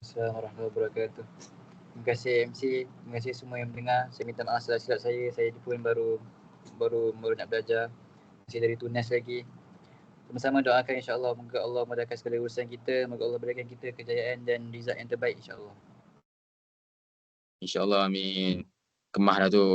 Speaker 3: Assalamualaikum warahmatullahi wabarakatuh. Terima kasih MC, terima kasih semua yang mendengar. Saya minta maaf silap saya pun baru nak belajar. Masih dari tunas lagi. Sama-sama doakan insya-Allah, moga Allah mudahkan segala urusan kita, moga Allah berikan kita kejayaan dan result yang terbaik insya-Allah.
Speaker 1: InsyaAllah, amin. Kemah dah tu.